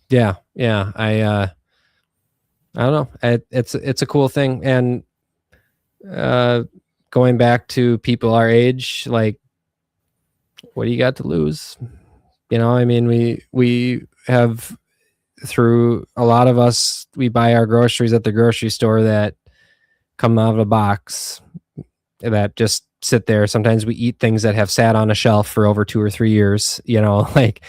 C: Yeah. I don't know. It's a cool thing. And going back to people our age, like, what do you got to lose? We have, through a lot of us, we buy our groceries at the grocery store that come out of a box that just sit there. Sometimes we eat things that have sat on a shelf for over 2 or 3 years. Like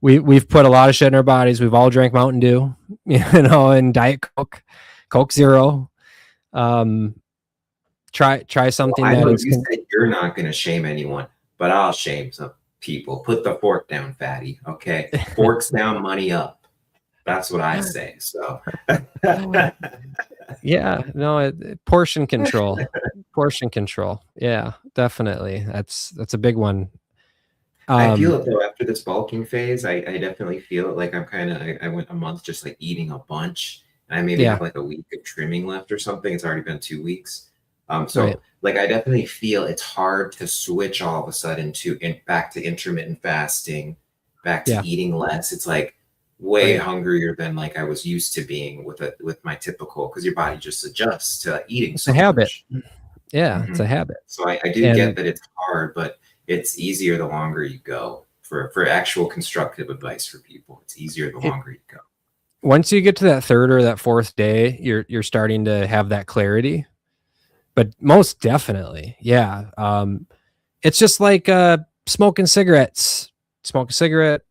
C: we've put a lot of shit in our bodies. We've all drank Mountain Dew, and Diet Coke Zero. Try something
B: that is. You said you're not going to shame anyone, but I'll shame some people. Put the fork down, fatty. Okay, forks down, money up. That's what I say. So,
C: yeah, no, portion control. Yeah, definitely. That's a big one.
B: I feel it though. After this bulking phase, I definitely feel it. Like I went a month just like eating a bunch, and I maybe have like a week of trimming left or something. It's already been 2 weeks. Like I definitely feel it's hard to switch all of a sudden back to intermittent fasting, back to eating less. It's like way hungrier than like I was used to being with my typical, because your body just adjusts to eating.
C: It's a habit. Yeah, it's a habit.
B: So I do get that it's hard, but it's easier the longer you go. For actual constructive advice for people, it's easier the longer you go.
C: Once you get to that 3rd or that 4th day, you're starting to have that clarity. But most definitely, yeah. It's just like smoking cigarettes. Smoke a cigarette.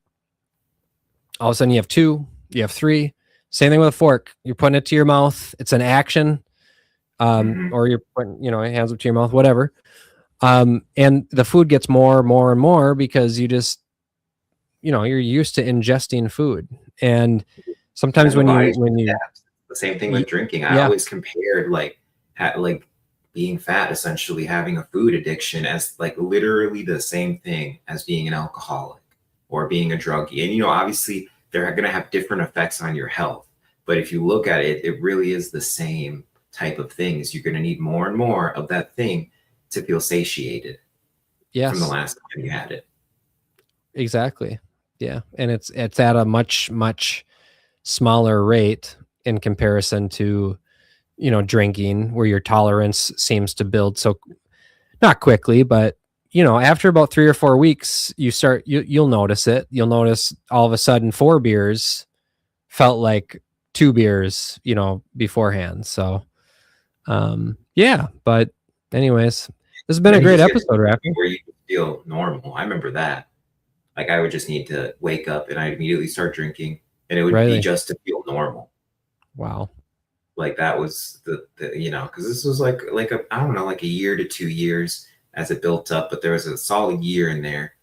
C: All of a sudden you have 2, you have 3. Same thing with a fork. You're putting it to your mouth. It's an action. Or you're putting, hands up to your mouth, whatever. And the food gets more and more because you just, you're used to ingesting food. And sometimes when you
B: The same thing with drinking. I
C: Yeah.
B: always compared like being fat, essentially having a food addiction, as like literally the same thing as being an alcoholic or being a druggie. And obviously they're going to have different effects on your health. But if you look at it, it really is the same type of things. You're going to need more and more of that thing to feel satiated.
C: Yes.
B: From the last time you had it.
C: Exactly. Yeah. And it's at a much, much smaller rate in comparison to, drinking, where your tolerance seems to build so not quickly, but after about 3 or 4 weeks, you'll notice it. You'll notice all of a sudden 4 beers felt like 2 beers, beforehand. So, yeah, but anyways, this has been a great episode, Rafi.
B: Where you feel normal. I remember that. Like I would just need to wake up and I'd immediately start drinking, and it would be just to feel normal.
C: Wow.
B: Like that was the because this was like I don't know, like a year to 2 years as it built up, but there was a solid year in there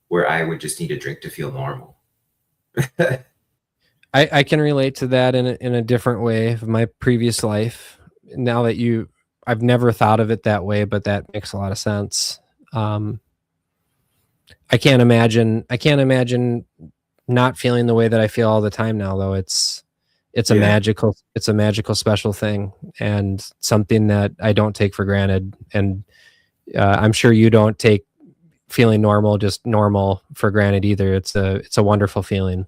B: where I would just need to drink to feel normal.
C: I can relate to that in a different way of my previous life. Now that I've never thought of it that way, but that makes a lot of sense. I can't imagine not feeling the way that I feel all the time now, though. It's a magical special thing, and something that I don't take for granted. And I'm sure you don't take feeling normal for granted either. It's a wonderful feeling.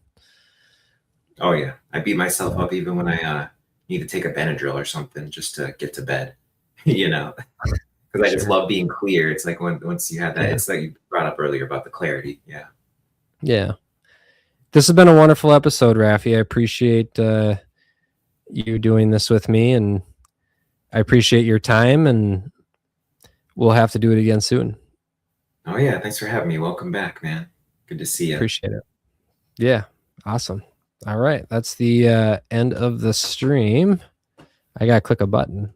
B: Oh yeah, I beat myself up even when I need to take a Benadryl or something just to get to bed. Because I just love being clear. It's like once you have that, it's like you brought up earlier about the clarity. Yeah.
C: Yeah. This has been a wonderful episode, Rafi. I appreciate you doing this with me, and I appreciate your time, and we'll have to do it again soon.
B: Oh yeah, thanks for having me. Welcome back, man. Good to see you.
C: Appreciate it. Yeah, awesome. All right, that's the end of the stream. I gotta click a button.